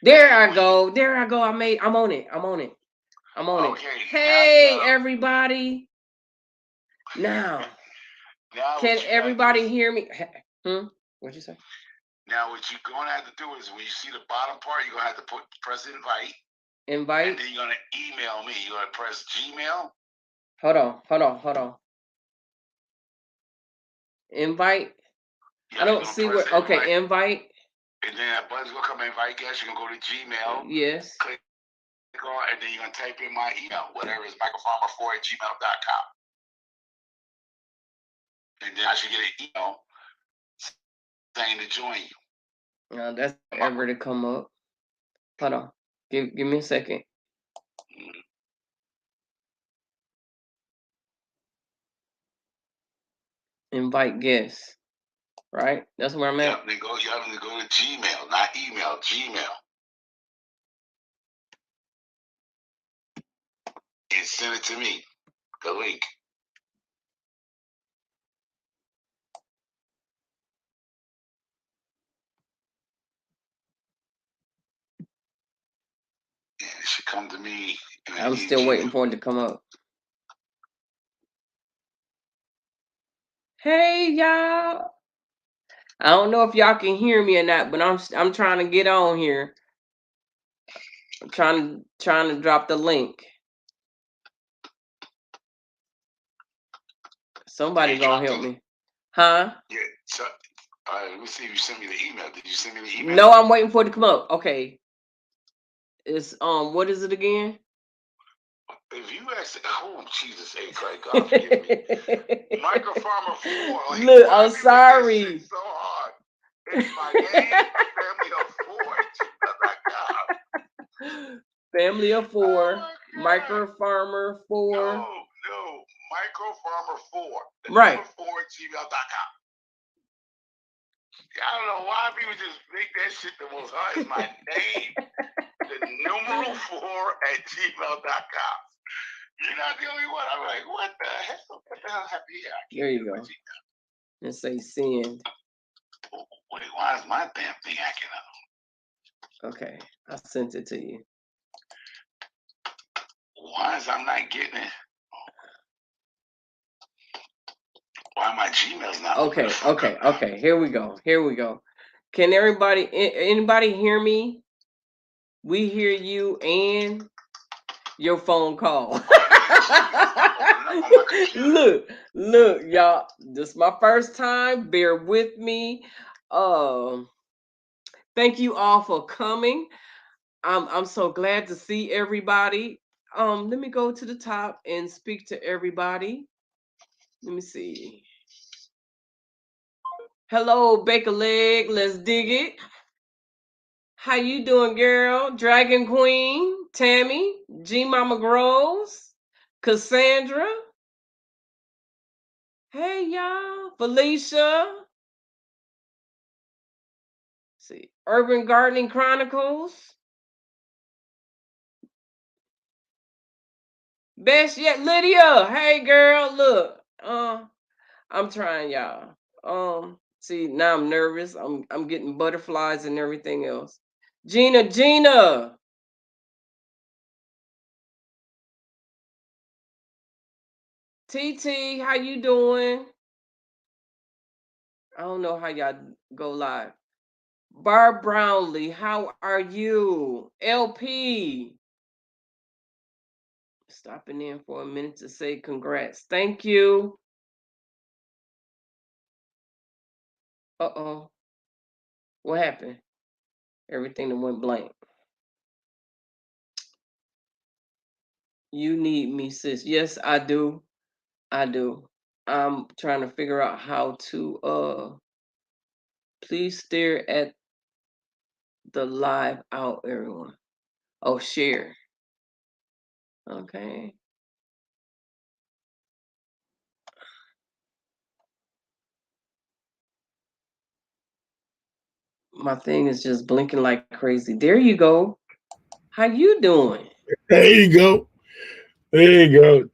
There I go. There I go. I'm on it. Okay, Hey, everybody. Now, now can what you gotta do everybody is hear me? What'd you say? now what you're gonna have to do is when you see the bottom part, you're gonna have to press invite, and Invite. then you're gonna email me. You're gonna press Gmail. Hold on. Invite. Yeah, I you're don't gonna see press where. Okay, invite. and then that button's gonna come invite guest. You're gonna go to Gmail. Yes. Click on, and then you're gonna type in my email, whatever is microfarmer4@gmail.com. And then I should get an email saying to join you. No, that's ever to come up. Hold on. Give me a second. Invite guests. Right? That's where I'm at. Yep, then you have to go to Gmail, not email, Gmail. And send it to me, the link. And it should come to me. I'm still waiting for it to come up. Hey, y'all. I don't know if y'all can hear me or not, but I'm trying to get on here. I'm trying to drop the link. Somebody gonna help me. Huh? Yeah. So, let me see if you sent me the email. Did you send me the email? No, I'm waiting for it to come up. Okay. It's what is it again? If you ask, oh Jesus, hey Christ, God forgive me. Microfarmer 4. Like, look, I'm sorry. So hard. It's my name, family of 4. Family of 4, Microfarmer 4. No, Microfarmer 4. Right. 4@gmail.com. I don't know why people just make that shit the most hard. It's my name, the numeral 4@gmail.com. You're not the only one. I'm like, what the hell? What the hell happened here? There you go. And say send. Oh, wait, why is my damn thing acting up? Okay, I sent it to you. Why is I'm not getting it? Why my Gmail's not Okay. Here we go. Can anybody hear me? We hear you and your phone call. look, y'all. This is my first time. Bear with me. Thank you all for coming. I'm so glad to see everybody. Let me go to the top and speak to everybody. Let me see. Hello, Baker Leg. Let's dig it. How you doing, girl? Dragon Queen, Tammy, G Mama Groves, Cassandra. Hey, y'all. Felicia. Let's see. Urban Gardening Chronicles. Best yet, Lydia. Hey, girl. Look. I'm trying, y'all. See, now I'm nervous. I'm getting butterflies and everything else. Gina. TT, how you doing? I don't know how y'all go live. Barb Brownlee, how are you? LP. Stopping in for a minute to say congrats. Thank you. Uh-oh. What happened? Everything that went blank. You need me, sis. Yes, I do. I'm trying to figure out how to please stare at the live out, everyone. Oh, share. Okay. My thing is just blinking like crazy. There you go. How you doing? There you go.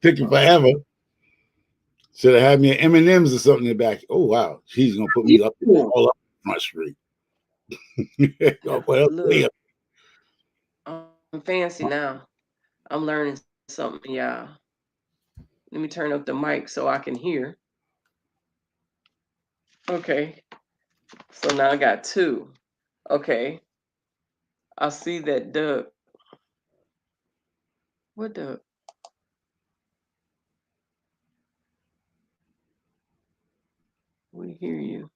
Took you forever. Should have had me an M&M's or something in the back. Oh wow, she's gonna put me up all up my street. Oh, well, yeah. Look, I'm fancy now. I'm learning something, y'all. Let me turn up the mic so I can hear. Okay. So now I got two. Okay. I see that duck. What duck? We hear you.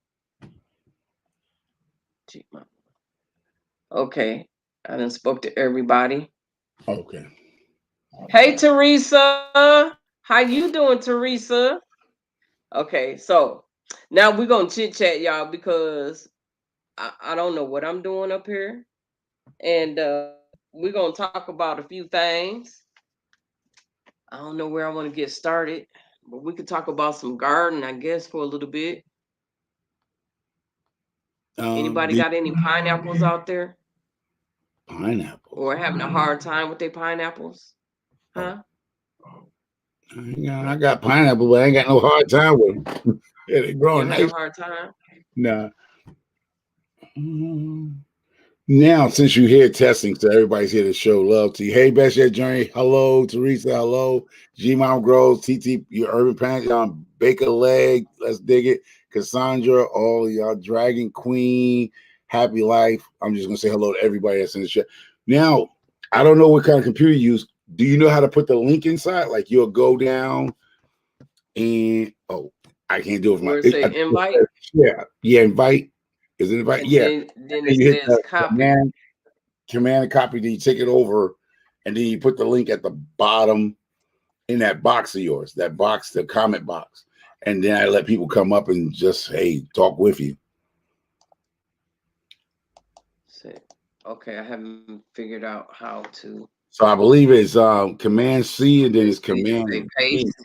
Okay. I done spoke to everybody. Okay. Hey Teresa. How you doing, Teresa? Okay, so now we're gonna chit chat, y'all, because I don't know what I'm doing up here. And we're gonna talk about a few things. I don't know where I want to get started, but we could talk about some garden, I guess, for a little bit. Anybody The got any pineapples out there, pineapples. or having a hard time with their pineapples? Oh, Huh? I got pineapple, but I ain't got no hard time with them. Yeah, they You growing don't have no nice. hard time? Nah. Mm, Now, since you're here testing, so everybody's here to show love to you. Hey, Best Yet Journey. Hello, Teresa. Hello, G Mom Grows, TT, your Urban Plant, Baker Leg. Let's dig it. Cassandra, all y'all, Dragon Queen, Happy Life. I'm just gonna say hello to everybody that's in the chat. Now, I don't know what kind of computer you use. Do you know how to put the link inside? Like you'll go down and I can't do it for my. Where it say invite, Yeah, invite. Is it invite? and Yeah. then And it you hit says the copy. command and copy, then you take it over, and then you put the link at the bottom in that box of yours, that box, the comment box. And then I let people come up and just, hey, talk with you. Say, okay, I haven't figured out how to. So I believe it's command C and then Let's it's see. Say command paste.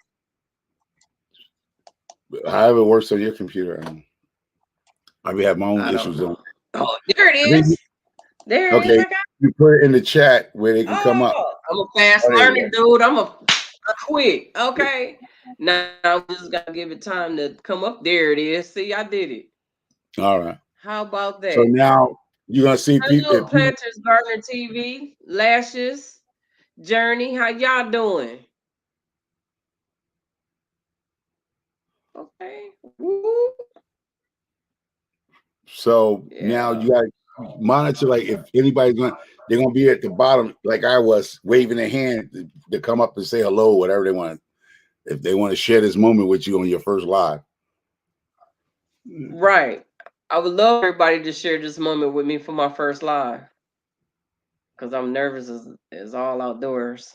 V. However it works on your computer. I may have my own I don't issues on. know. Oh, there it I think is. There it is. okay, I got. you put it in the chat where they can come up. Oh, I'm a fast Oh, there learner, you dude. A quick. Okay. Now we just gotta give it time to come up. There it is. See, I did it. go. All right. How about So that? now you're gonna see people. Hello, Planters Gardener TV, Lashes, Journey. How y'all doing? Okay. Woo. So now Yeah. you got to monitor, like if anybody's going, they're gonna be at the bottom, like I was, waving their hand to come up and say hello, whatever they want. If they want to share this moment with you on your first live. Right. I would love everybody to share this moment with me for my first live because I'm nervous as all outdoors.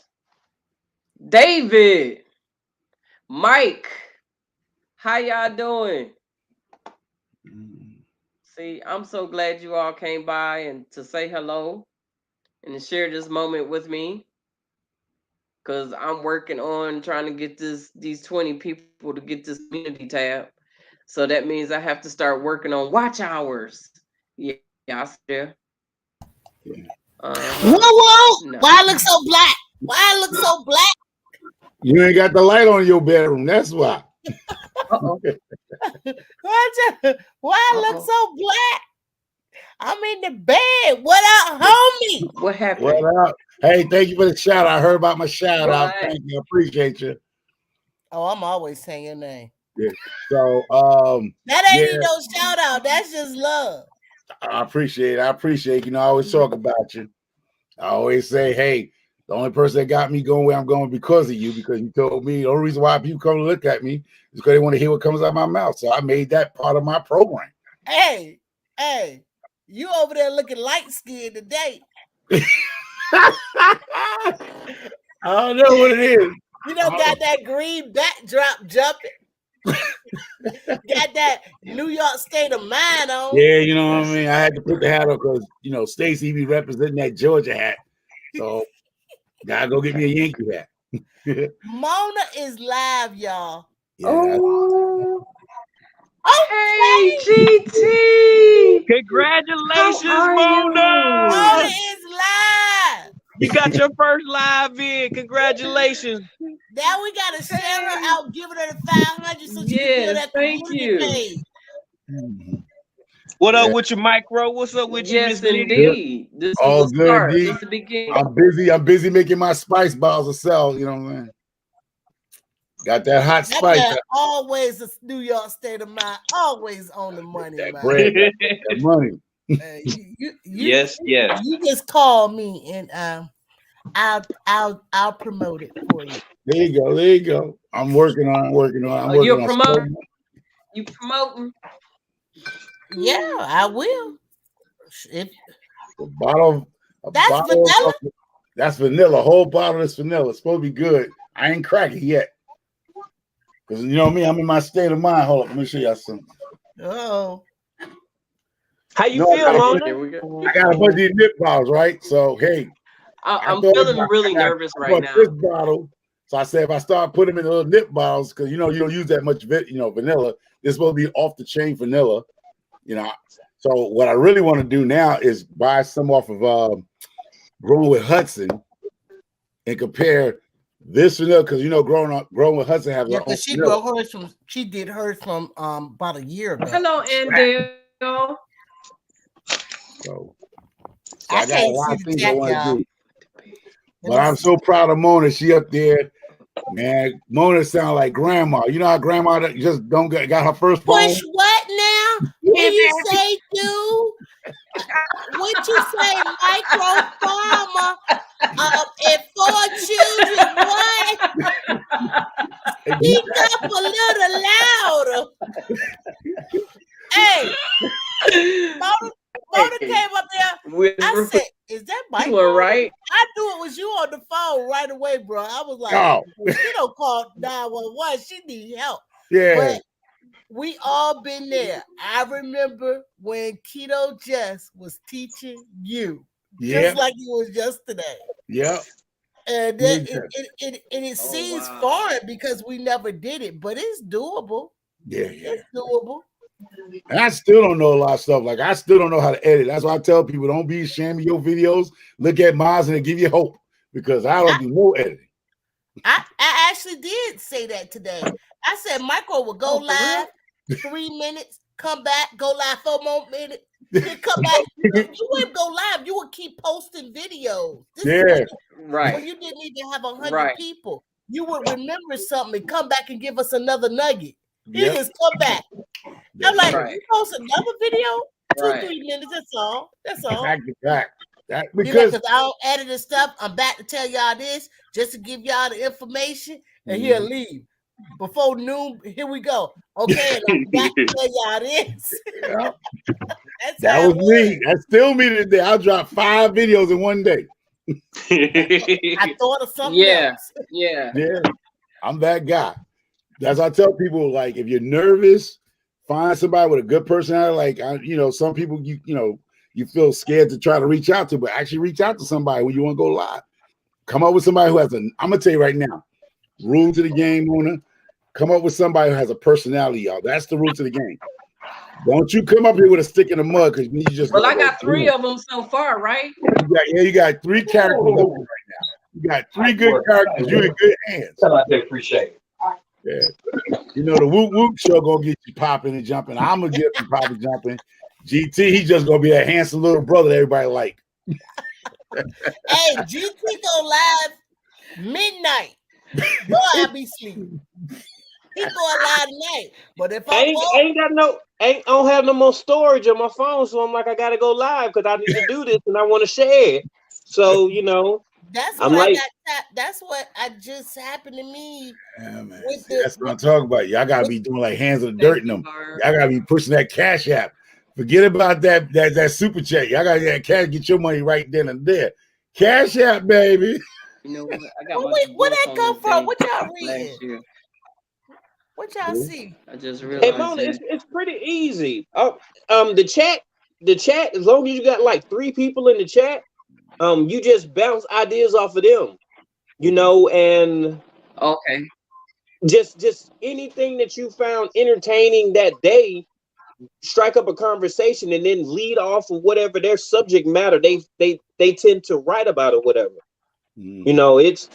David, Mike, how y'all doing? See, I'm so glad you all came by and to say hello and to share this moment with me because I'm working on trying to get these 20 people to get this community tab. So that means I have to start working on watch hours. Yeah, I see there. Yeah. Uh-huh. Whoa, whoa! No. Why I look so black? Why I look so black? You ain't got the light on in your bedroom. That's why. Uh-oh. Why I look Uh-oh. so black? I'm in the bed. What up, homie? What What happened? up? Hey, thank you for the shout out. I heard about my shout out. What? Thank you. I appreciate you. Oh, I'm always saying your name. Yeah. So That yeah, ain't even no shout out. That's just love. I appreciate it. I appreciate, I always talk about you. I always say, hey, the only person that got me going where I'm going because of you, because you told me the only reason why people come to look at me is because they want to hear what comes out of my mouth. So I made that part of my program. Hey, hey, you over there looking light skinned today. I don't know what it is. You know, got that green backdrop jumping. Got that New York state of mind on. Yeah, you know what I mean? I had to put the hat on because, Stacy be representing that Georgia hat. So gotta go get me a Yankee hat. Mona is live, y'all. Yeah. Oh, hey, Okay. GT. How Congratulations, are Mona Mona! you? is live. You got your first live in. Congratulations. Now we gotta share her Hey. out, giving her the 500 so she can build Yes, that thank community you. page. Mhm. What Yeah, up with your micro? What's up with you, Miss Yes, Lydia? good. indeed. This was All a good, start, D. just the beginning. I'm busy making my spice balls to sell. You know what I'm saying? Got that hot That spice, man always a New York state of mind, always on the money, that man. bread, that money. Yes, yes. You just call me and I'll promote it for you. There you go. There you go. I'm working on. I'm working on. I'm Oh, you're working a on so promoter? much. You promoting? Yeah, I will. If A bottle, a that's bottle vanilla. of that's vanilla. A whole bottle of this vanilla. It's supposed to be good. I ain't crack it yet. Because you know me, I'm in my state of mind. Hold up, let me show y'all something. Oh, How You you know, feel, Mona? There we go. I got a bunch of these lip balms, right? So hey, I I'm thought feeling about really I nervous right bought now. this bottle. So I said if I start putting them in the little nip bottles, because you know you don't use that much vanilla. This supposed to be off the chain vanilla, you know. So what I really want to do now is buy some off of Growing with Hudson and compare this vanilla because you know growing with Hudson have yeah, their own because vanilla. she did hers from about a year ago. Hello, Andale. So see, I I got a can't lot see of the things I chat, want to y'all. do. Let But me I'm see. so proud of Mona. She up there, man. Mona sound like grandma. You know how grandma that just don't got her first phone? Push what now? What you say, dude? What you say, micro farmer? And four children. What? Exactly. Speak up a little louder. Hey, Mona Hey, came up there. I whisper for said, "Is that this micro?" one, right? I knew it was you on the phone right away, bro. I was like, Oh, "She don't call 911. She need help." yeah. But we all been there. I remember when Keto Jess was teaching you, just Yep. like it was yesterday. Yep. And Yeah. that it Oh seems wow. foreign because we never did it, but it's doable. Yeah. It's doable. And I still don't know a lot of stuff. Like I still don't know how to edit. That's why I tell people don't be ashamed of your videos. Look at mine and it give you hope because I don't do no editing. I actually did say that today. I said Michael will go Oh, for real? live 3 minutes, come back, go live 4 more minutes, then come back. You wouldn't go live. You would keep posting videos. This is Yeah. when Right. you didn't even have 100 Right. people. You would remember something and come back and give us another nugget. He Yep. just come back. I'm That's like, it. Right. you post another video? Right. 2-3 minutes. That's all. That's all. Back to back. That Be like, because because I don't edit the stuff. I'm back to tell y'all this just to give y'all the information, and he'll leave before noon. Here we go. Okay, and I'm back to tell y'all this. yeah, That's that how was it was. me. That's still me today. I'll drop 5 videos in one day. I thought of something Yeah. else. Yeah. Yeah. I'm that guy. That's I tell people like if you're nervous, find somebody with a good personality. Like some people you feel scared to try to reach out to, but actually reach out to somebody when you want to go live. Come up with somebody who has I'm gonna tell you right now, rule to the game, Mona. Come up with somebody who has a personality, y'all. That's the rule to the game. Don't you come up here with a stick in the mud because you just Well, look I like got 3 of them so far, right? you got 3 characters up there right now. You got 3 good characters. You're in good hands. I appreciate it. Yeah. You know the Whoop Whoop show gonna get you popping and jumping. I'm gonna get you popping jumping. GT, he just gonna be a handsome little brother that everybody like. Hey, GT go live midnight. Boy, I be sleeping. He going live tonight. But if I'm I ain't got no, I don't have no more storage on my phone, so I'm like, I gotta go live because I need to do this and I want to share it. So that's I'm what I like, got. That's what I just happened to me Yeah, man. with See, that's what I'm talking about. Y'all gotta be doing like hands of the dirt in them. Barb. Y'all gotta be pushing that cash app. Forget about that super check. Y'all gotta get cash, get your money right then and there. Cash app, baby. You know what? I got my where divorce that on come this from? day What y'all reading? last year. What y'all see? I just hey realized Mona, that. it's pretty easy. The chat, as long as you got like 3 people in the chat, you just bounce ideas off of them, and Okay. just anything that you found entertaining that day, strike up a conversation and then lead off of whatever their subject matter they tend to write about or whatever. It's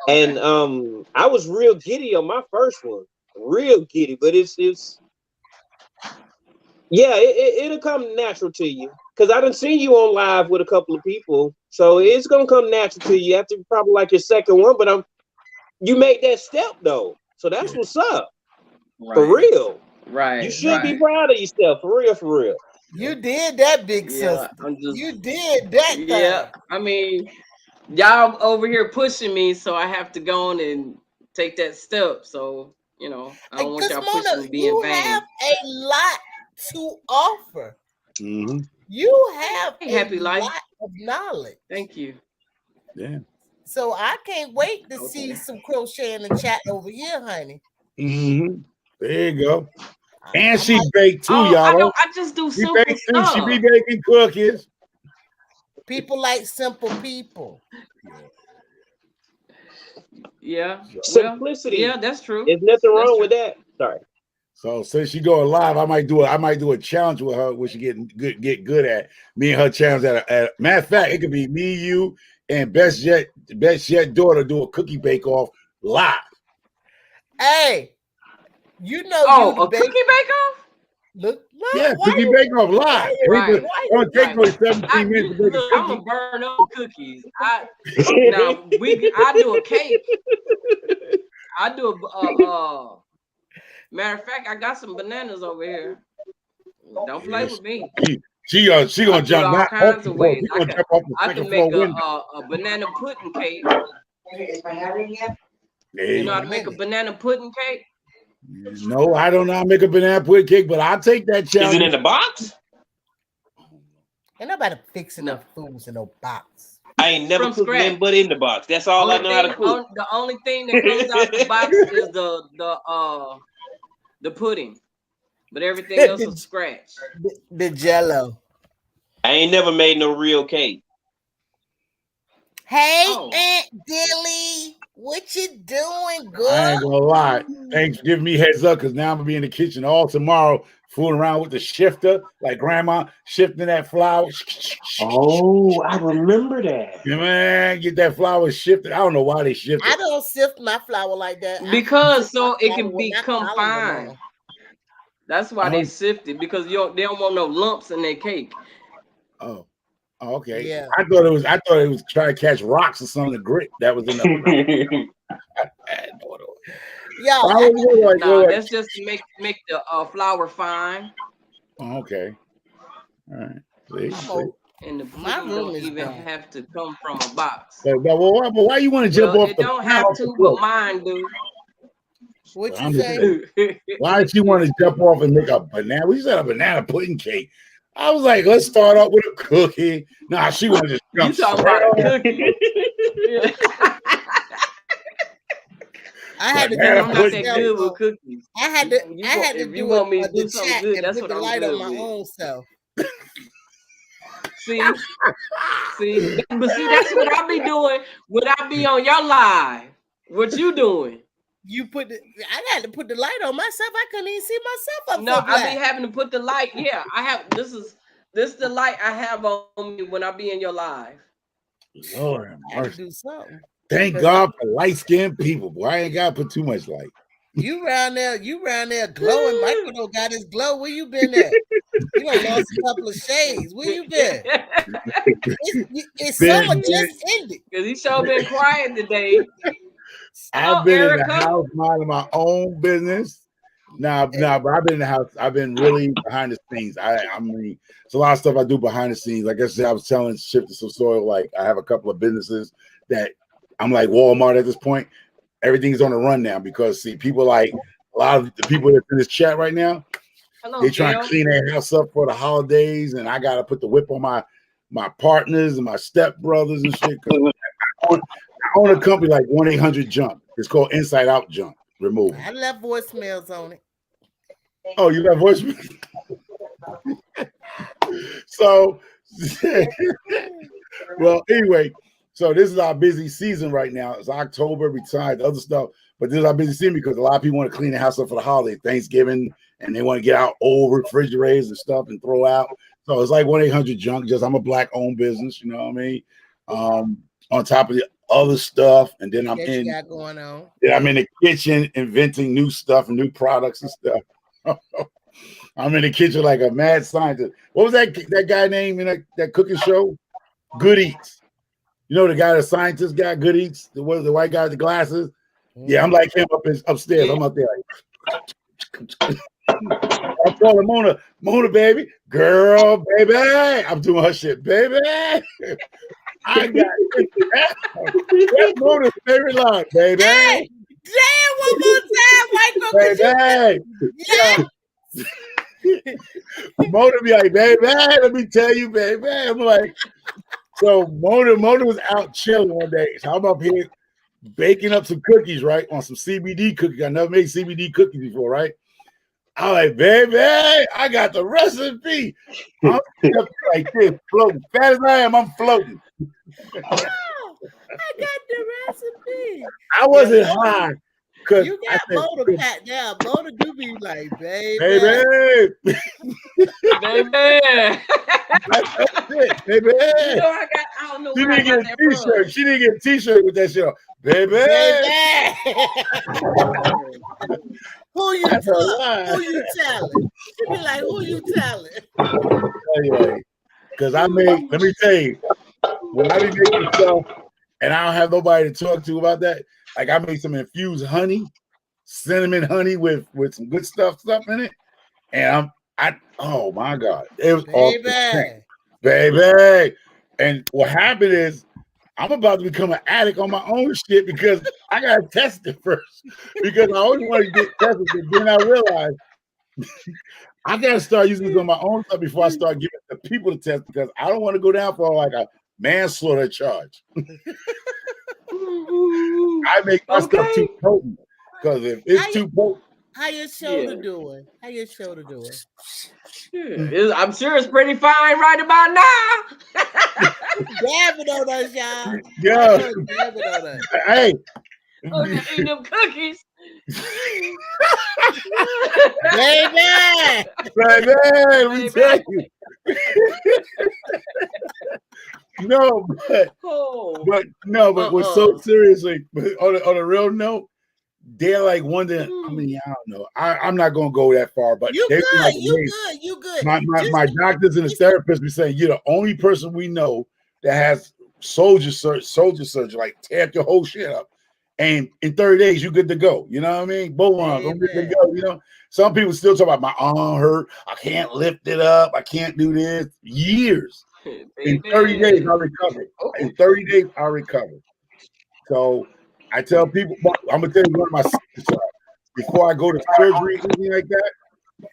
Okay. and I was real giddy on my first one, real giddy, but it's Yeah, it'll come natural to you. Cause I done seen you on live with a couple of people, so it's gonna come natural to you after probably like your second one. But you made that step though, so that's Yeah. what's up for Right. real. You Right. should be Right. proud of yourself for real, for real. You did that, big Yeah. sister. I'm just. You did that Yeah. thing. I mean, y'all over here pushing me, so I have to go on and take that step. So I don't want Because y'all Mona, pushing to be in you have vain. a lot to offer. Mm-hmm. You have Hey, a happy life. lot of knowledge. Thank you. Yeah. So I can't wait to see Okay. some crocheting and chat over here, honey. Mm-hmm. There you go. I, And I she might, baked too, Oh, I y'all. don't. I just do She simple baked too. She be stuff. baking cookies. people like simple people. Yeah. Well, Simplicity. yeah, that's true. There's nothing That's wrong true. with that. Sorry. So since she going live, I might do a challenge with her, which she get good at. Me and her challenge at matter of fact, it could be me, you, and best yet daughter do a cookie bake off live. Hey, you know you Oh, the a bake. cookie bake off? Look, Yeah, why cookie you bake off why live. you It Right. only takes Right. only 17 minutes to bake Look, a I'm gonna cookie. burn up cookies. I do a cake. I do matter of fact, I got some bananas over here. Don't play Yes, with me. she I gonna do it jump all not off kinds the of floor. ways. She gonna jump off the I second can make floor window. a banana pudding cake. You Hey, know wait how a to make a minute. banana pudding cake? no, I don't know how to make a banana pudding cake, but I'll take that Is it in challenge. the box? Ain't nobody fixing No, no foods in no box. I ain't never from cooked nothing but scratch. in the box. That's all I know how to cook. The only thing that comes out the box is the pudding, but everything else is the, scratch. the Jello. I ain't never made no real cake. Hey, Oh, Aunt Dilly, what you doing, I girl? ain't gonna lie. Thanks for giving me heads up because now I'm gonna be in the kitchen all tomorrow, fooling around with the shifter, like grandma shifting that flour. Oh, I remember that. Yeah, man, get that flour shifted. I don't know why they shift I it. don't sift my flour like that. I because sift my so it flour can with my become colander fine. now. That's why they Oh, sift it because they don't want no lumps in their cake. oh, okay. Yeah. I thought it was trying to catch rocks or something. The grit that was in the flour. Yo, I was Nah, like, that's just to make the flour fine, oh, okay, all right. I'm See. old. and the My pudding room don't is even done. have to come from a box. But why you want to jump Well, off it the don't not have off the to, but floor? mine do. What you I'm just say? saying. Why did you want to jump off and make a banana? We said a banana pudding cake. I was like, let's start off with a cookie. Nah, she wanted to just You jump talking straight about a on cookie? Yeah. I had to do banana I'm it not that myself pudding good with though. cookies. I had to If you do it want me to the do something chat good, and that's put what the I'm light on good my with. own self. See, but see, that's what I be doing when I be on your live. What you doing? You put the I had to put the light on myself. I couldn't even see myself. I'm No, so I be black. having to put the light. Yeah, I have. This the light I have on me when I be in your live. Lord have I had to mercy. do something. Thank Cause God for light skinned people. Boy, I ain't got to put too much light. you around there glowing. Michael don't got his glow. Where you been at? You done lost a couple of shades. Where you been? It's Been, summer been, just ended. Cause he sure been quiet today. I've Oh, been in the Erica. house minding my own business. But I've been in the house. I've been really behind the scenes. I mean, it's a lot of stuff I do behind the scenes. Like I said, I was telling Shift to Some Soil, like I have a couple of businesses that I'm like Walmart at this point. Everything's on the run now because see, people like a lot of the people that's in this chat right now, Hello, they trying to Gail. clean their house up for the holidays, and I gotta put the whip on my partners and my step brothers and shit. Because I own a company like 1-800 Junk. It's called Inside Out Junk Removal. I left voicemails on it. Oh, you got voicemail? So, well, anyway, so this is our busy season right now. It's October, we tried other stuff, but this is our busy season because a lot of people want to clean the house up for the holiday, Thanksgiving, and they want to get out old refrigerators and stuff and throw out. So it's like 1-800 Junk. Just I'm a black owned business, you know what I mean? On top of the other stuff, and then That you got going on. I'm in the kitchen inventing new stuff and new products and stuff. I'm in the kitchen like a mad scientist. What was that guy name in that cooking show? Good Eats. You know the guy, the scientist guy, Good Eats, the white guy with the glasses. Yeah, I'm like him upstairs. I'm up there like I'm calling Mona, baby, girl, baby. I'm doing her shit, baby. I got that's Mona's favorite line, baby. Hey, damn, one more time, Michael. Baby. Yeah. Mona be like, baby, let me tell you, baby. I'm like, so Mona was out chilling one day. So I'm up here baking up some cookies, right? On some CBD cookies. I never made CBD cookies before, right? I'm like, baby, I got the recipe. I'm up like this, floating. Fat as I am, I'm floating. I got the recipe. I wasn't high. You got Mona pat down. Mona do be like, baby. Baby. Baby. That's it, baby. You know I don't know where I got that T-shirt. She didn't get a T-shirt with that shit on. Baby. Who you telling? Who you telling? She be like, who you telling? Anyway, because let me tell you, when I be making stuff and I don't have nobody to talk to about that, like I made some infused honey, cinnamon honey with some good stuff in it. And oh my God, it was awesome. Baby. And what happened is I'm about to become an addict on my own shit because I got to test it first. Because I always want to get tested, but then I realized I got to start using this on my own stuff before I start giving the people to test because I don't want to go down for like a manslaughter charge. I make my stuff too potent because if it's too potent. How your shoulder doing? How your shoulder doing? I'm sure it's pretty fine right about now. Dabbing on us, y'all. Yeah. Dabbing on us. Hey. Oh, you eating them cookies. Baby. Baby, let me tell you. No, but what's so seriously, on a real note, they're like wondering. I mean, I don't know. I'm not gonna go that far, but you good, like, you good. My doctors and the therapists be saying you're the only person we know that has soldier surgery, like tear up your whole shit up, and in 30 days you're good to go. You know what I mean? Both arms, I'm good to go. You know, some people still talk about my arm hurt. I can't lift it up. I can't do this. Years. In 30 days, I recovered. In 30 days, I recovered. So I tell people, I'm gonna tell you one of my secrets. Before I go to surgery, anything like that,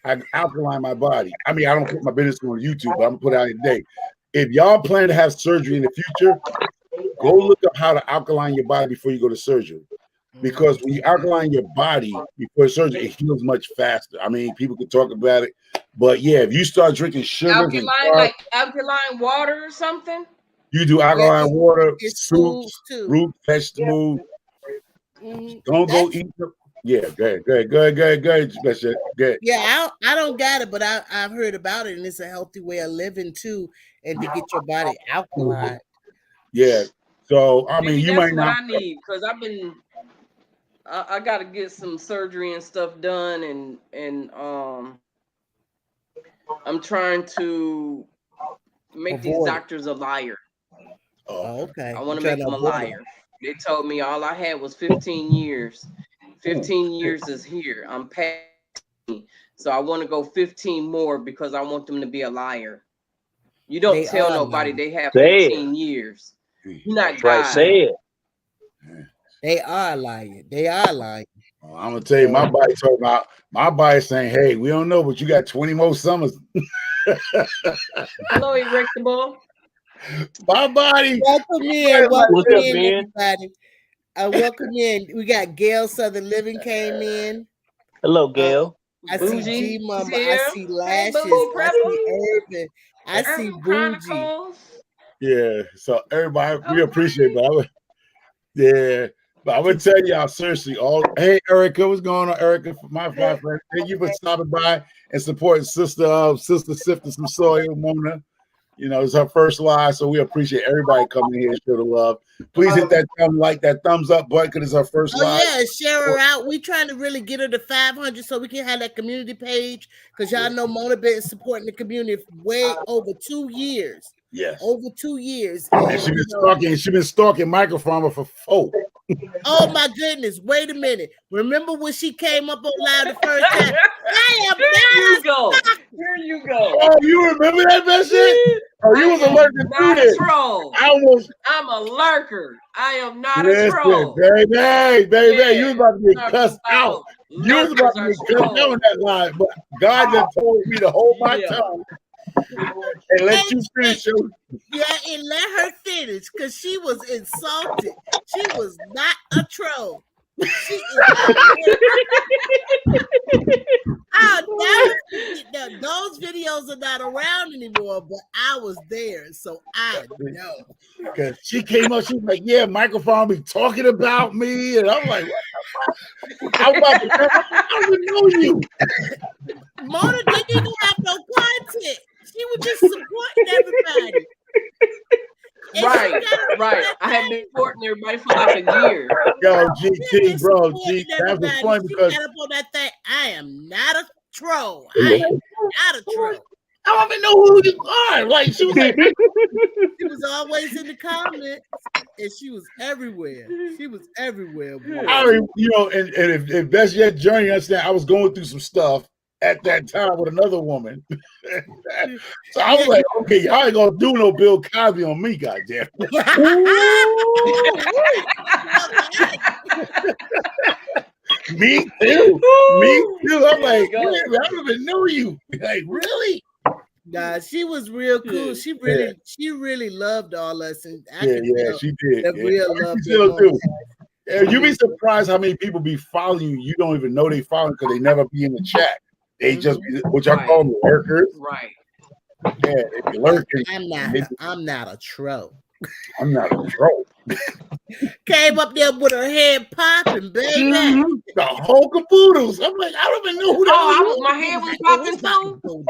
I alkaline my body. I mean, I don't put my business on YouTube, but I'm gonna put it out today. If y'all plan to have surgery in the future, go look up how to alkaline your body before you go to surgery. Because when you alkaline your body before surgery, it heals much faster. I mean, people could talk about it, but yeah, if you start drinking sugar, like alkaline water or something, you do alkaline water, soups, root vegetables. Don't go eat them. Yeah, go ahead. Yeah, I don't got it, but I've heard about it, and it's a healthy way of living too, and to get your body alkaline. Yeah. So I mean, you might not. I need because I got to get some surgery and stuff done, and I'm trying to make these doctors a liar. Oh, okay. I want to make them a liar. They told me all I had was 15 years. 15 years is here. I'm past, so I want to go 15 more because I want them to be a liar. You don't tell nobody they have 15 years. You're not God. Right, say it. They are lying. They are lying. Well, I'm gonna tell you, my body talking about my body saying, "Hey, we don't know, but you got 20 more summers." Hello, Erectable. My body. Welcome in, everybody. Welcome in. We got Gail Southern Living came in. Hello, Gail. I see G Mama. I see Lashes. I see Urban. I see Bougie. Yeah. So everybody, we appreciate it. Yeah. But I would tell y'all seriously, hey Erica, what's going on, Erica? My friend, thank you for stopping by and supporting sister Sifting Some Soil, Mona. You know, it's her first live, so we appreciate everybody coming here and show the love. Please hit that thumbs up button because it's her first live. Yeah, share her out. We trying to really get her to 500 so we can have that community page because y'all know Mona been supporting the community way over 2 years. Yes, over 2 years. And she been stalking. She been stalking Microfarmer for 4. Oh my goodness! Wait a minute. Remember when she came up on live the first time? I am Here you go. Here you go. Oh, you remember that shit? Oh, you was a lurker not too. A troll. I'm a lurker. I am not a troll. Baby, you was about to get cussed out. You was about to get cussed out on that line, but God just told me to hold my tongue and let you finish. Yeah, and let her finish because she was insulted. She was not a troll. She is those videos are not around anymore, but I was there, so I know. Because she came up, she was like, "Yeah, Microphone be talking about me," and I'm like, "What the fuck?" I don't even know you. Mona didn't even have no content. She was just supporting everybody. Right. I have been supporting everybody for like a year. Yo, GT, bro, G, that was fun because she got up on that thing. I am not a troll. I am not a troll. I don't even know who you are. Like she was like, she was always in the comments, and she was everywhere. She was everywhere. You know, and if Best Yet Journey, understand, I was going through some stuff at that time with another woman. So I was like, okay, y'all ain't gonna do no Bill Cosby on me, goddamn. Me too. I'm like, I don't even know you. Like, really? Nah, she was real cool. She really loved all us, and I she did. Real love. Still do. You be surprised how many people be following you. You don't even know they following because they never be in the chat. They just, which I call them lurkers. Right. Yeah, they be lurking. I'm not a troll. I'm not a troll. Came up there with her head popping, baby. The whole caboodles. I'm like, I don't even know who that was. My head was popping too.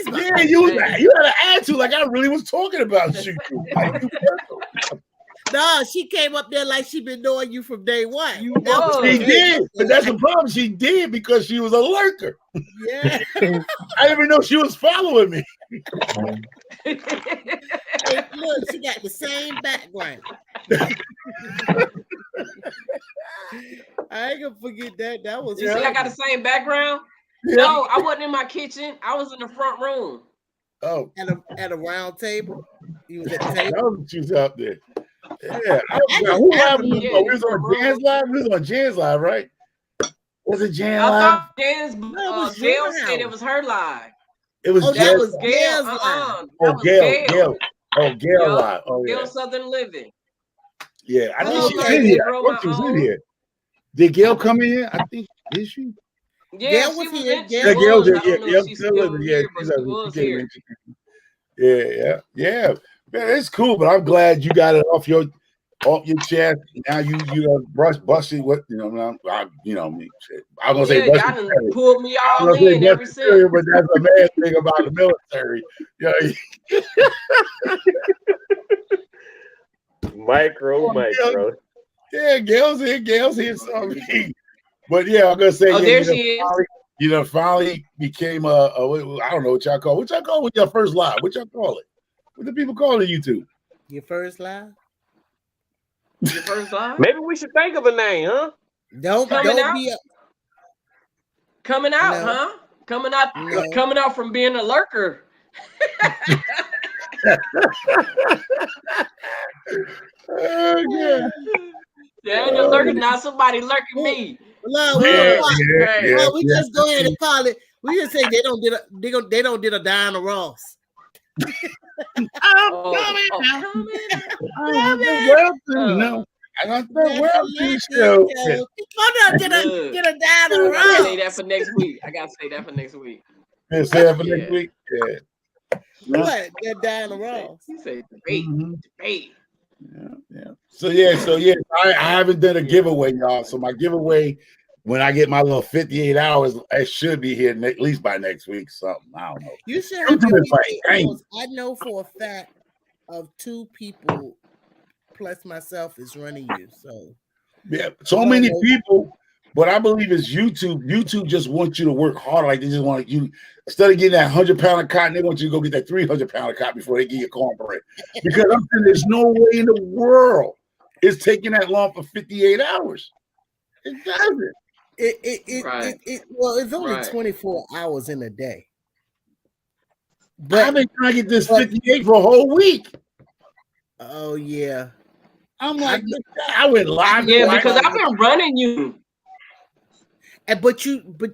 Yeah, you had an attitude like I really was talking about you. No, she came up there like she been knowing you from day one. She did, but that's the problem. She did because she was a lurker. Yeah, I didn't even know she was following me. Hey, look, she got the same background. I ain't gonna forget that. That was. You see, I got the same background. Yeah. No, I wasn't in my kitchen. I was in the front room. Oh, at a round table. You was at the table. She was out there. Yeah, who live? We was on Jan's live. We was on Jan's live, right? Was it Jan live? I thought Jan's. Gail said it was her live. It was that was Gail's live. Gail. Oh, Gail live. Oh, yeah. Gail Southern Living. Yeah, I think she was in here. I thought she was in here. Did Gail come in here? I think did she? Yeah, Gail was here. Gail did. Yeah, she's still living. Yeah, she came in. Yeah. Man, it's cool, but I'm glad you got it off your chest. Now you busted what me. Shit. I was gonna say y'all done pulled me all in ever since. But that's a bad thing about the military. Micro. Yeah, Gail's here. So but yeah, I'm gonna say, there she is. Finally became I don't know what y'all call. What y'all call with your first live? What y'all call it? What do people call it YouTube? Your first live? Your first live? Maybe we should think of a name, huh? Don't be coming out, huh? Coming out from being a lurker. Yeah. Yeah, the lurker. Now somebody lurking me. We just go ahead and call it. We just say they don't did a Diana Ross. I'm coming out. I got the world to show. Get a Diana Ross. Say that for next week. I gotta say that for next week. Say that for next week. Yeah. What? That Diana Ross. You say debate. Yeah. So I haven't done a giveaway, y'all. So my giveaway when I get my little 58 hours, it should be here at least by next week. Something I don't know. You should have your 58 hours. I know for a fact of 2 people plus myself is running you. So yeah, so many people. But I believe it's YouTube. YouTube just wants you to work harder. Like they just want you, instead of getting that 100-pound of cotton, they want you to go get that 300-pound of cotton before they give you cornbread. Because I'm saying there's no way in the world it's taking that long for 58 hours. It doesn't. Well, it's only 24 hours in a day. But I've been trying to get this 58 for a whole week. Oh yeah. I'm like, I went live. Yeah, because I've been running you. But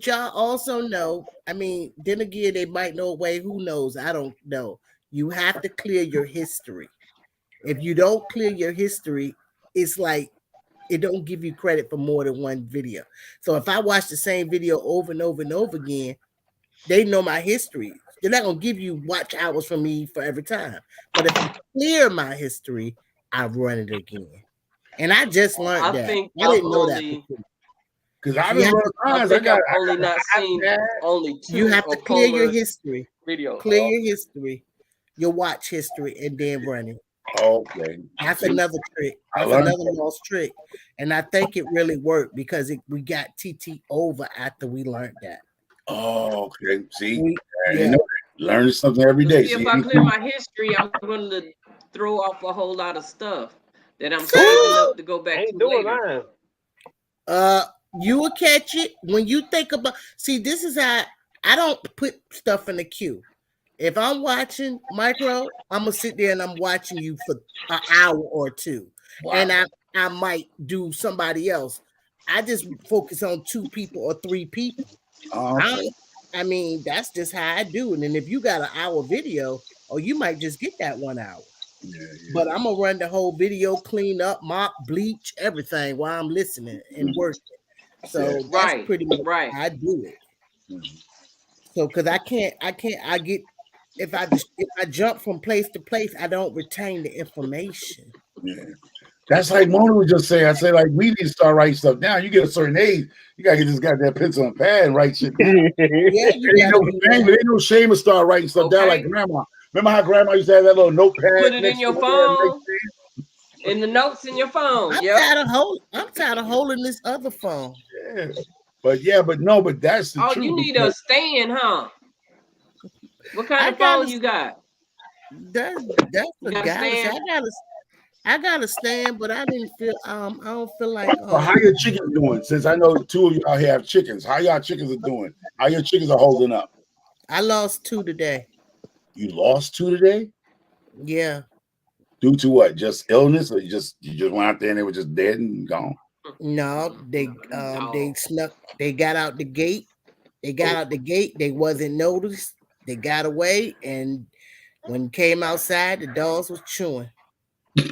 y'all also know, I mean, then again, they might know a way, who knows? I don't know. You have to clear your history. If you don't clear your history, it's like it don't give you credit for more than one video. So if I watch the same video over and over and over again, they know my history. They're not gonna give you watch hours from me for every time. But if I clear my history, I run it again. And I just learned that. I didn't know that before. Because I got only not seen only 2. You have to clear your history. Clear your history, your watch history, and then run it. Okay. That's another trick. That's another lost trick. And I think it really worked because we got TT over after we learned that. Oh, okay. See, learning something every day. See, if I clear my history, I'm going to throw off a whole lot of stuff that I'm saving up to go back to later. You will catch it when you think about. See, this is how I don't put stuff in the queue. If I'm watching Micro, I'm gonna sit there and I'm watching you for an hour or 2, and I might do somebody else. I just focus on 2 people or 3 people. I mean, that's just how I do it. And if you got an hour video, or you might just get that 1 hour. Yeah. But I'm gonna run the whole video, clean up, mop, bleach, everything while I'm listening and working. So that's pretty much how I do it. Mm-hmm. So because I get if I jump from place to place, I don't retain the information. Yeah. That's like Mona was just saying. I say, like, we need to start writing stuff down. You get a certain age, you gotta get this goddamn pencil and pad and write shit down. Ain't no shame to start writing stuff down like grandma. Remember how grandma used to have that little notepad? Put it in your phone. In the notes in your phone. I'm tired of holding this other phone. Yeah. But that's the truth. You need a stand, huh? What kind of phone you got? That's the guy. I got a stand, but I didn't feel I don't feel like how your chickens doing? Since I know 2 of y'all have chickens, how y'all chickens are doing? How your chickens are holding up? I lost 2 today. You lost 2 today? Yeah. Due to what? Just illness, or you just went out there and they were just dead and gone? No, they snuck. They got out the gate. They wasn't noticed. They got away, and when came outside, the dogs was chewing. Hey,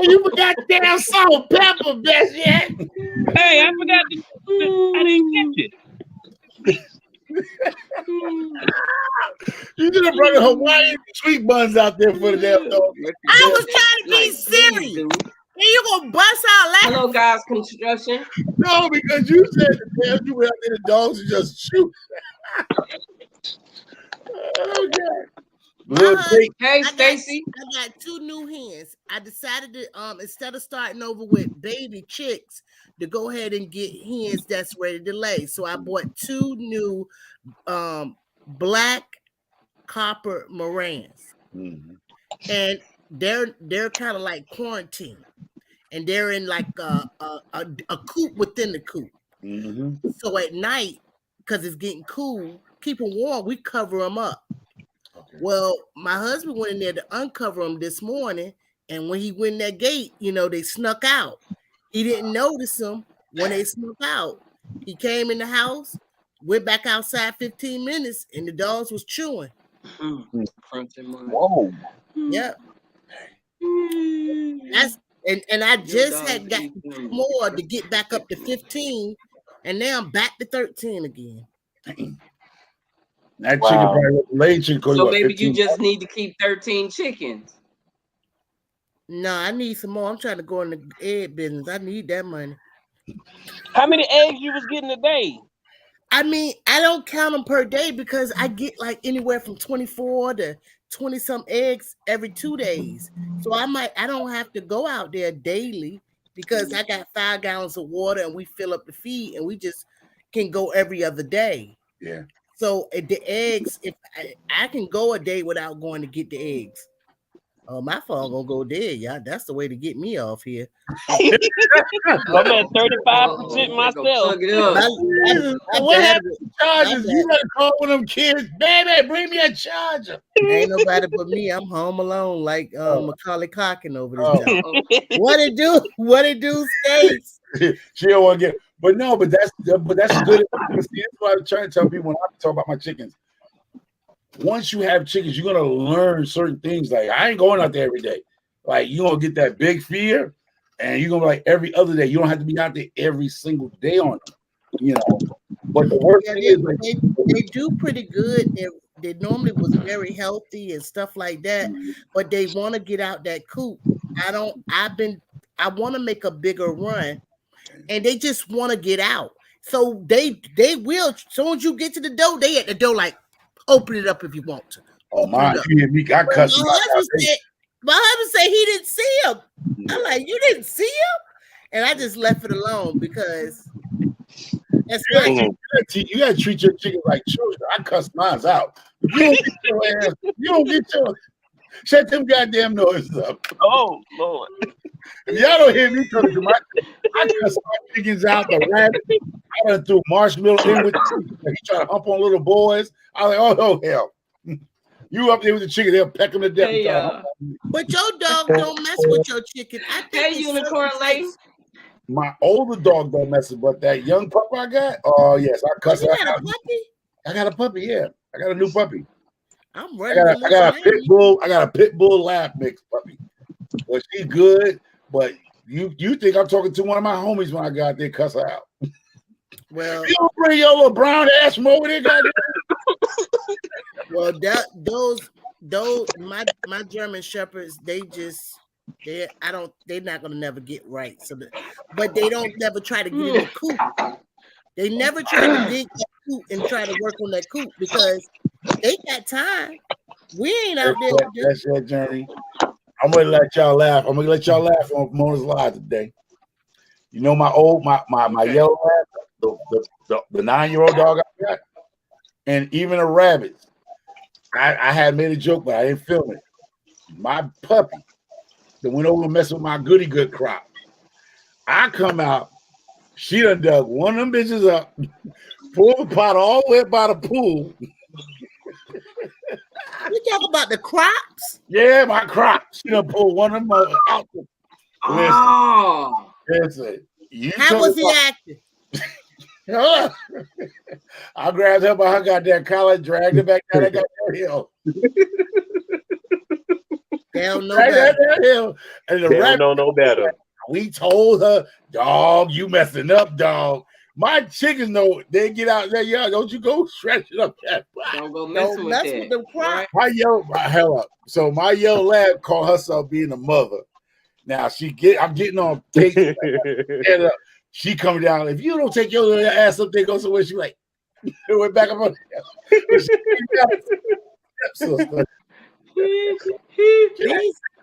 you forgot damn salt and pepper, best yet. Hey, I forgot. I didn't catch it. You should have brought the Hawaiian sweet buns out there for the damn dog. I was trying to be serious. And you gonna bust out laughing? Hello, guys, construction. No, because you said the damn you went out there, the dogs and just shoot. Okay. Hey, Stacy. I got 2 new hens. I decided to instead of starting over with baby chicks, to go ahead and get hens that's ready to lay. So I bought 2 new black copper Morans. Mm-hmm. And they're kind of like quarantined. And they're in like a coop within the coop. Mm-hmm. So at night, because it's getting cool, keep them warm, we cover them up. Okay. Well, my husband went in there to uncover them this morning, and when he went in that gate, they snuck out. He didn't notice them when they snuck out. He came in the house, went back outside 15 minutes, and the dogs was chewing. Whoa. Yep. That's and I just had got more to get back up to 15, and now I'm back to 13 again. That chicken probably laid chicken. So maybe you just need to keep 13 chickens. No, I need some more. I'm trying to go in the egg business. I need that money. How many eggs you was getting a day? I mean, I don't count them per day because I get like anywhere from 24 to 20 some eggs every 2 days. So I don't have to go out there daily because I got 5 gallons of water and we fill up the feed and we just can go every other day. Yeah. So the eggs, if I can go a day without going to get the eggs. Oh, my phone gonna go dead, y'all. That's the way to get me off here. I'm at 35% Go myself. plug it up. What happened to chargers? You gotta call one of them kids, baby, bring me a charger. Ain't nobody but me. I'm home alone, like Macaulay Culkin over this job. Oh, What it do? What it do, States? She don't want to get, but that's good. See, that's what I'm trying to tell people when I talk about my chickens. Once you have chickens, you're gonna learn certain things. Like I ain't going out there every day. Like you're gonna get that big fear, and you're gonna be like every other day. You don't have to be out there every single day on them, you know. But the worst thing is like, they do pretty good. They normally was very healthy and stuff like that, but they want to get out that coop. I want to make a bigger run, and they just want to get out. So they will. As soon as you get to the door, they at the door like, open it up if you want to. oh my, you hear me? I cussed him out. My husband said he didn't see him. I'm like, you didn't see him? And I just left it alone because that's you gotta treat your chickens like children. I cuss mine out. You don't get your ass. You don't get your. Shut them goddamn noises up. Oh Lord! If y'all don't hear me coming to I cuss my chickens out. The rabbit. I done threw marshmallow in with he trying to hump on little boys. I was like, oh hell. You up there with the chicken, they'll peck them to death. Hey, but your dog don't mess with your chicken. I think hey, Unicorn Lady. My older dog don't mess with, but that young pup I got, oh yes, I cuss you her got out. a puppy? I got a puppy, yeah. I got a new puppy. I'm ready. I got a pit bull. I got a pit bull lab mix puppy. Well, she's good, but you think I'm talking to one of my homies when I got there, cuss her out. Well, you don't bring your little brown ass from over there, goddamn. Well, those my German shepherds, they're not gonna never get right. So, but they don't never try to get in the coop. They never try to dig that coop and try to work on that coop because they got time. We ain't out there. That's your journey. I'm gonna let y'all laugh. I'm gonna let y'all laugh on Mona's Live today. You know my yellow lab, the 9-year-old dog I got, and even a rabbit. I had made a joke, but I didn't film it. My puppy that went over and messed with my goody good crop. I come out, she done dug one of them bitches up, pulled the pot all the way by the pool. You talk about the crops? Yeah, my crop. She done pulled one of them out. Listen. How was he acting? I grabbed her by her goddamn collar, dragged her back down that goddamn hill. They don't know better. And the they don't know no better. We told her, dog, you messing up, dog. My chickens know they get out there, y'all. Don't you go stretch it up that. Don't go mess with the crop. Hell up. So my yellow lab called herself being a mother. Now I'm getting on tape. She coming down. If you don't take your little ass up there, go somewhere. She like, went back up on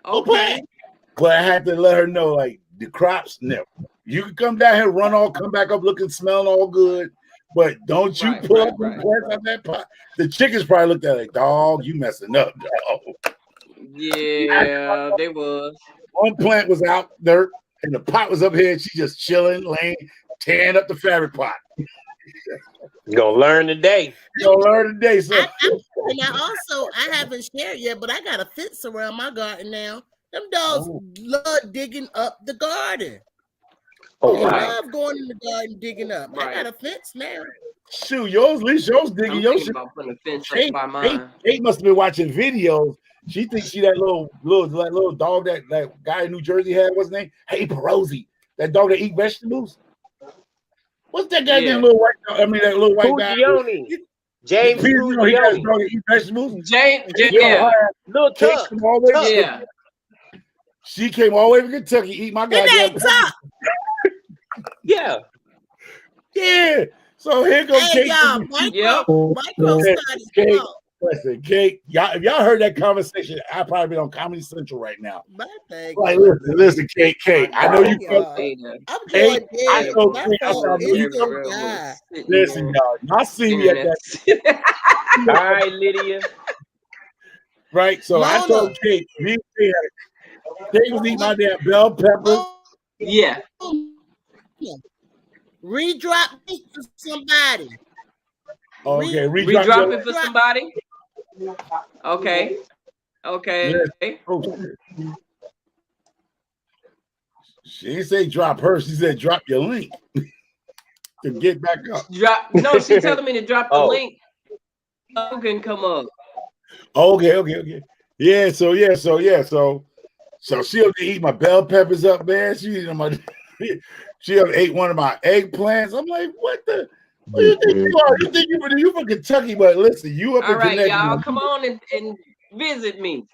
okay. But I had to let her know, like, the crops, no. You can come down here, come back up looking, smelling all good, but don't you pull up and plants out that pot. The chickens probably looked at it like, dog, you messing up, dog. Yeah, they was. One plant was out dirt, and the pot was up here, and she just chilling, laying, tearing up the fabric pot. You're gonna learn today. Sir. And I haven't shared yet, but I got a fence around my garden now. Them dogs love digging up the garden. Oh, they wow. love going in the garden digging up. I got a fence now. Shoot, at least yours digging your shit. About putting a fence up by mine. Kate must have been watching videos. She thinks she that little dog that guy in New Jersey had. What's his name? Hey, Perosi. That dog that eat vegetables. What's that goddamn little white dog? I mean, that little white guy. James Fugione. He got a dog that eat vegetables. James, yeah. Little Tuck. Yeah. She came all the way from Kentucky, eat my It goddamn ain't tough. Yeah. Yeah. So here go Hey, Kate. y'all, Yep. micro Hey, studies. Kate, listen, Kate, y'all, if y'all heard that conversation, I'd probably be on Comedy Central right now. My thing Like, is, listen, Kate, I know you fuck y'all, Ada. I'm Kate. going I dead. know My Kate. I said, phone I know is you so fuck. Gabriel was dry. sitting Listen, there y'all see me at staring that, All right, Lydia. right? So I Mona, told Kate, Kate was eating my damn bell peppers. Yeah. redrop me for somebody. Okay, redrop your. Redrop it for somebody. Okay. Yes. Okay. Oh, shit. She didn't say drop her. She said drop your link to get back up. Drop. No, she telling me to drop the Oh. link. You can come up. Okay. So she up to eat my bell peppers up, man. She eating my she up ate one of my eggplants. I'm like, what the what you think you are? You think you from Kentucky, but listen, you up All in right, Connecticut. y'all, come on and visit me.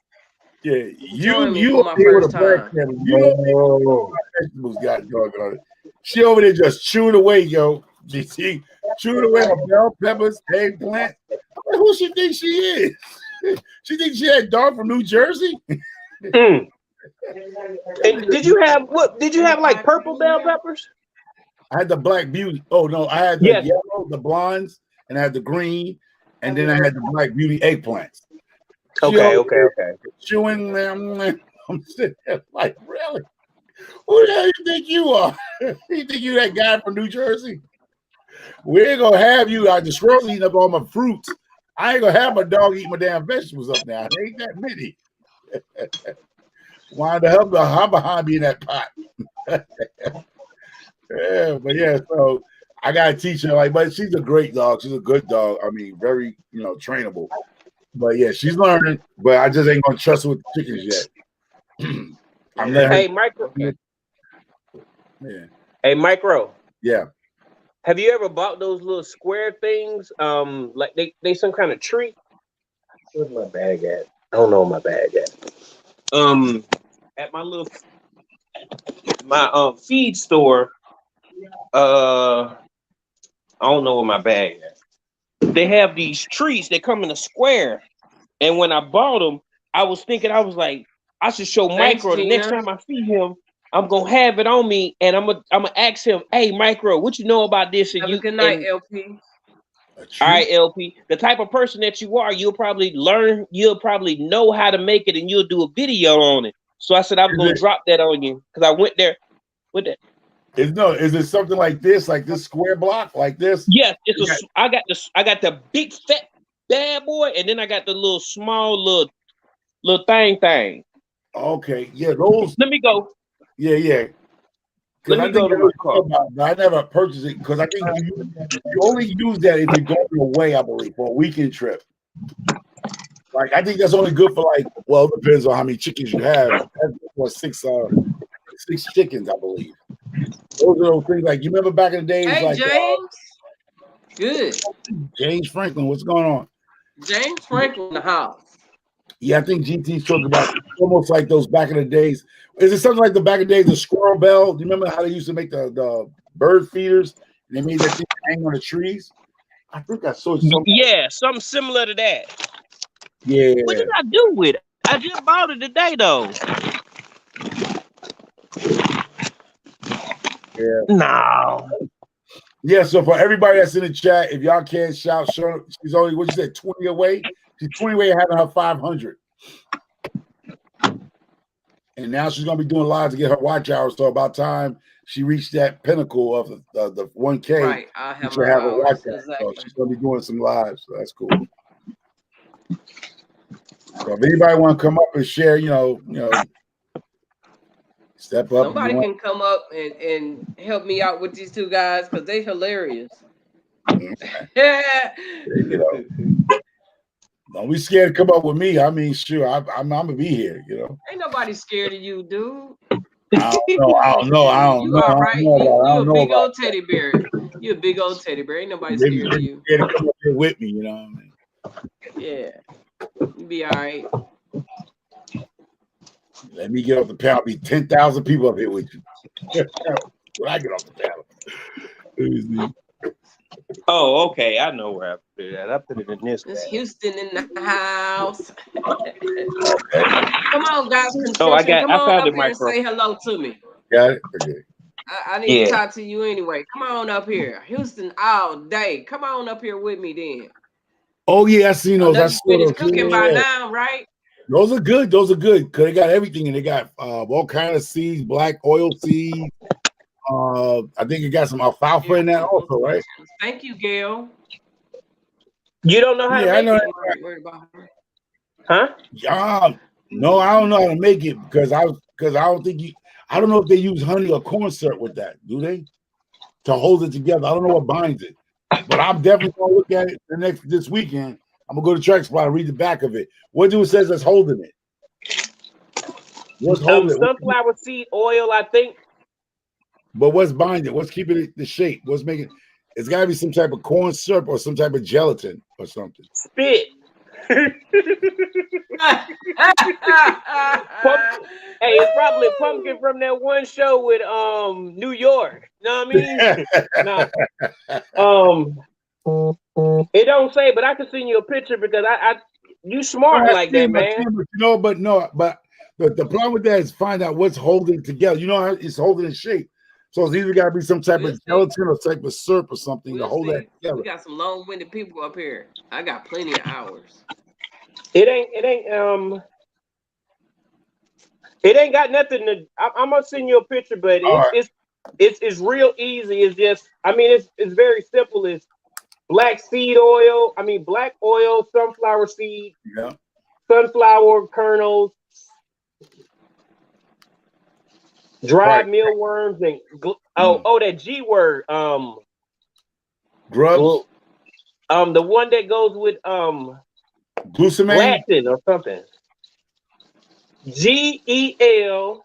Yeah, Join me you for up my here with first a black time. family. You know vegetables got dog on it. She over there just chewing away, yo. She chewing away on bell peppers, eggplant. I'm like, who she thinks she is? She thinks she had dog from New Jersey? And did you have what? Did you have like purple bell peppers? I had the black beauty. Oh no, I had the Yes. yellow, the blondes, and I had the green, and then I had the black beauty eggplants. She Okay. chewing them. I'm sitting there like, really? Who the hell you think you are? You think you that guy from New Jersey? We ain't gonna have you. The squirrels eating up all my fruits. I ain't gonna have my dog eat my damn vegetables up now. There ain't that many. Wind up, I'm behind me in that pot. Yeah, but yeah, so I gotta teach her but she's a great dog. She's a good dog. I mean, very trainable. But yeah, she's learning. But I just ain't gonna trust her with the chickens yet. I'm letting her. Hey, Micro. Yeah. Hey, Micro. Yeah. Have you ever bought those little square things? Like they some kind of treat. Where's my bag at? I don't know where my bag at. At my feed store. I don't know where my bag at. They have these treats that come in a square, and when I bought them, I was thinking I was like, I should show Thanks, Micro the next Gina. time I see him. I'm gonna have it on me, and I'm gonna ask him, "Hey, Micro, what you know about this?" And Have a you good night, and LP. A all treat. right, LP, the type of person that you are, you'll probably learn, you'll probably know how to make it, and you'll do a video on it. So I said I was gonna drop that on you because I went there with that. Is it something like this square block, like this? Yes, I got the big fat bad boy, and then I got the little small little thing. Okay, yeah, those. Let me go. Yeah. Because Let I me think go to my car. I never purchased it because I think you only use that if you're going away, I believe, for a weekend trip. Like I think that's only good for it depends on how many chickens you have. Or six chickens, I believe. Those are those things like you remember back in the days, Hey, like James. Good. James Franklin. What's going on? James Franklin in the house. Yeah, I think GT's talking about almost like those back in the days. Is it something like the back in the days, the squirrel bell? Do you remember how they used to make the bird feeders? And they made that thing hang on the trees. I think I saw something. Yeah, something similar to that. Yeah. What did I do with it? I just bought it today though. Yeah. No. Yeah, so for everybody that's in the chat, if y'all can't shout, she's only, what you said, 20 away? She's 20 away having her 500. And now she's going to be doing lives to get her watch hours. So about time she reached that pinnacle of the 1K, Right. I have she'll my have a watch hours. hour. Exactly. So she's going to be doing some lives. So that's cool. So if anybody want to come up and share, step up. Somebody can come up and help me out with these two guys because they hilarious. Don't be scared to come up with me. I mean, sure, I'm gonna be here. Ain't nobody scared of you, dude. I don't know. You all right? You a know big about old teddy bear. You a big old teddy bear. Ain't nobody maybe scared of you. scared to come up here with me. You know what I mean? Yeah, you be all right. Let me get off the panel. Be 10,000 people up here with you. When I get off the panel. Let me see. Oh, okay. I know where I put it at. I put it in this It's bag. Houston in the house. Okay. Come on, guys, Oh, construction. Come I on found up it, here and micro. say hello to me. Got it? Okay. I need to Yeah. talk to you anyway. Come on up here. Houston all day. Come on up here with me then. Oh, yeah, I seen I those. know I you saw finished those. cooking by Yeah. now, right? Those are good. Those are good. Because they got everything. And they got all kind of seeds, black oil seeds. I think it got some alfalfa in that also, right? Thank you, Gail. You don't know how to Yeah, I make know. it? I'm already worried about her. Huh? No, I don't know how to make it because I don't think I don't know if they use honey or corn syrup with that. Do they? To hold it together. I don't know what binds it. But I'm definitely gonna look at it this weekend. I'm gonna go to Track Spot and read the back of it. What do it says that's holding it? What's holding it? Sunflower seed oil, I think. But what's binding it? What's keeping it the shape? What's making it's gotta be some type of corn syrup or some type of gelatin or something. Spit. Pumpkin. Hey, it's probably a pumpkin from that one show with New York. You know what I mean? Nah. It don't say, but I can send you a picture because I you smart like that, man. But the problem with that is find out what's holding it together. You know how it's holding in shape. So it's either gotta be some type We'll of see. gelatin or type of syrup or something to We'll hold that see. together. We got some long-winded people up here. I got plenty of hours. It ain't got nothing to. I'm gonna send you a picture, but All right. it's real easy. It's just, I mean, it's very simple. It's black seed oil. I mean, black oil, sunflower seed, Yeah. sunflower kernels, Right. dried mealworms, and that G word. Grubs, The one that goes with glutamine. Latin or something. GELATIN.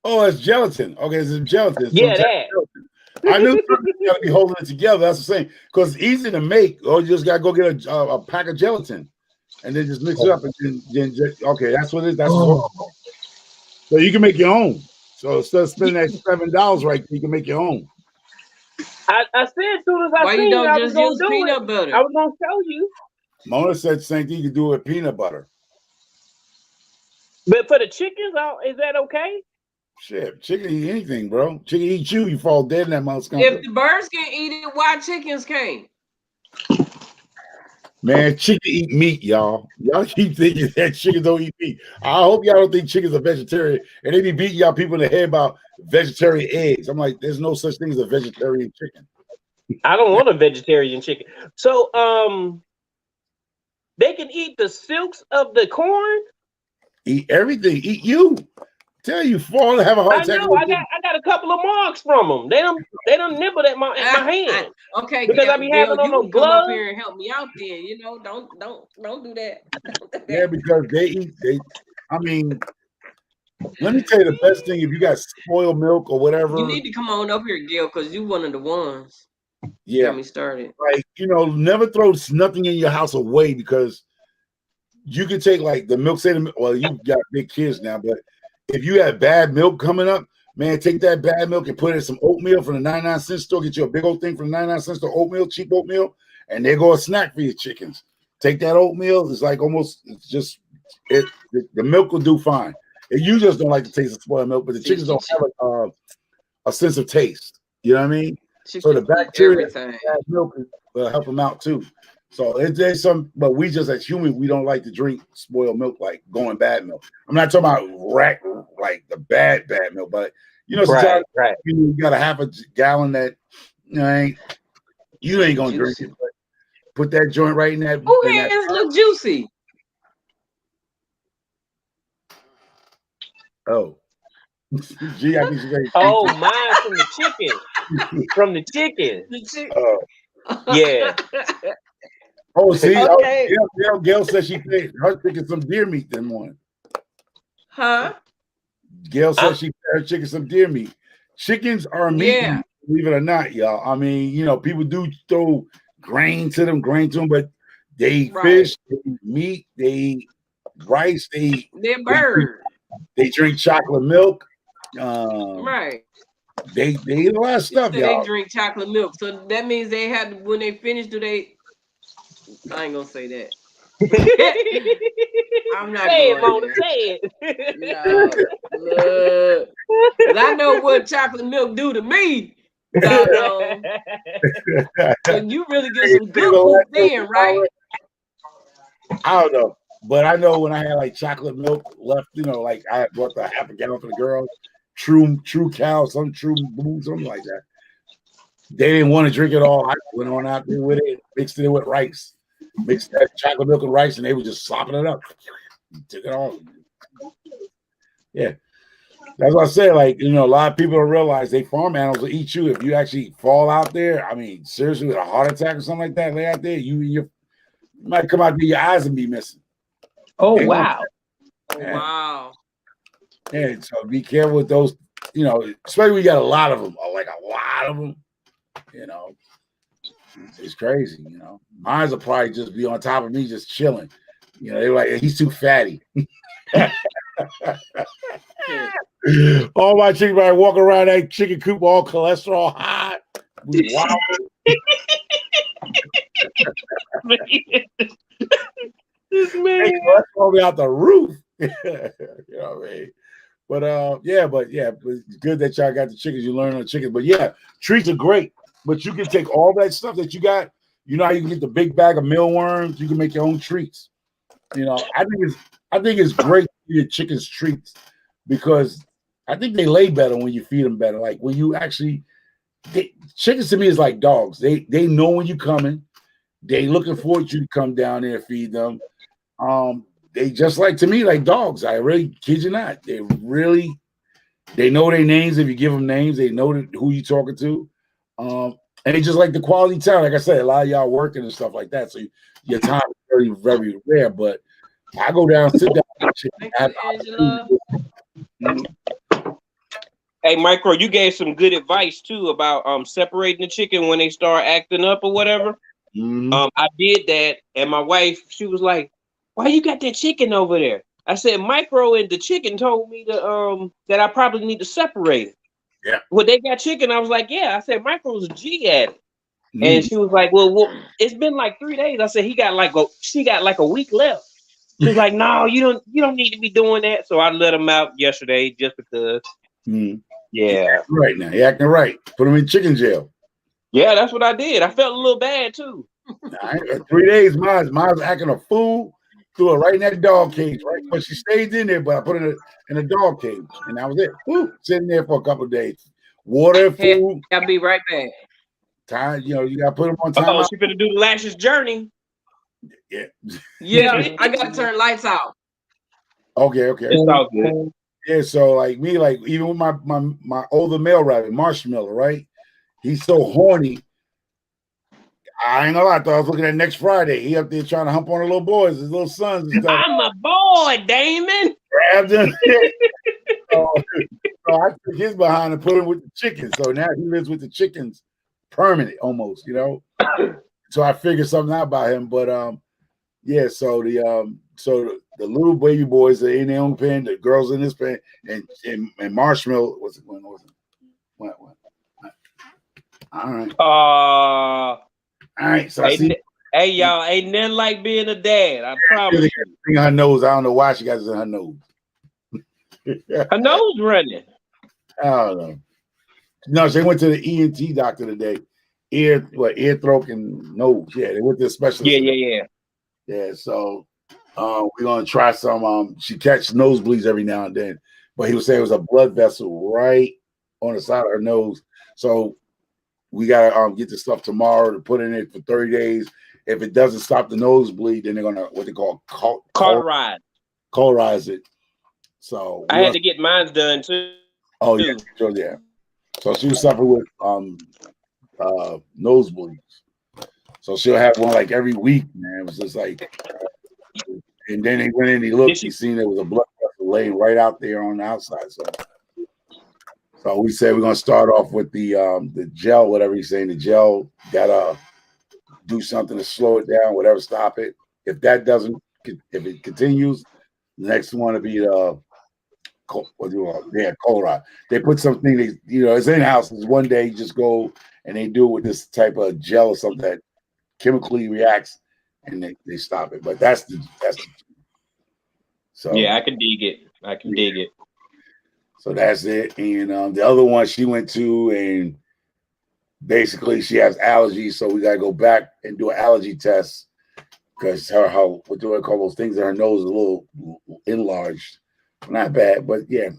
Oh, it's gelatin. Okay, it's gelatin. Some Yeah, type that. of gelatin. I knew something got to be holding it together. That's the same because it's easy to make. Or you just got to go get a pack of gelatin and then just mix it up. And then okay, that's what it is. That's what. So you can make your own. So instead of spending that $7 right, you can make your own. I said as soon as I Why you seen it, don't I was just gonna use do it. peanut butter? I was gonna show you. Mona said the same thing. You can do it with peanut butter. But for the chickens, is that okay? Shit, chicken eat anything, bro. Chicken eat you, you fall dead in that mouth skunk. If the birds can eat it, why chickens can't? Man, chicken eat meat, y'all. Y'all keep thinking that chickens don't eat meat. I hope y'all don't think chickens are vegetarian. And they be beating y'all people in the head about vegetarian eggs. I'm like, there's no such thing as a vegetarian chicken. I don't want a vegetarian chicken. So they can eat the silks of the corn. Eat everything. Eat you. Tell you, fall and have a heart I attack. know. I got a couple of marks from them. They don't nibble at my hand Okay, because I be Gail, having on you those can come up gloves. here and help me out there. You know, don't do that. Don't do Yeah, that. because they eat. I mean, let me tell you the best thing. If you got spoiled milk or You whatever, need to come on up here, Gail, because you one of the ones yeah, got me started. like never throw nothing in your house away because you can take like the milk. Well, you got big kids now, but if you have bad milk coming up, man, take that bad milk and put it in some oatmeal from the 99-cent store. Get you a big old thing from the 99-cent store, oatmeal, cheap oatmeal, and there go a snack for your chickens. Take that oatmeal. It's like almost, it's just the milk will do fine. And you just don't like the taste of spoiled milk, but the chickens don't have a sense of taste. You know what I mean? So the Chickens eat bacteria in everything. bad milk will help them out too. So there's some, but we just as humans, we don't like to drink spoiled milk, like going bad milk. I'm not talking about like the bad milk, but sometimes Right. you got a half a gallon that you ain't gonna drink Juicy. it. But put that joint right in that. Who hands look juicy? Oh, gee, I think she's very. Oh, mine from the chicken. From the chicken. Yeah. Oh, see, Okay. Gail said she paid her chicken some deer meat this morning. Huh? Gail said she fed her chicken some deer meat. Chickens are meat, Yeah. believe it or not, y'all. I mean, people do throw grain to them, but they eat Right. fish, they eat meat, they eat rice, They're bird. they drink chocolate milk. Um, Right. they eat a lot of You stuff, say they y'all. drink chocolate milk. So that means they had when they finish, do they I ain't gonna say that. I'm not Say it, going Mona. there. Say No, look. Cause I know what chocolate milk do to me. Doggone. So you really get some There's good a lot poop then, right? I don't know, but I know when I had like chocolate milk left, like I brought the half a gallon for the girls, true cow, some true boo, something like that. They didn't want to drink it all. I went on out there with it, mixed it with rice, mixed that chocolate milk and rice, and they were just slopping it up. Took it all. Yeah. That's what I said. Like, a lot of people don't realize they farm animals will eat you if you actually fall out there. I mean, seriously, with a heart attack or something like that, lay out there, you might come out there, your eyes and be missing. Oh, They want wow. Oh Yeah. wow. Yeah, so be careful with those, especially when you got a lot of them, like a lot of them, it's crazy, Mine's will probably just be on top of me just chilling. They're like, he's too fatty. All my chicken might walk around that chicken coop all cholesterol high. Wow. This man. Cholesterol out the roof. You know what I mean? But it's good that y'all got the chickens. You learn on the chickens. But yeah, treats are great. But you can take all that stuff that you got. You know how you can get the big bag of mealworms. You can make your own treats. I think it's great to feed your chickens treats because I think they lay better when you feed them better. Like when you actually, chickens to me is like dogs. They know when you're coming. They looking forward to you to come down there and feed them. They just like to me like dogs. I really kid you not. They know their names. If you give them names, they know who you're talking to. And they just like the quality time. Like I said, a lot of y'all working and stuff like that. So your time is very, very rare. But I go down, sit down. Thank you, Angela. Hey, Micro, you gave some good advice too about separating the chicken when they start acting up or whatever. Mm-hmm. I did that, and my wife, she was like, "Why you got that chicken over there?" I said, "Micro and the chicken told me to that I probably need to separate it." Yeah. Well, they got chicken. I was like, "Yeah." I said, "Micro's a G at it," Mm-hmm. and she was like, "Well, it's been like 3 days." I said, she got like a week left." She was like, "No, you don't need to be doing that." So I let him out yesterday just because. Mm-hmm. Yeah. Right now, he acting right. Put him in chicken jail. Yeah, that's what I did. I felt a little bad too. 3 days, mine's acting a fool. Threw her right in that dog cage, right? But she stayed in there, but I put her in a dog cage, and that was it. Woo, sitting there for a couple of days. Water, Hey, food, I'll be right back. time. You gotta put them on time Oh, out. she finna do the lashes journey. Yeah. Yeah, I gotta turn lights out. Okay. It's all good. Yeah, so like me, like even with my older male rabbit, Marshmallow, right? He's so horny. I ain't gonna lie, I thought I was looking at next Friday. He up there trying to hump on the little boys, his little sons and stuff. I'm a boy, Damon. Grabbed him. so I took his behind and put him with the chickens. So now he lives with the chickens permanent almost, So I figured something out about him. But yeah, so the little baby boys are in their own pen, the girls in this pen, and Marshmallow was what? All right. All right. So I see. Hey, y'all, ain't nothing like being a dad. I promise you. In her nose. I don't know why she got this in her nose. Her nose running. I don't know. No, she went to the ENT doctor today. Ear, throat, and nose. Yeah, they went to a specialist. Yeah. Yeah, so we're gonna try some. She catches nosebleeds every now and then, but he was saying it was a blood vessel right on the side of her nose. So we gotta get the stuff tomorrow to put in it for 30 days. If it doesn't stop the nosebleed, then they're gonna what they call cauterize it. So I had to get mine done too. Oh yeah, sure, yeah. So she was suffering with nosebleeds. So she'll have one like every week, man. It was just like, and then he went in, he looked, he seen there was a blood vessel laying right out there on the outside. So we said we're gonna start off with the gel, whatever he's saying. The gel got do something to slow it down, whatever, stop it. If that doesn't, if it continues, the next one will be what do you want? Yeah, Colruyt. They put something, it's in houses. One day you just go and they do it with this type of gel or something that chemically reacts, and they stop it. But that's the so yeah, I can dig it. I can dig it. So that's it. And the other one she went to, and basically she has allergies, so we gotta go back and do an allergy test because what do I call those things in her nose is a little enlarged. Not bad, but yeah.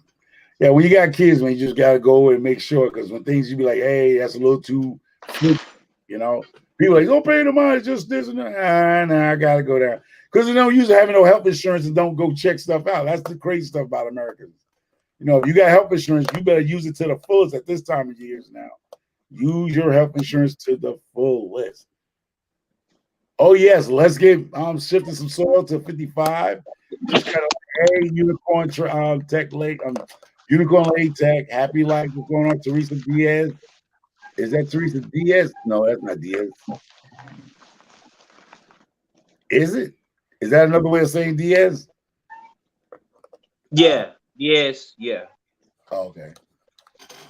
When you got kids, man, you just gotta go and make sure, because when things you be like, hey, that's a little too, people like, don't pay the money, it's just this and that. Nah, I gotta go down because they don't usually have no health insurance and don't go check stuff out. That's the crazy stuff about Americans. If you got health insurance, you better use it to the fullest at this time of years now. Use your health insurance to the fullest. Oh yes, let's get shifting some soil to 55. Just got a unicorn tech late. Unicorn late tech. Happy life. What's going on, Teresa Diaz? Is that Teresa Diaz? No, that's not Diaz. Is it? Is that another way of saying Diaz? Yeah. Yes. Yeah. Oh, okay.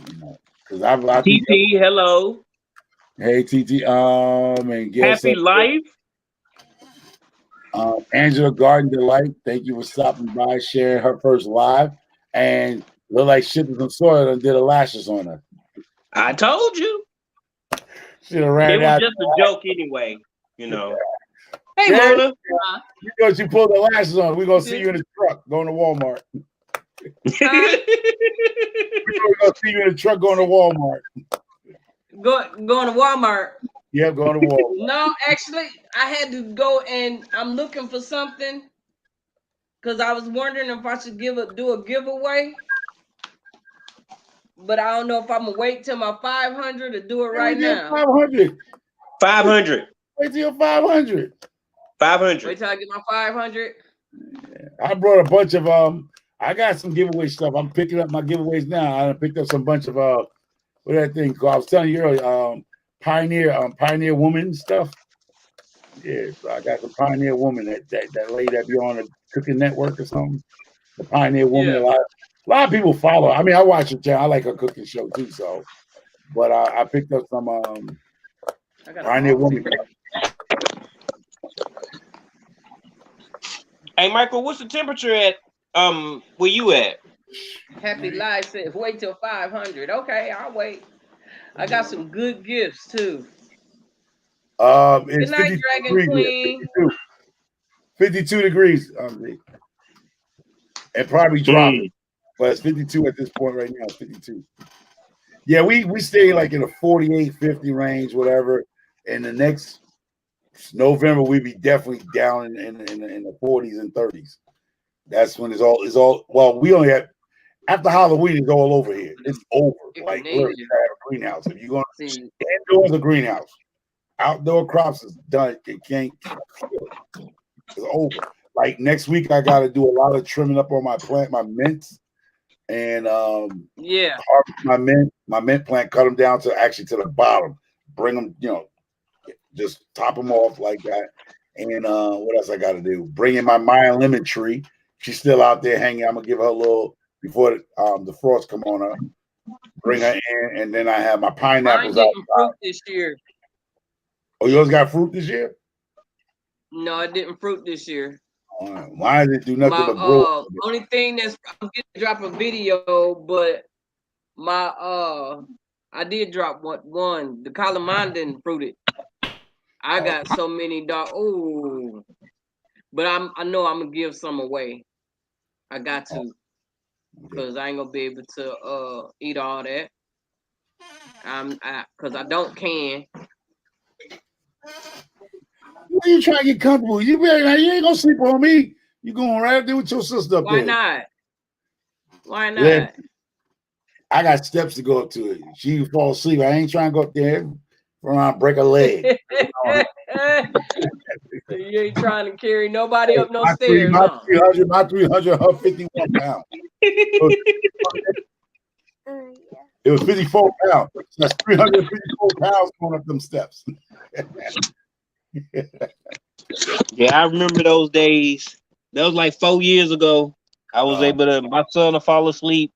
Because I TT, hello. Hey TT. And guess Happy life. Angela Garden Delight, thank you for stopping by, sharing her first live, and look like shifting some soil and did a lashes on her. I told you. Should have ran it was out. Just a joke anyway, Hey, yeah, Mona. You pulled the lashes on. We're gonna see you in the truck going to Walmart. We're gonna see you in the truck going to Walmart. Going to Walmart. Yeah, going to Walmart. No, actually, I had to go and I'm looking for something because I was wondering if I should do a giveaway. But I don't know if I'm gonna wait till my 500 or do it right now. 500. 500. Wait till your 500. 500. Wait till I get my 500. Yeah. I brought a bunch of I got some giveaway stuff. I'm picking up my giveaways now. I picked up some bunch of what that thing called? I was telling you earlier, Pioneer Woman stuff. Yeah, so I got the Pioneer Woman that lady that be on the Cooking Network or something. The Pioneer Woman. Yeah. A lot of people follow. I mean, I watch her channel. I like her cooking show too. So, but I picked up some Pioneer Woman. Hey, Michael, what's the temperature at where you at? Happy Life said, wait till 500. Okay, I'll wait. I got some good gifts too. It's good night, 52 Dragon degrees. Queen. 52 degrees. And probably dropping. But it's 52 at this point right now. It's 52. Yeah, we stay like in a 48, 50 range, whatever. And the next November, we be definitely down in the 40s and 30s. That's when it's all. Well, we only have after Halloween. It's all over here. It's over. Like we're at a greenhouse. If you're going to indoors, a greenhouse. Outdoor crops is done. It can't. It's over. Like next week, I got to do a lot of trimming up on my plant, my mints, and my mint plant. Cut them down to the bottom. Bring them, just top them off like that. And what else I got to do? Bring in my Mayan lemon tree. She's still out there hanging. I'm gonna give her a little before the frost come on her. Bring her in, and then I have my pineapples out. Fruit this year. Oh, yours got fruit this year? No, it didn't fruit this year. Why did it do nothing but grow? Only thing I'm gonna drop a video, but my I did drop one. The calamine didn't fruit it. I got so many dog. Oh, but I know I'm gonna give some away. I got to, because I ain't gonna be able to eat all that. Because I don't can. What are you trying to get comfortable? You ain't gonna sleep on me. You going right up there with your sister up there. Why not? Yeah. I got steps to go up to it. She fall asleep. I ain't trying to go up there around break a leg. So you ain't trying to carry nobody up no stairs. My 300, her 51 pounds. It was 54 pounds. So that's 354 pounds going up them steps. Yeah, I remember those days. That was like 4 years ago. I was able to my son to fall asleep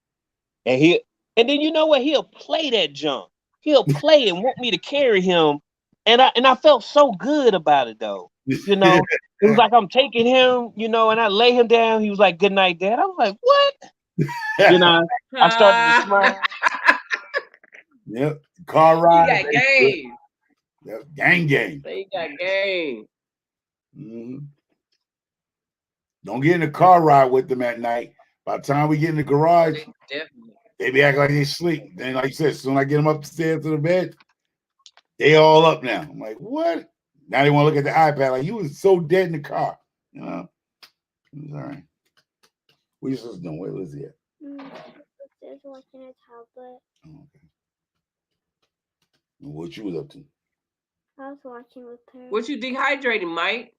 and and then you know what? He'll play that junk. He'll play and want me to carry him. And I felt so good about it though. You know, it was like I'm taking him, and I lay him down. He was like, "Good night, Dad." I was like, "What?" You know, I started to smile. Yep. Car He ride. got game. Yep. Gang. He got game. Mhm. Don't get in the car ride with them at night. By the time we get in the garage, Definitely. they be acting like they sleep. Then, like you said, as soon as I get them upstairs to the bed, they all up now. I'm like, what? Now they want to look at the iPad like you was so dead in the car. You know, it's all right. What you supposed to do? Where Lizzie at? Just watching a tablet. Oh, okay. And what you was up to? I was watching with her. What you dehydrating, Mike?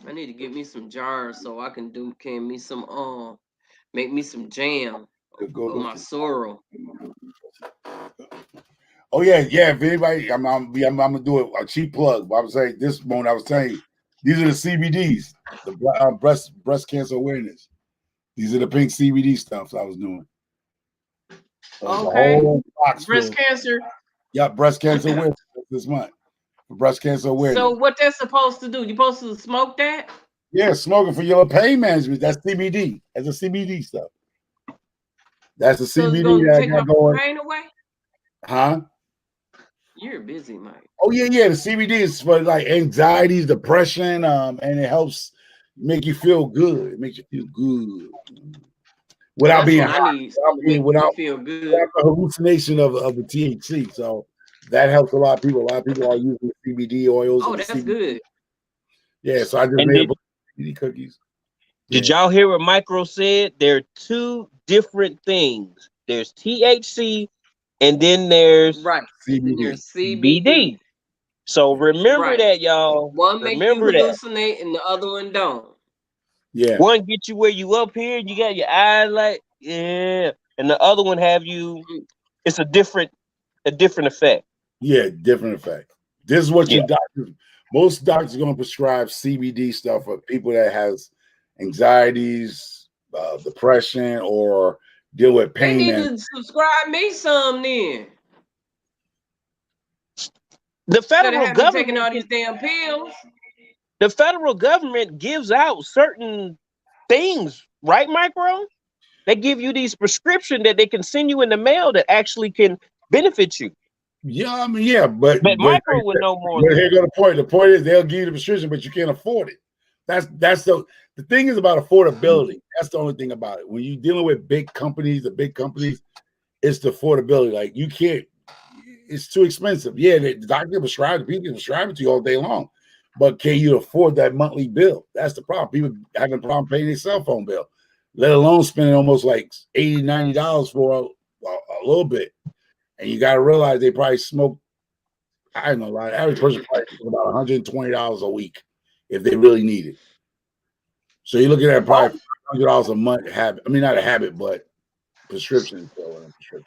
I need to get me some jars so I can can me some make me some jam with my sorrel. Oh yeah. If anybody, I'm gonna do a cheap plug. But I was saying this moment. I was telling you, these are the CBDs, the breast cancer awareness. These are the pink CBD stuff I was doing. So it's a Okay. whole box Breast full. cancer. Yeah, breast cancer awareness this month. For breast cancer awareness. So what that's supposed to do? You supposed to smoke that? Yeah, smoking for your pain management. That's CBD. That's a CBD stuff. That's the So it's CBD gonna that I take my got going. pain away? Huh? You're busy, Mike. Oh yeah. The CBD is for like anxieties, depression, and it helps make you feel good. It makes you feel good without That's being what I high, need. So make me without feel good. the hallucination of the THC. So that helps a lot of people. A lot of people are using CBD oils Oh, and the that's CBD. good. Yeah, so I just And made a did bunch of CBD cookies. did Yeah. y'all hear what Micro said? There are two different things. There's THC, and then there's Right. And then CBD. there's CBD. BD. So remember Right. that, y'all. One make you Remember that. hallucinate and the other one don't. Yeah. One get you where you up here, you got your eyes like, yeah, and the other one have you. Mm. It's a different effect. Yeah, different effect. This is what Yeah. your doctors, most doctors are going to prescribe CBD stuff for people that has anxieties, depression, or deal with They pain need management. to subscribe me some then. The Instead of federal having taking government all can, these damn pills. the federal government gives out certain things, right, Micro? They give you these prescription that they can send you in the mail that actually can benefit you. Yeah, I mean, yeah, but But Micro would know more than here that. go the point. The point is they'll give you the prescription, but you can't afford it. That's the thing is about affordability. That's the only thing about it. When you're dealing with big companies, it's the affordability. Like you can't, it's too expensive. Yeah, the doctor prescribe it, people can prescribe it to you all day long. But can you afford that monthly bill? That's the problem. People having a problem paying their cell phone bill, let alone spending almost like $80, $90 for a little bit. And you got to realize they probably smoke. I don't know, like average person probably smoke about $120 a week if they really need it. So you're looking at probably $500 a month habit. I mean, not a habit, but prescription. Prescription.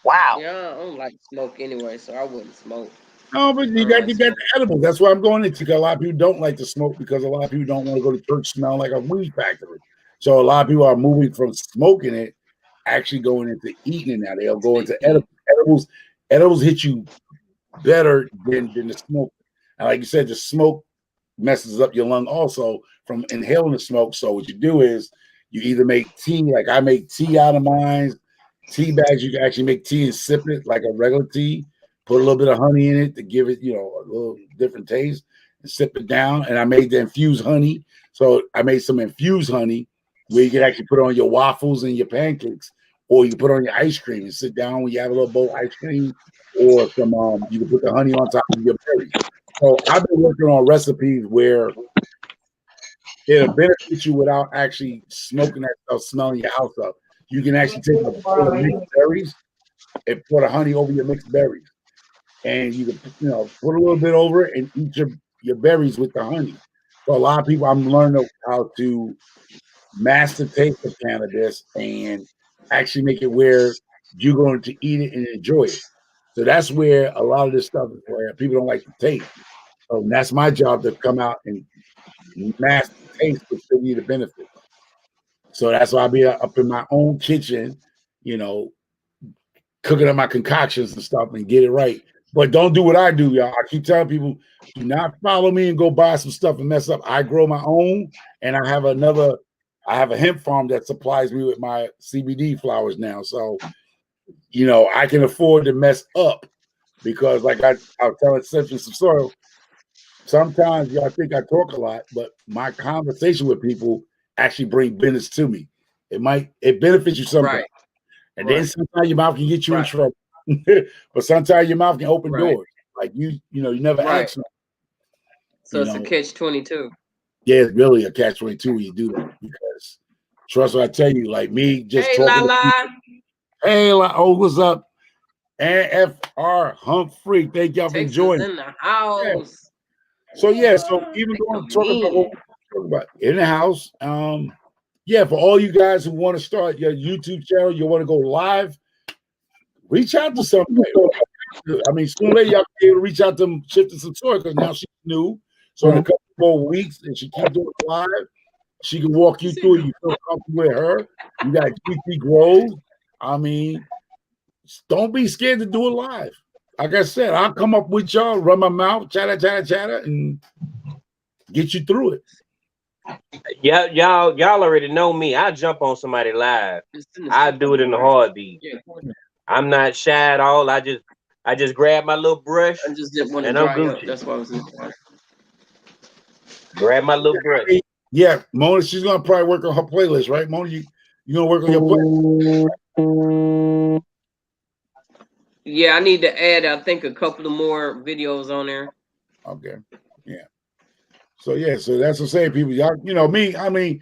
Wow. Yeah, I don't like smoke anyway, so I wouldn't smoke. No, but I you don't got like the smoke. edibles. That's why I'm going into. Because a lot of people don't like to smoke because a lot of people don't want to go to church smelling like a weed factory. So a lot of people are moving from smoking it, actually going into eating it now. They'll go into edibles. Edibles hit you better than the smoke. And like you said, the smoke messes up your lung also from inhaling the smoke. So what you do is you either make tea, like I make tea out of mine. Tea bags, you can actually make tea and sip it like a regular tea. Put a little bit of honey in it to give it, a little different taste, and sip it down. And I made the infused honey. So I made some infused honey where you can actually put on your waffles and your pancakes, or you can put on your ice cream and sit down when you have a little bowl of ice cream, or some you can put the honey on top of your berries. So I've been working on recipes where it'll benefit you without actually smoking that stuff, smelling your house up. You can actually take a bowl of mixed berries and pour the honey over your mixed berries, and you can put a little bit over it and eat your berries with the honey. So a lot of people, I'm learning how to master taste of cannabis and actually make it where you're going to eat it and enjoy it. So that's where a lot of this stuff is where people don't like to taste. So that's my job to come out and master taste, but still need the benefits. So that's why I'll be up in my own kitchen, you know, cooking up my concoctions and stuff and get it right. But don't do what I do, y'all. I keep telling people, do not follow me and go buy some stuff and mess up. I grow my own, and I have a hemp farm that supplies me with my CBD flowers now. So, you know, I can afford to mess up because, like I was telling Simpson some soil, sometimes y'all think I talk a lot, but my conversation with people actually bring business to me. It benefits you sometimes. Right. And then Right. sometimes your mouth can get you in Right. trouble. But sometimes your mouth can open Right. doors. Like you know, you never Right. ask them, So you it's a know. catch-22. Yeah, it's really a catch-22 when you do that. Because trust what I tell you, like me just Hey, talking to Lala. people, hey, like, oh, what's up? And FR Humphrey, thank y'all for Texas joining. in the Yeah. house. So yeah, so even They going to coming talk about what in. we talk about in the house. Yeah, for all you guys who want to start your YouTube channel, you want to go live, reach out to somebody. I mean, sooner or later, y'all be able to reach out to Shifting some Soil because now she's new. So in a couple more weeks, and she keep doing it live, she can walk you through it. You feel comfortable with her. You got GT Grove. I mean, don't be scared to do it live. Like I said, I'll come up with y'all, run my mouth, chatter, and get you through it. Yeah, y'all already know me. I jump on somebody live. I do it in a heartbeat. Yeah, I'm not shy at all. I just grab my little brush I just didn't want to and I'm dry up. Gucci. That's why I was in. Grab my little brush. Yeah, Mona, she's gonna probably work on her playlist, right? Mona, you gonna work on your playlist? Yeah, I need to add, I think, a couple of more videos on there. Okay. Yeah. So yeah, so that's what I'm saying. People, y'all, you know me. I mean,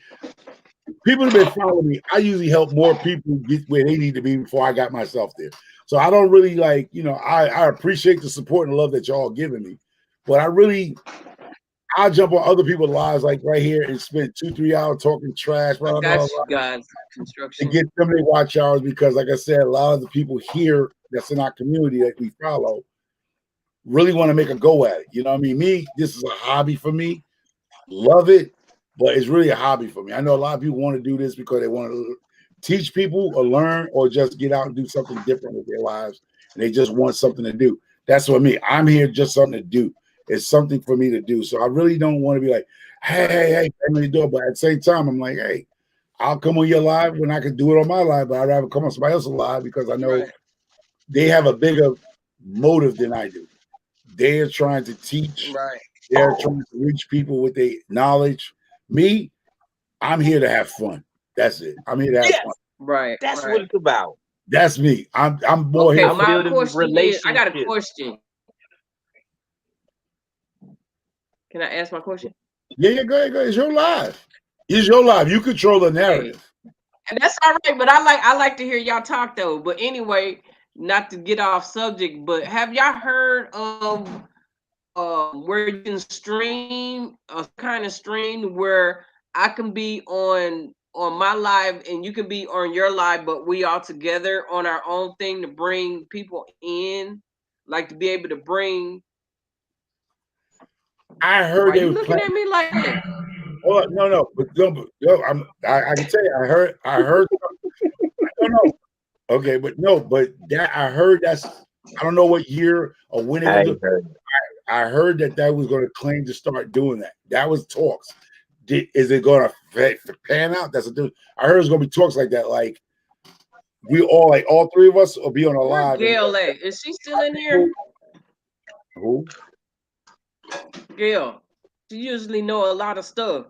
people have been following me. I usually help more people get where they need to be before I got myself there. So I don't really like, you know, I appreciate the support and love that y'all giving me, but I jump on other people's lives like right here and spend 2-3 hours talking trash, blah I blah got blah, you blah, guys. to Construction. get them to watch hours because, like I said, a lot of the people here that's in our community that we follow really want to make a go at it. You know what I mean? Me, this is a hobby for me. Love it, but it's really a hobby for me. I know a lot of people want to do this because they want to teach people or learn or just get out and do something different with their lives. And they just want something to do. That's what me. I'm here just something to do. It's something for me to do. So I really don't want to be like, hey, I'm going to do it. But at the same time, I'm like, hey, I'll come on your live when I can do it on my live, but I'd rather come on somebody else's live because I know they have a bigger motive than I do. They're trying to teach. Right. They're trying to reach people with their knowledge. Me, I'm here to have fun. That's it. I'm here to have fun. Right. That's what Right. it's about. That's me. I'm more Okay, here. I'm my building question is, I got a relationships. question. Can I ask my question? Yeah, go ahead. It's your live. It's your live. You control the Hey, narrative. and that's all right, but I like to hear y'all talk though. But anyway, not to get off subject, but have y'all heard of where you can stream a kind of stream where I can be on my live and you can be on your live, but we all together on our own thing to bring people in, like to be able to bring. I heard Why they you were looking playing. at me like that? Oh no, but no, I can tell you, I heard. I don't know. Okay, but no, but that I heard that's. I don't know what year or when they're I gonna do. ain't heard. I heard that was going to claim to start doing that. That was talks. Is it going to pan out? That's a dude. I heard it's going to be talks like that. Like we all, like all three of us, will be on a Where live. And Gail at? Is she still in here? who? Gail. She usually know a lot of stuff.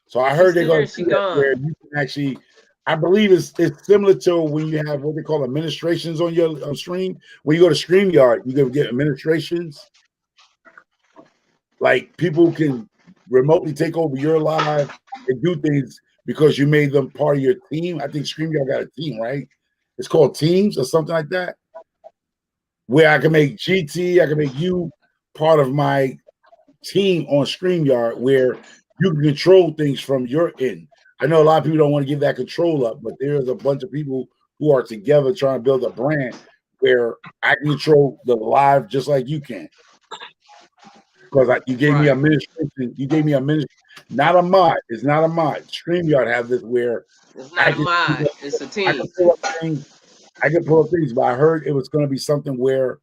So I Is she heard they're still there? going Is to she do that gone? where you can actually. I believe it's similar to when you have what they call administrations on your stream. When you go to StreamYard, you can get administrations. Like people can remotely take over your live and do things because you made them part of your team. I think StreamYard got a team, right? It's called Teams or something like that. Where I can make GT, I can make you part of my team on StreamYard where you can control things from your end. I know a lot of people don't want to give that control up, but there's a bunch of people who are together trying to build a brand where I can control the live just like you can. Because you gave me Right. administration, you gave me a ministry, not a mod. It's not a mod. StreamYard have this where It's I not a can mod. It's a I can team. pull up things. I can pull up things, but I heard it was going to be something where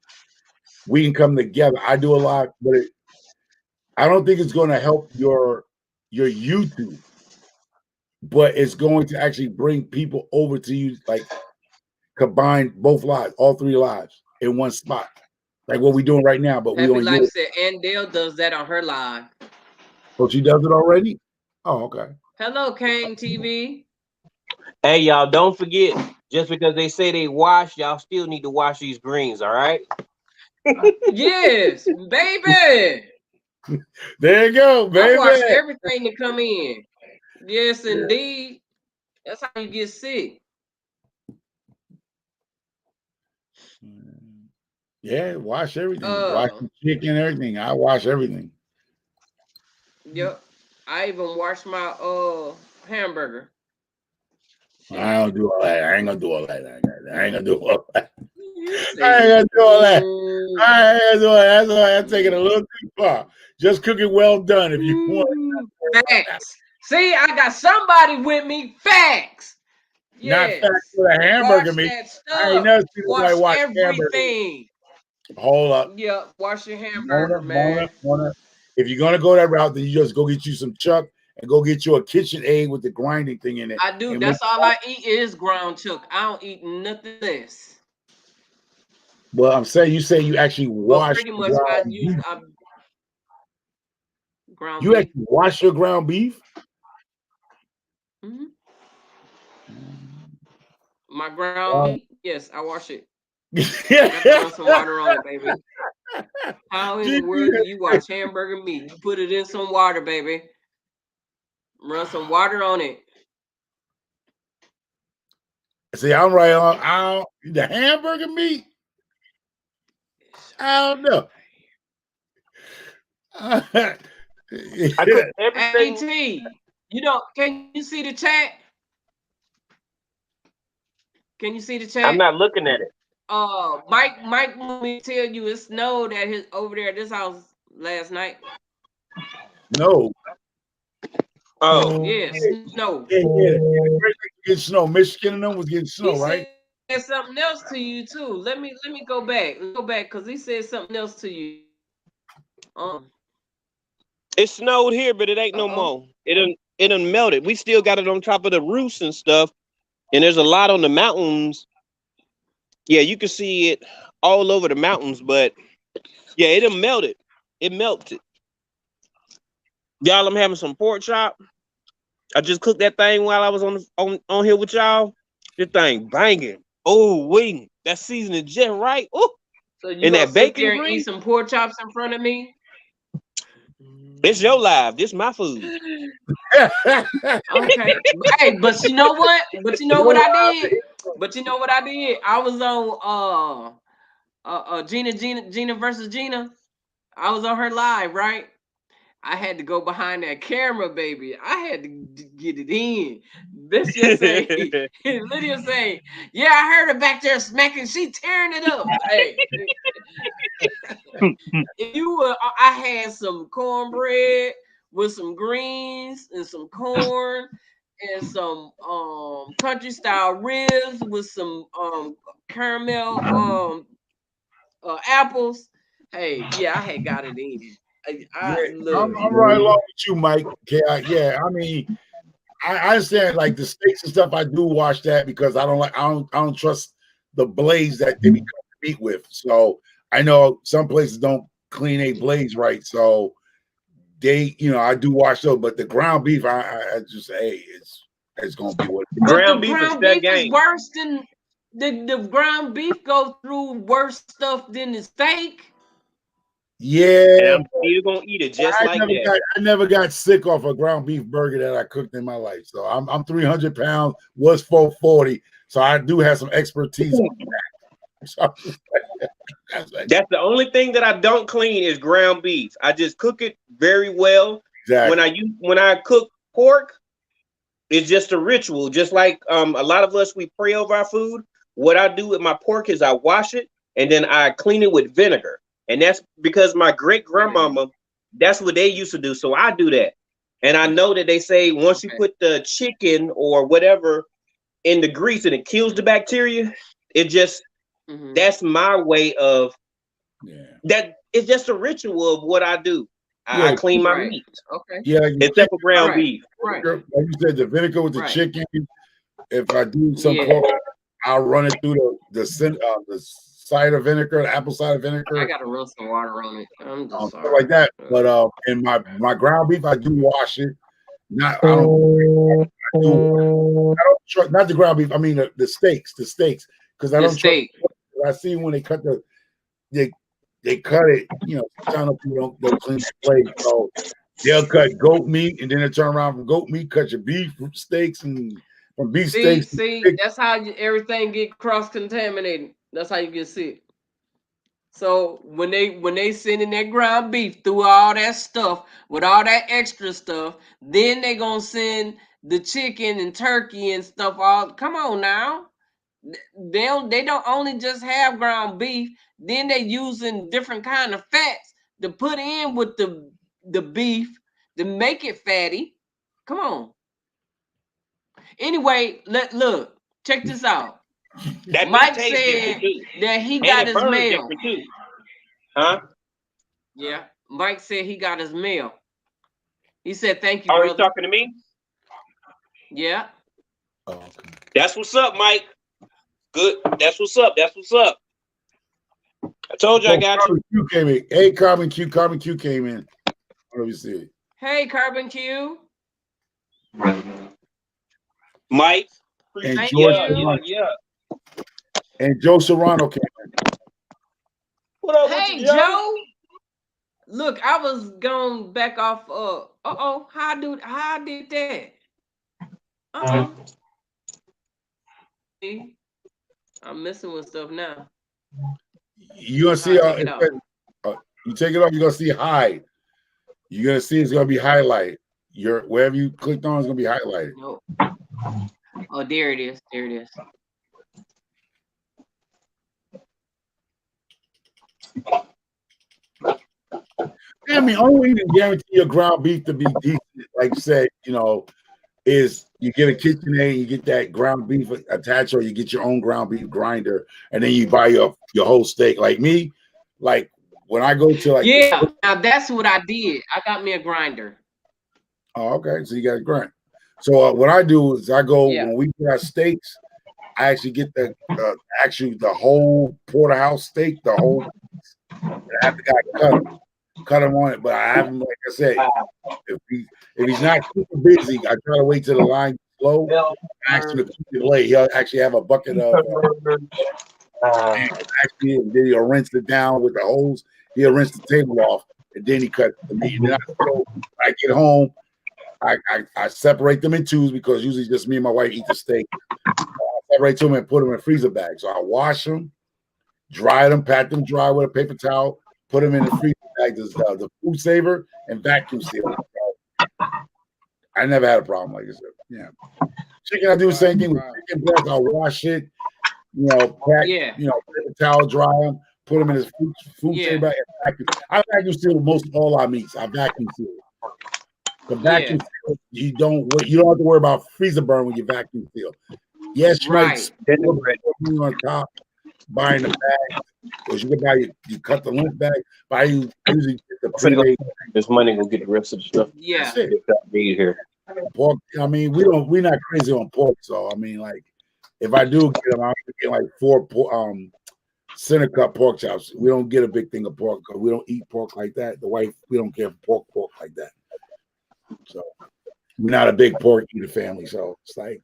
we can come together. I do a lot, but I don't think it's going to help your YouTube, but it's going to actually bring people over to you, like combine both lives, all three lives in one spot, like what we're doing right now. But we Happy on Life you. said Andale does that on her live. Oh, she does it already. Oh, okay. Hello, Kane TV. Hey, y'all, don't forget, just because they say they wash, y'all still need to wash these greens, all right? Yes, baby. There you go, I baby. wash everything that come in. Yes, indeed. That's how you get sick. Yeah, wash everything. Wash Uh, the chicken, everything. I wash everything. yep. I even wash my hamburger. I Shit. don't do all that. I ain't gonna do all that. I ain't gonna do all that. You I ain't say, gonna do all that. I ain't gonna do all that. That's why I'm taking it a little too far. Just cook it well done if you want. facts. See, I got somebody with me. Facts. Not fat Yes. for the hamburger Wash meat. that I ain't stuff. never seen nobody Wash watch hamburger meat. everything. Hold up. Yep. Wash your hamburger, Mona. man. If you're gonna go that route, then you just go get you some chuck and go get you a kitchen aid with the grinding thing in it I do. and make. That's all I eat is ground chuck. I don't eat nothing less. Well, I'm saying you say you actually But wash pretty the much I ground use beef. ground You beef. actually wash your ground beef? Hmm. Mm. My ground Well, meat, yes, I wash it. I got to run some water on it, baby. How in the world do you wash hamburger meat? You put it in some water, baby. Run some water on it. See, I'm right on. The hamburger meat. I don't know. I cook Hey everything. T, can you see the chat? Can you see the I'm chat? not looking at it. Mike want me to tell you it snowed at his over there at this house last night. No. Oh, Yeah, snow. Yeah. The Great Lakes was getting snow. Michigan and them was getting He snow, right? said something else to you too. Let me go back. Go back because he said something else to you. Um. it snowed here, but it ain't no Uh-oh. more. It done melted. We still got it on top of the roofs and stuff, and there's a lot on the mountains. Yeah, you can see it all over the mountains, but yeah, it done melted. It melted. Y'all, I'm having some pork chop. I just cooked that thing while I was on here with y'all. This thing banging. Oh, wait, that seasoning just right. Oh, So you and gonna that sit bacon there and eat grease. some pork chops in front of me? It's your life. This my food. Okay. Hey, but you know what? But you know No what I lie. did? But you know what I did? I was on Gina versus Gina. I was on her live, right? I had to go behind that camera, baby. I had to get it in. This just say, Lydia say, yeah, I heard her back there smacking. She tearing it up. Hey, if you were, I had some cornbread with some greens and some corn and some country style ribs with some caramel apples. Hey, yeah, I had got it in. Yeah, I I'm, look. I'm right along with you, Mike. Yeah, I mean, I understand like the steaks and stuff. I do watch that because I don't trust the blades that they be cooking meat with. So I know some places don't clean a blades right. So I do watch those. But the ground beef, I just it's gonna be what. But the Ground beef is ground that beef is game. worse than the ground beef go through worse stuff than the steak. And Yeah, I'm still gonna eat it just like that. I never got sick off a ground beef burger that I cooked in my life. So I'm 300 pounds, was 440. So I do have some expertise on that. So, that's like, That's the only thing that I don't clean is ground beef. I just cook it very well. exactly. When I cook pork, It's just a ritual. Just like a lot of us, we pray over our food. What I do with my pork is I wash it and then I clean it with vinegar. And that's because my great grandmama, that's what they used to do. So I do that. And I know that they say once you Okay. put the chicken or whatever in the grease and it kills the bacteria, it just Mm-hmm. that's my way of Yeah. that. It's just a ritual of what I do. I Yeah. clean my Right. meat, Okay. Yeah. Like the except for ground Right. beef. Right. like you said, the vinegar with the Right. chicken. If I do some Yeah. pork, I'll run it through the cider vinegar, the apple cider I vinegar, gotta rub some water on it. I'm just stuff like sorry. that. But and my ground beef, I do wash it. Not I don't trust not the ground beef. I mean the steaks, because I The don't trust. steak. I see when they cut they they cut it. You know, sometimes people don't clean the plate, so they'll cut goat meat and then they turn around from goat meat, cut your beef steaks and from beef steaks. See, that's how everything get cross contaminated. That's how you get sick. So when they send in that ground beef through all that stuff with all that extra stuff, then they gonna send the chicken and turkey and stuff. All come on now, they don't only just have ground beef. Then they using different kind of fats to put in with the beef to make it fatty. Come on. Anyway, look, check this out. That meat Mike tastes different said too, that he and got it his burns mail. different too. Huh? Yeah, Mike said he got his mail. He said, "Thank you, Are you brother." talking to me? Yeah. Oh, okay. That's what's up, Mike. Good. That's what's up. That's what's up. I told you I Oh, got you. Carbon Q came in. Hey, Carbon Q came in. Let me see. Hey, Carbon Q. Mike. And Thank George Yeah, you. yeah, Serrano. yeah. And Joe Serrano came in. What up with you, Hey, Joe? Joe. Look, I was going back off. How I did that? Uh-uh. See, I'm messing with stuff now. You're gonna How I see take it off? you take it off, you're gonna see hide. You're gonna see it's gonna be highlighted. Your wherever you clicked on is gonna be highlighted. No. Oh, there it is. There it is. I mean, only way you can guarantee your ground beef to be decent, like you said, is you get a KitchenAid, you get that ground beef attached, or you get your own ground beef grinder, and then you buy your whole steak. Like me, like when I go to like Yeah. Now that's what I did. I got me a grinder. oh, okay, so you got a grind. So what I do is I go Yeah. when we get our steaks, I actually get the whole porterhouse steak, the whole. I have the guy cut him on it, but I haven't, like I said, if he's not super busy, I try to wait till the line gets low. Actually, delay. He'll actually have a bucket of actually, and then he'll rinse it down with the hose. He'll rinse the table off, and then he cuts the meat. And then when I get home, I separate them in twos because usually just me and my wife eat the steak. I separate them and put them in a freezer bag. So I wash them, dry them, pat them dry with a paper towel, put them in the freezer bag, the food saver, and vacuum seal them. I never had a problem like this. Yeah. Chicken, I do the same thing with chicken breast. I'll wash it, pack, Yeah. paper towel, dry them, put them in his food Yeah. saver bag, and vacuum. I vacuum seal most all our meats. I vacuum seal. The vacuum seal, you don't have to worry about freezer burn when you vacuum seal. Yes, you might Right. on top buying the bag because you can you cut the lint bag, but I usually get the pre-made. This money go get the rest of the stuff. Yeah. That's it. Need here. Pork. I mean, we're not crazy on pork, so I mean, like, if I do get them, I'm get like 4 center cut pork chops. We don't get a big thing of pork because we don't eat pork like that. The wife, we don't care for pork like that. So we're not a big pork eater family. So it's like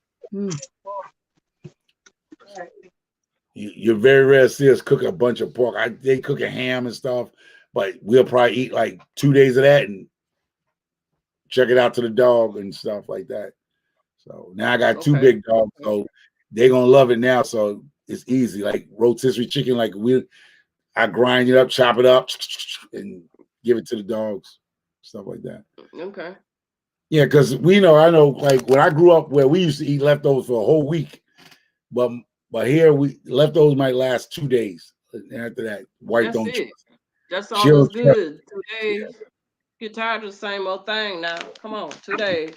you're very rare to see us cook a bunch of pork. They cook a ham and stuff, but we'll probably eat like 2 days of that and check it out to the dog and stuff like that. So now I got 2 big dogs, so they're gonna love it now. So it's easy, like rotisserie chicken. Like I grind it up, chop it up, and give it to the dogs, stuff like that. Okay. Yeah, because we know, I know, like when I grew up, where we used to eat leftovers for a whole week, but but here we leftovers might last 2 days. And after that, wife That's don't it. That's she all that's don't trust. good. 2 days. Get tired of the same old thing now. Come on, 2 days.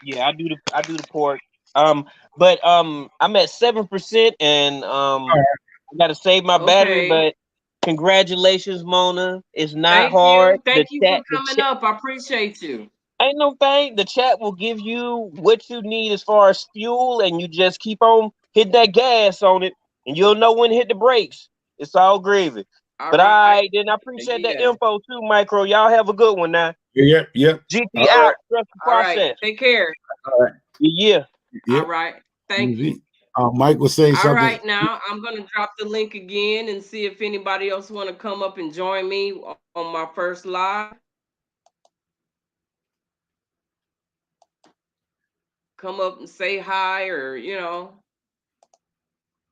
Yeah, I do the pork. But I'm at 7%, and I gotta save my battery. Okay. But congratulations, Mona. It's not Thank hard. you. Thank you for coming up. I appreciate you. Ain't no thing. The chat will give you what you need as far as fuel, and you just keep on hit that gas on it, and you'll know when to hit the brakes. It's all gravy. All But right. I then I appreciate that Yeah. info too, Micro. Y'all have a good one now. Yep, yep. GT All right, out. Trust the All right. process. Take care. all right. Yeah. All Yep. right. Thank you. Easy. Mike was saying All something. right, now I'm gonna drop the link again and see if anybody else want to come up and join me on my first live. Come up and say hi, or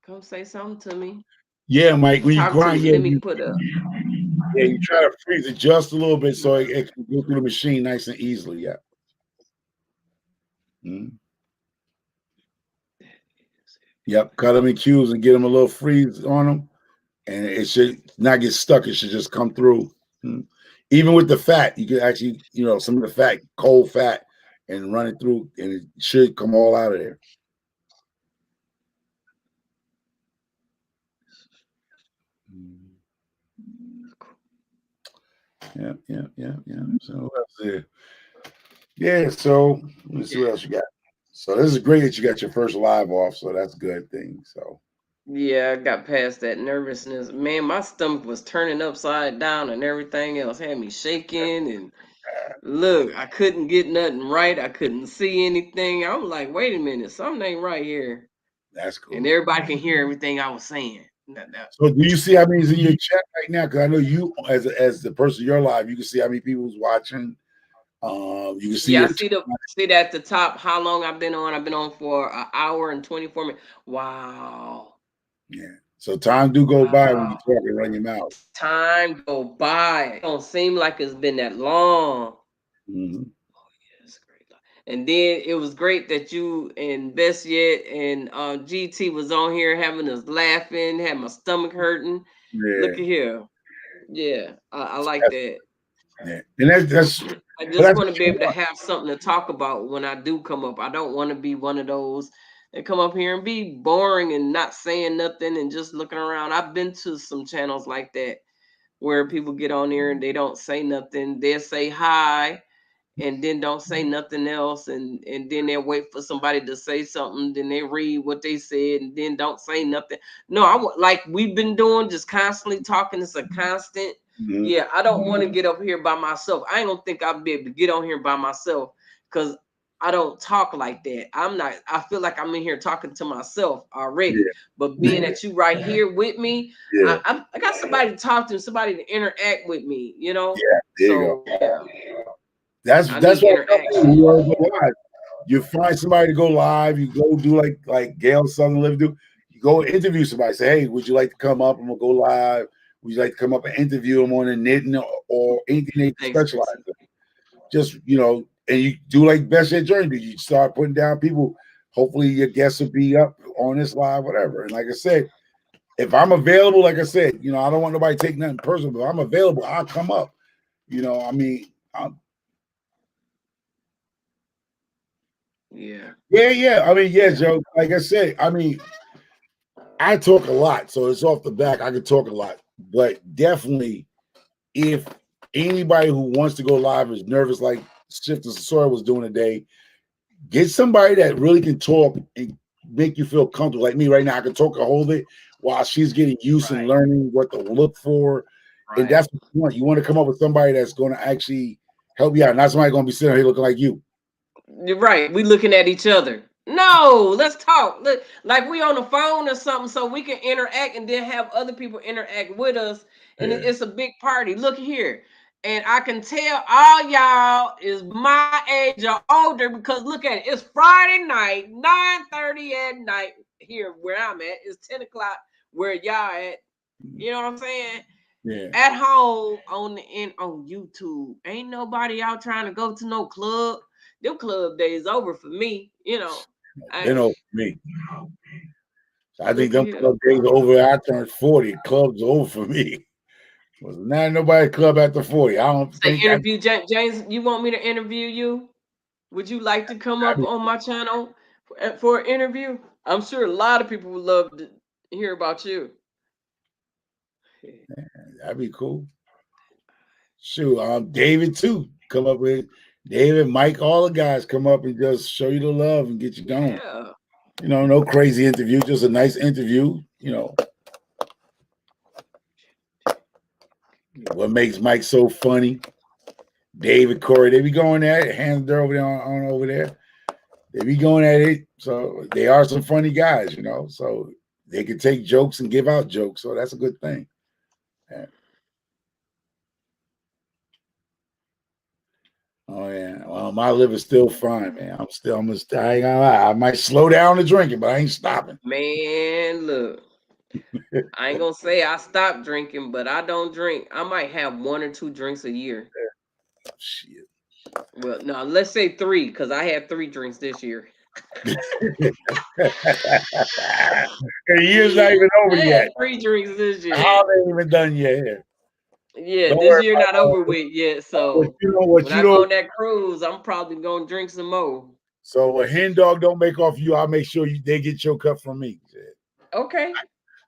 come say something to me. Yeah, Mike, when you Talk to grind, me. yeah, Let me put up. you try to freeze it just a little bit so it can go through the machine nice and easily. Yeah. Mhm. Yep. Cut them in cubes and get them a little freeze on them, and it should not get stuck. It should just come through. Mhm. Even with the fat, you can actually, some of the fat, cold fat, and run it through, and it should come all out of there. Mhm. Yeah, yeah, yeah, yeah. So what else there? Yeah, so let me see what else you got. So this is great that you got your first live off, so that's a good thing. So Yeah, I got past that nervousness. Man, my stomach was turning upside down and everything else had me shaking. And look, I couldn't get nothing right. I couldn't see anything. I was like, wait a minute, something ain't right here. that's And cool. everybody can hear everything I was saying. So do you see how many's in your chat right now? Because I know you, as the person you're live, you can see how many people's watching. You can see Yeah, I your see that at the top how long I've been on. I've been on for an hour and 24 minutes. Wow. yeah. So time do go by when you Wow. talk and run your mouth. Time go by. It don't seem like it's been that long. Hmm. Yes, great. And then it was great that you and Best Yet and GT was on here having us laughing, had my stomach hurting. Yeah, Look at here. Yeah, I like that. yeah, and that's I but just that's want what to be you able to want. have something to talk about when I do come up. I don't want to be one of those that come up here and be boring and not saying nothing and just looking around. I've been to some channels like that where people get on there and they don't say nothing. They'll say hi and then don't say nothing else, and then they wait for somebody to say something, then they read what they said and then don't say nothing. No, like we've been doing, just constantly talking. It's a constant. Mhm. Yeah, I don't want to get up here by myself. I ain't gonna think I'll be able to get on here by myself because I don't talk like that. I feel like I'm in here talking to myself already. Yeah, But being that you right here with me, yeah, I got somebody to talk to, somebody to interact with me, yeah. There you go. so yeah, I That's need what I tell people interaction. who want to go live. You find somebody to go live. You go do like Gail Southern Live do. You go interview somebody. Say, hey, would you like to come up and we'll go live? Would you like to come up and interview them on the knitting or anything they Thanks, specialize Chrissy. in? Just and you do like Best Yet Journey. You start putting down people. Hopefully, your guests will be up on this live, whatever. And like I said, if I'm available, like I said, I don't want nobody to take nothing personal. But if I'm available, I'll come up. I mean, Yeah, yeah, yeah. I mean, yeah, yeah, Joe. Like I said, I mean, I talk a lot, so it's off the back. I can talk a lot, but definitely, if anybody who wants to go live is nervous, like Shifter Sasora was doing today, get somebody that really can talk and make you feel comfortable. Like me right now, I can talk and hold it while she's getting used and right, learning what to look for, and right. that's what you want. You want to come up with somebody that's going to actually help you out, not somebody going to be sitting here looking like you. You're right. We looking at each other. No, let's talk. Like we on the phone or something, so we can interact and then have other people interact with us. And Yeah, it's a big party. Look here. And I can tell all y'all is my age or older because look at it. It's Friday night, 9:30 at night here where I'm at. It's 10 o'clock where y'all at. You know what I'm saying? yeah. At home on YouTube. Ain't nobody out trying to go to no club. them club days over for me. Been I over me. I think look at them here. club days are over. I turned 40. Club's over for me. Was not nobody club after 40. I don't Say think I interview James. You want me to interview you? Would you like to come that'd up be, on my channel for an interview? I'm sure a lot of people would love to hear about you. that'd be cool. Shoot, David too. Come up with David, Mike, all the guys come up and just show you the love and get you going. Yeah. No crazy interview, just a nice interview. What makes Mike so funny? David, Corey, they be going at it, hands there over there on over there. They be going at it. So they are some funny guys. So they can take jokes and give out jokes. So that's a good thing. Yeah. Oh yeah. Well, my liver's still fine, man. I ain't gonna lie. I might slow down the drinking, but I ain't stopping. Man, look. I ain't gonna say I stopped drinking, but I don't drink. I might have 1 or 2 drinks a year. Shit. Well, no, let's say 3, because I had 3 drinks this year. The year's not even over I had yet. 3 drinks this The year. holiday ain't even done yet. Yeah, Don't this worry year not about over with yet. what So you know. What when you I go know. on that cruise, I'm probably gonna drink some more. So a hen dog don't make off you. I'll make sure they get your cup from me. Shit. Okay.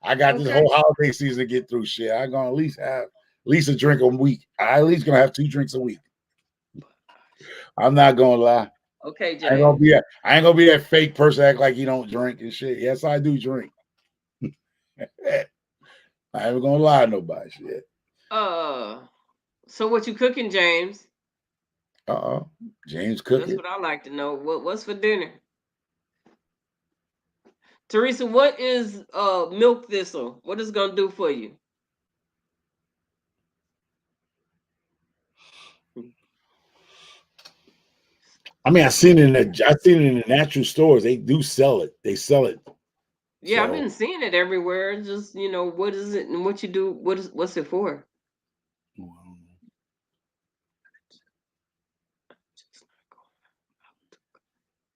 I got this Okay. whole holiday season to get through. Shit, I'm gonna at least have at least a drink a week. I at least gonna have 2 drinks a week. I'm not gonna lie. Okay, I ain't gonna James. be that. I ain't gonna be that fake person act like you don't drink and shit. Yes, I do drink. I ain't gonna lie to nobody. Shit. Uh, so what you cooking, James? James That's cooking. what I like to know. What's for dinner? Teresa, what is milk thistle? What is it gonna do for you? I mean, I seen it in the natural stores. They do sell it. They sell it. Yeah, I've So been seeing it everywhere. Just what is it and what you do? What's it for?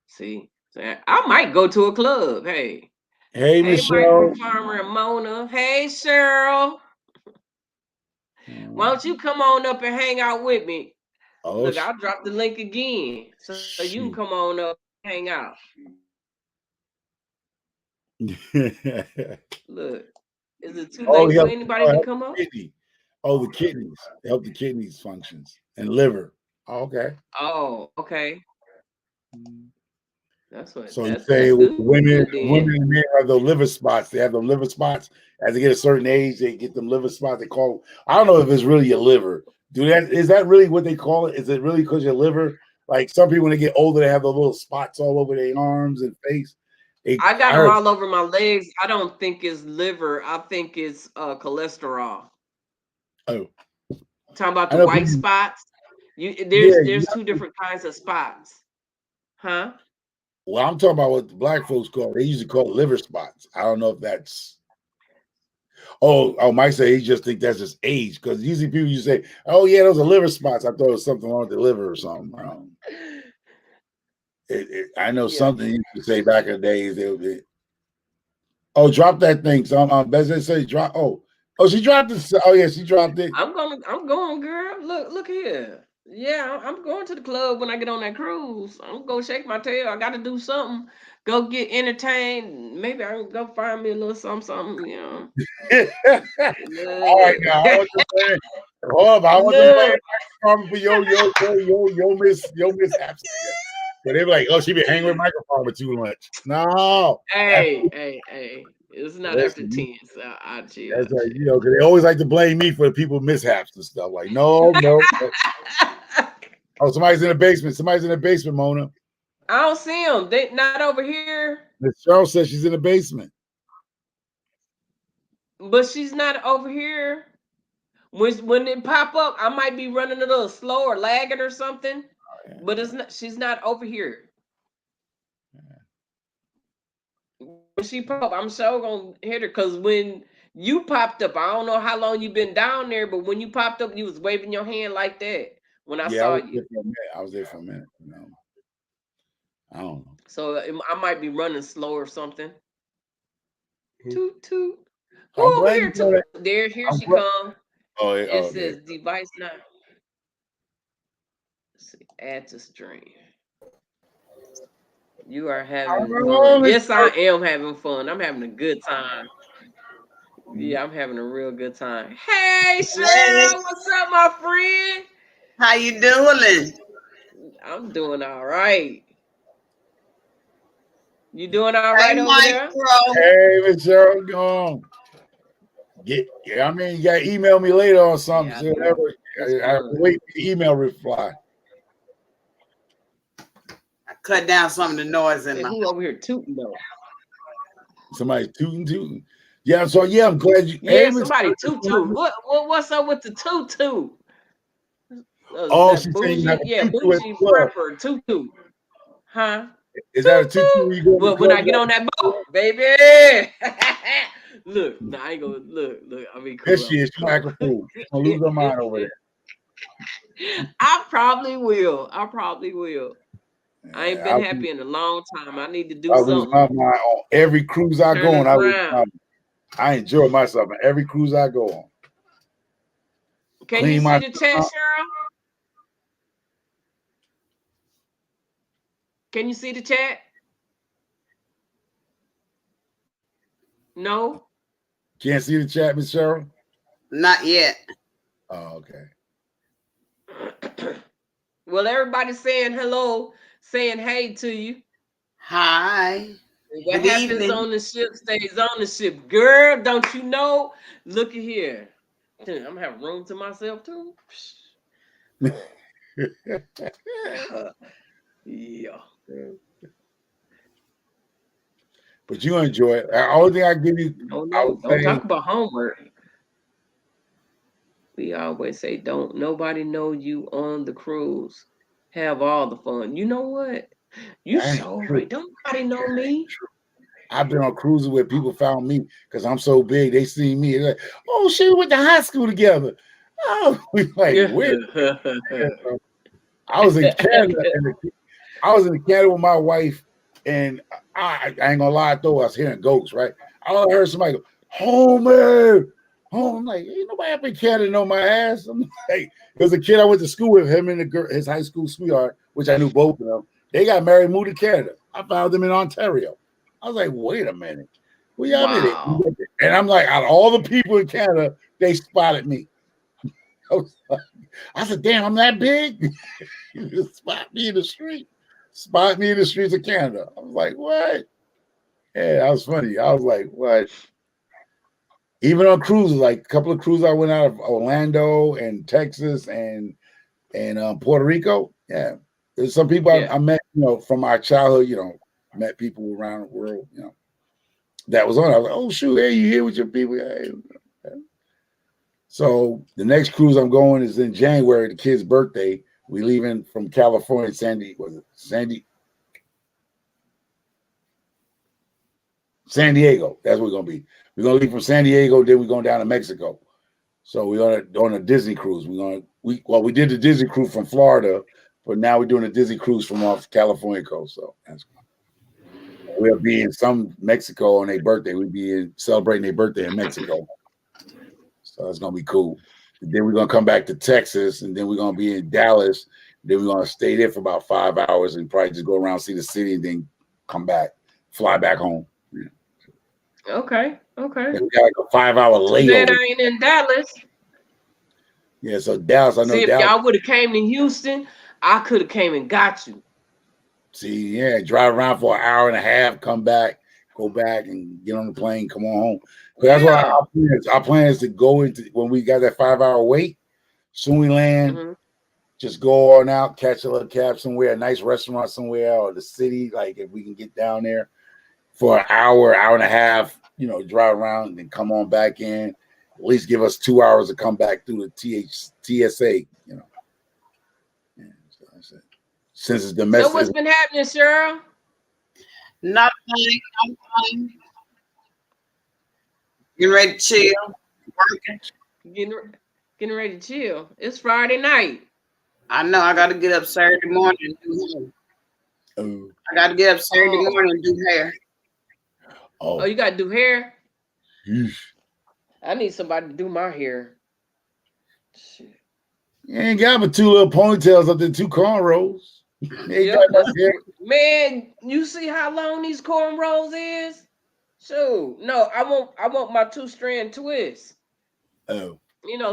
See, I might go to a club. Hey, hey, hey, Micro Michelle. Farmer and Mona. Hey, Cheryl. Why don't you come on up and hang out with me? Oh, Look, I'll drop the link again so you can come shoot. on up and hang out. Look, is it too Oh, late yeah. for anybody to Help come the up? kidney. Oh, the kidneys. Help the kidneys functions and liver. Oh, okay. Oh, okay. So you That's say good women, then. women and men have the liver spots. They have the liver spots. As they get a certain age, they get them liver spots. They call. I don't know if it's really your liver. Is that really what they call it? Is it really because your liver? Like some people when they get older, they have those little spots all over their arms and face. I got I them heard. all over my legs. I don't think it's liver. I think it's cholesterol. Oh, Talking about I the know white people. spots. Yeah, There's 2 different kinds of spots. Huh? well, I'm talking about what the black folks call. They usually call it liver spots. I don't know if that's. Oh, Mike said he just think that's just age because usually people you say, "Oh yeah, those are liver spots." I thought it was something wrong with the liver or something. I know Yeah. something you used to say back in the days. They would be, oh, drop that thing. So Bezzy say drop. Oh, she dropped it. Oh yeah, she dropped it. I'm going, girl. Look here. Yeah, I'm going to the club when I get on that cruise. I'm gonna shake my tail. I got to do something. Go get entertained. Maybe I can go find me a little something. All right, Look, now I want to blame. Hold up, I want to blame look. microphone for your mishaps. But they be like, oh, she be hanging with microphone too much. No, that's Hey. It's not after listen. 10, so I chill, That's like, chill. because they always like to blame me for the people mishaps and stuff. Like, no. Oh, somebody's in the basement. Somebody's in the basement, Mona. I don't see them. They not over here, Miss Cheryl says she's in the basement. but she's not over here. When it pop up, I might be running a little slow or lagging or something. But it's not. She's not over here. When she pop up, I'm sure gonna hit her. Cause when you popped up, I don't know how long you been down there, but when you popped up, you was waving your hand like that when I Yeah, I saw was you. there for a minute. I was there for a minute. I don't know. So I might be running slow or something. Toot toot. Who I'm over glad here you know that. toot? There, here I'm she glad. come. It Oh, there. says device now. Let's see, add to stream. You are having fun. Oh, Miss Yes, I am having fun. I'm having a good time. Cheryl. Yeah, I'm having a real good time. Hey, Hey, Cheryl, what's up, my friend? how you doing? I'm doing all right. You doing all Hey, right over there? Micro. Hey, Miss Cheryl, go on. Yeah, I mean, you got to email me later or something. Yeah, I So know. whatever. It's I have to fun. wait for the email reply. I cut down some of the noise in Say, my who over here tooting though? Somebody tooting. Yeah, so yeah, I'm glad you. Hey, Yeah, Miss somebody toot toot. Cheryl. What's up with the toot toot? Oh, That she's saying you have bougie, a yeah, tutu at bougie the club. prepper toot toot. Huh? Is that a Toot tutu toot. when you go to the Well, when club? I Is get that on a that tutu? boat, baby. Look, no, I ain't gonna look. I'll be Yes, cool. she I'll is. be She's acting cool. fool. She's gonna lose her mind over there. I probably will. I probably will. I ain't been Yeah, happy in a long time. I need to do I lose my something. mind on every cruise I Turn go on. it I lose my around. mind. I enjoy myself on every cruise I go on. Can you Clean see myself the chat, out. Cheryl? Can you see the chat? No? Can't see the chat, Miss Cheryl? Not yet. Oh, okay. Well, everybody's saying hello, saying hey to you. Hi. What Good happens evening. on the ship stays on the ship. Girl, don't you know? Look at here. I'm gonna have room to myself too. Yeah. But you enjoy it. The only thing I give you, Oh I no, would don't say, talk about homework. We always say, don't nobody know you on the cruise. Have all the fun. You know what? You that ain't so true. right. Don't nobody know That ain't me. true. I've been on cruises where people found me because I'm so big. They see me. They're like, oh, shit, we went to high school together. Oh, we like, Yeah. where? I was in Canada, and I was in Canada with my wife, and I ain't gonna lie, though, I was hearing ghosts, right? I heard somebody go, Homer, home. I'm like, ain't nobody up in Canada know my ass. I'm like, there's a kid I went to school with, him and his high school sweetheart, which I knew both of them. They got married, moved to Canada. I found them in Ontario. I was like, wait a minute, where y'all been at? Wow. And I'm like, out of all the people in Canada, they spotted me. I said, damn, I'm that big. You just spot me in the street. Spot me in the streets of Canada. I was like, what? Yeah, that was funny. I was like, what? Even on cruises, like a couple of cruises I went out of Orlando and Texas and Puerto Rico. Yeah. There's some people Yeah. I met, from our childhood, met people around the world, that was on. I was like, oh shoot, hey, you here with your people? Hey. So the next cruise I'm going is in January, the kid's birthday. We leaving from California, San Diego. That's where we're gonna be. We're gonna leave from San Diego, then we're going down to Mexico. So we're on a Disney cruise. We did the Disney cruise from Florida, but now we're doing a Disney cruise from off the California coast. So we'll be in some Mexico on their birthday. We'll be celebrating their birthday in Mexico. So it's gonna be cool. And then we're gonna come back to Texas, and then we're gonna be in Dallas. Then we're gonna stay there for about 5 hours and probably just go around, see the city, and then come back, fly back home. Yeah. Okay. Okay. Then we got like a 5 hour Too bad layover. I ain't in Dallas. Yeah, so Dallas, I know See, if Dallas. y'all would have came to Houston, I could have came and got you. See, yeah, drive around for an hour and a half, come back, go back, and get on the plane, come on home. Because that's what Yeah. our plan is to go into when we got that 5 hour wait. Soon we land, Hmm. just go on out, catch a little cab somewhere, a nice restaurant somewhere, or the city. Like if we can get down there for an hour and a half, drive around and then come on back in. At least give us 2 hours to come back through the TSA. Yeah, so that's it. Since it's So domestic, what's been happening, Cheryl? Nothing. I'm fine. Getting ready to chill. Working. Getting getting ready to chill. It's Friday night. I know I got to get up Saturday morning and do home. Oh, I got to get up Saturday Oh, morning and do hair. oh, oh, you gotta do hair. yeesh. I need somebody to do my hair. Shit. You ain't got but two little ponytails up there, two cornrows. You ain't got Yep, no that's hair. man. You see how long these cornrows is? Shoot, no, I want my two-strand twist. Oh.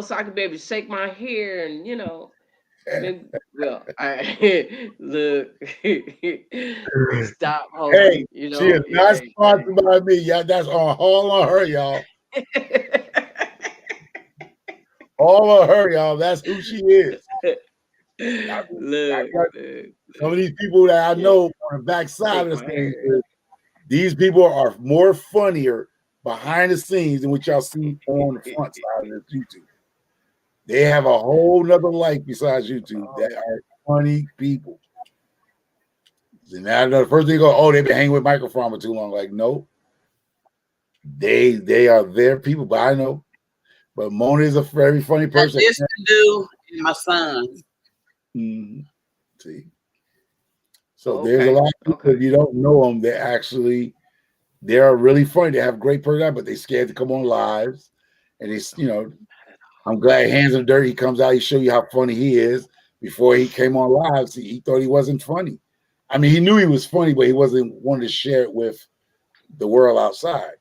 So I can be able to shake my hair and maybe. Well, I look. Stop Hey, holding. she is not sponsored by me. Y'all, that's on all on her, y'all. All on her, y'all. That's who she is. I mean, I Look, got look, some of look. these people that I Yeah, know on the back side shake of this my thing. hair. These people are more funnier behind the scenes than what y'all see on the front side of this YouTube. They have a whole nother life besides YouTube that Oh, are funny people. And now the first thing you go, oh, they've been hanging with microphone for too long. Like, no, they are their people, but I know. But Mona is a very funny Got person. this to do and my son. Mhm. See, so there's a okay, lot of people, okay. if you don't know them, they're really funny. They have great personality, but they scared to come on lives. And I'm glad Hands of Dirty comes out. He show you how funny he is. Before he came on live, see, he thought he wasn't funny. I mean, he knew he was funny, but he wasn't wanting to share it with the world outside.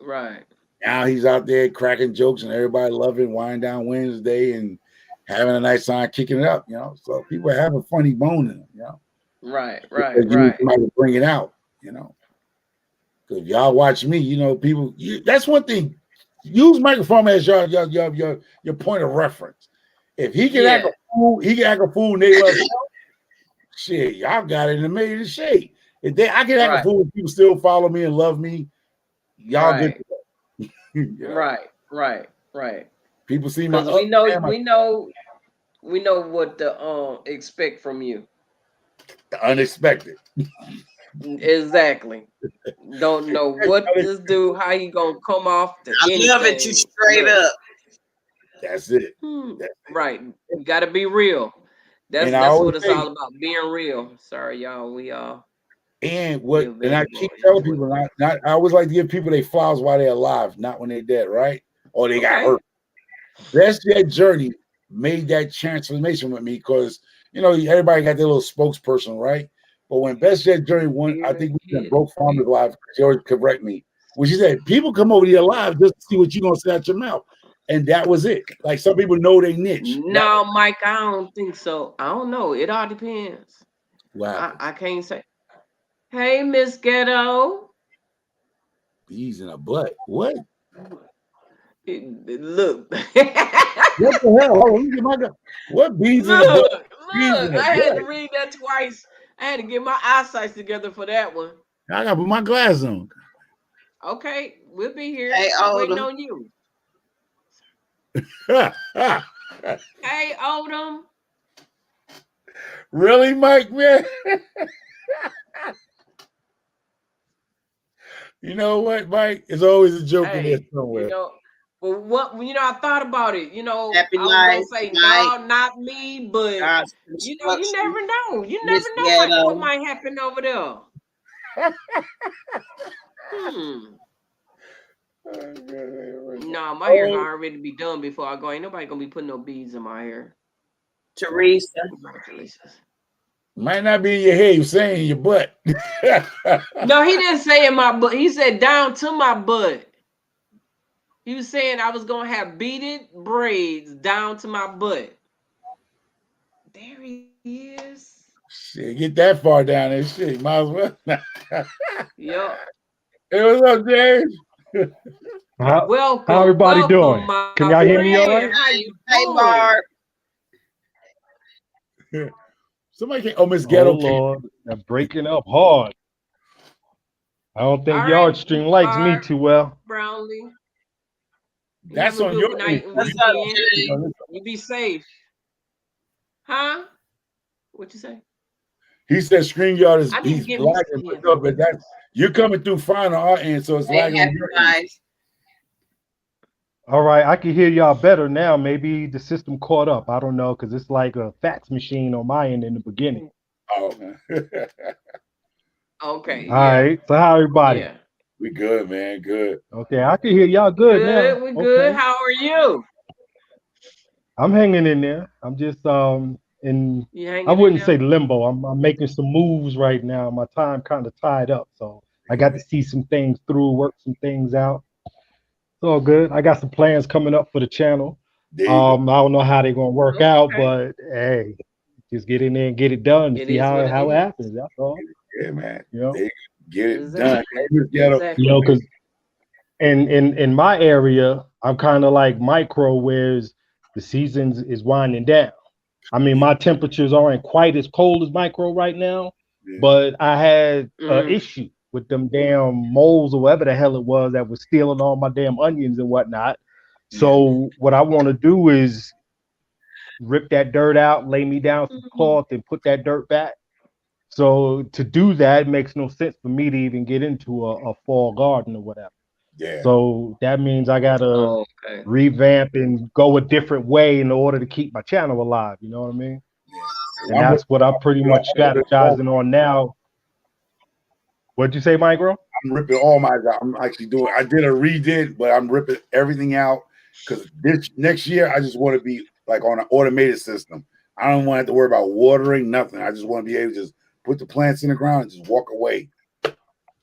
Right, Now he's out there cracking jokes and everybody loving Wind Down Wednesday and having a nice time kicking it up. So people have a funny bone in them. right, right, Because you need right, somebody to bring it out. Because y'all watch me, people. That's one thing. Use microphone as your point of reference. If he can act yeah, a fool, he can act a fool, and they love him. Shit, y'all got it in a million shade. I can act a right, fool, and people still follow me and love me. Y'all good right, to go. right, right, right. People see my Because up and my we know what to expect from you. unexpected. Exactly. Don't know what this dude, how he gonna come off to I love it. You anything. straight Look, up. That's it. That- right. You gotta be real. That's and I that's always what it's say, all about, being real. Sorry, y'all. We and I available. keep It is telling what people, it is. I always like to give people their flowers while they're alive, not when they're dead, right? Or they got Okay. hurt. Best Jet Journey made that transformation with me because everybody got their little spokesperson, right? But when Best Jet Journey won, I Spirit think we went hit broke farmers me. live. She always correct me. When she said people come over here live just to see what you're gonna say out your mouth, and that was it. Like some people know their niche. That No, Mike, I don't think so. I don't know. It all depends. what I happens. can't say. Hey, Miss Ghetto. Bees in a butt. What? Look. What the hell? Hold on, let me get what bees in a butt? Look, Bees look. in a I had to butt. read that twice. I had to get my eyesight together for that one. I gotta put my glass on. Okay, we'll be Hey, here waiting Odom. on you. Hey, Odom. Really, Mike, man? You know what, Mike? There's always a joke in there Hey, somewhere. but what I thought about it. Happy I was gonna life say night. no, not me, but God's you construction. never know. You never Miss know what Ghetto. might happen over there. Hmm. No, my hair Oh, gonna already be done before I go. Ain't nobody gonna be putting no beads in my hair. Teresa. Congratulations. might not be in your head, you're saying in your butt. No, he didn't say in my butt. He said down to my butt. He was saying I was gonna have beaded braids down to my butt. There he is. Shit, get that far down there. Shit, might as well. Yup. Hey, what's up, James? How Welcome, everybody doing? welcome, my Can y'all hear me all friend. right? How you Hey, doing? Barb. Somebody came. Oh, Miss Oh Ghetto came. Lord, I'm breaking up hard. I don't All think right, Yard Stream likes me Barb too well. Brownlee. You have That's a on good your end. night and What's up, weekend. Jay? You be safe. Huh? What you say? He said StreamYard is I need to he's get me lagging some for sure, but that's you're coming through fine on our end, so it's Hey, lagging on happy your end. life. All right, I can hear y'all better now. Maybe the system caught up. I don't know because it's like a fax machine on my end in the beginning. Oh man. Okay, All yeah, right. So how everybody? yeah. We good, man. Good. Okay, I can hear y'all good now. Good, we good. Okay, How are you? I'm hanging in there. I'm just in. You I hanging in wouldn't say there? limbo. I'm making some moves right now. My time kind of tied up, so I got to Amen. see some things through, work some things out. It's all good. I got some plans coming up for the channel. There you go. I don't know how they're gonna work out, Okay. but hey, just get in there and get it done and It see is what it how it is. happens. That's all. Yeah, man. You know. There you go. Get it done. Exactly. Hey, Miss Ghetto. You Exactly. know, because in my area, I'm kind of like micro, whereas the seasons is winding down. I mean, Yeah, my temperatures aren't quite as cold as micro right now, yeah, but I had an Mm-hmm. issue with them damn moles or whatever the hell it was that was stealing all my damn onions and whatnot. yeah. So what I want to do is rip that dirt out, lay me down some Mm-hmm. cloth, and put that dirt back. So to do that, it makes no sense for me to even get into a fall garden or whatever. Yeah. So that means I gotta Okay. revamp and go a different way in order to keep my channel alive. You know what I mean? Yeah. And I'm that's what I'm pretty ripping much all, strategizing on now. What'd you say, Micro? I'm ripping all my. I'm actually doing. I did a redid, but I'm ripping everything out because this next year I just want to be like on an automated system. I don't want to have to worry about watering nothing. I just want to be able to just put the plants in the ground and just walk away.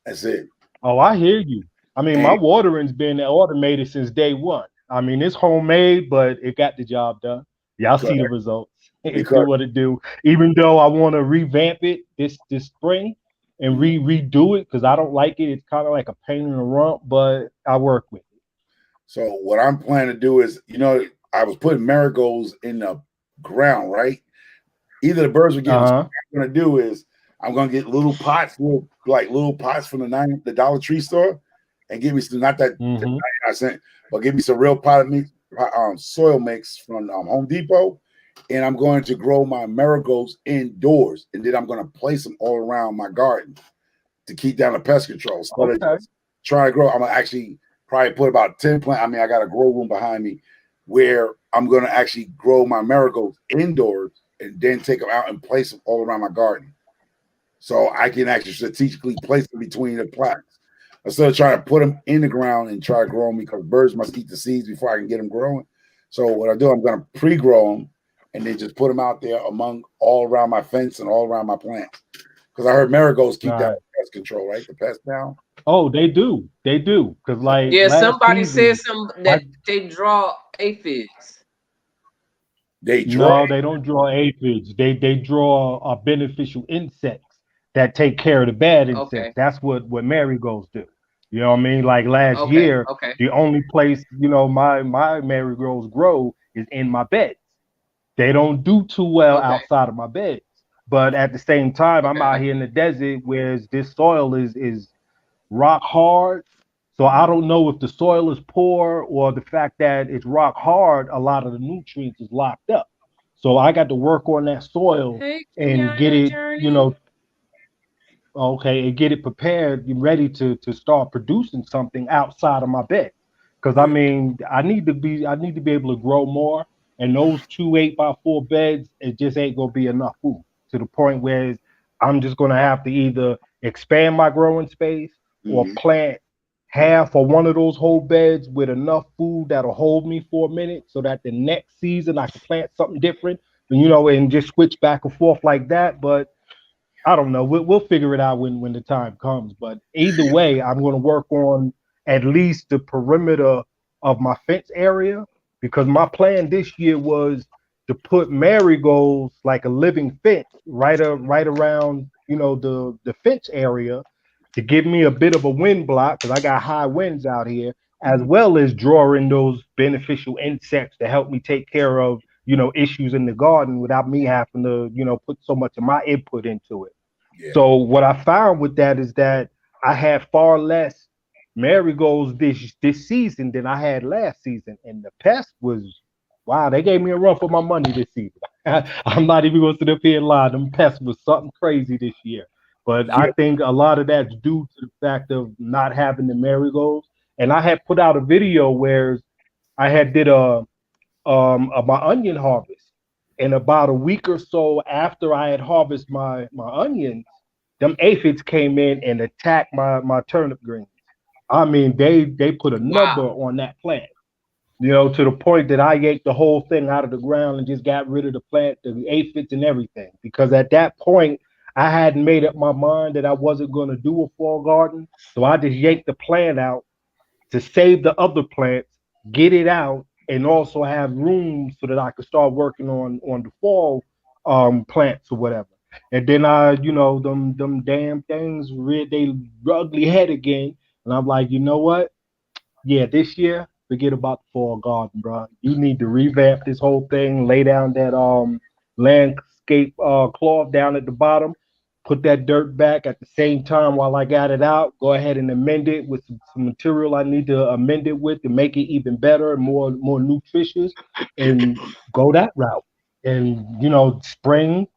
That's it. Oh, I hear you. I mean, my And watering's been automated since day one. I mean, it's homemade, but it got the job done. Y'all see the correct, results. It do because what it do. Even though I want to revamp it this spring and mhm. redo it because I don't like it. It's kind of like a pain in the rump, but I work with it. So what I'm planning to do is, I was putting marigolds in the ground, right? Either the birds would get them. So Uh what I'm gonna do is I'm gonna get little pots, little pots from the Dollar Tree store, and give me some not that huh. Mm-hmm. 99 cent, but give me some real pot mix, soil mix from Home Depot, and I'm going to grow my marigolds indoors, and then I'm going to place them all around my garden to keep down the pest control. Instead of Okay. just trying to grow, I'm gonna actually probably put about 10 plants. I mean, I got a grow room behind me where I'm gonna actually grow my marigolds indoors and then take them out and place them all around my garden. So I can actually strategically place them between the plants. Instead of trying to put them in the ground and try to grow them because birds must eat the seeds before I can get them growing. So what I do, I'm gonna pre-grow them and then just put them out there among all around my fence and all around my plants. Because I heard marigolds keep down Right. pest control, right? The pest down. Oh, they do. They do. Cause So like Yeah, last somebody said season, some I that they draw aphids. they draw. no, they don't draw aphids. They draw beneficial insects that take care of the bad insects. Okay. That's what marigolds do. You know what I mean? Like last Okay. year, Okay. the only place my marigolds grow is in my beds. They don't do too well Okay. outside of my beds. But at the same time, I'm Okay. out here in the desert where this soil is rock hard. So I don't know if the soil is poor or the fact that it's rock hard, a lot of the nutrients is locked up. So I got to work on that soil Hey, and get Kenyatta it, Journey. okay, and get it prepared and ready to start producing something outside of my bed. Because I Yeah, mean, I need to be able to grow more, and those two 8x4 beds, it just ain't gonna be enough food to the point where I'm just gonna have to either expand my growing space or hmm plant half or one of those whole beds with enough food that'll hold me for a minute, so that the next season I can plant something different, and just switch back and forth like that. But I don't know. We'll figure it out when the time comes. But either way, I'm going to work on at least the perimeter of my fence area because my plan this year was to put marigolds like a living fence right around the fence area to give me a bit of a wind block because I got high winds out here, as hmm well as draw in those beneficial insects to help me take care of issues in the garden without me having to put so much of my input into it. yeah, So what I found with that is that I had far less marigolds this season than I had last season, and the pest was wow. They gave me a run for my money this season. I'm not even going to sit up here and lie. Them pests was something crazy this year, but I yeah. think a lot of that's due to the fact of not having the marigolds. And I had put out a video where I had did my onion harvest. And about a week or so after I had harvested my onions, them aphids came in and attacked my turnip greens. I mean, they put a number Wow. on that plant, to the point that I yanked the whole thing out of the ground and just got rid of the plant, the aphids and everything. Because at that point, I hadn't made up my mind that I wasn't going to do a fall garden. So I just yanked the plant out to save the other plants, get it out, and also have room so that I could start working on the fall plants or whatever. And then them damn things reared they ugly head again, and I'm like, you know what? Yeah, this year, forget about the fall garden, bro. You need to revamp this whole thing, lay down that landscape cloth down at the bottom, put that dirt back at the same time while I got it out. Go ahead and amend it with some material I need to amend it with to make it even better and more nutritious, and go that route. And spring,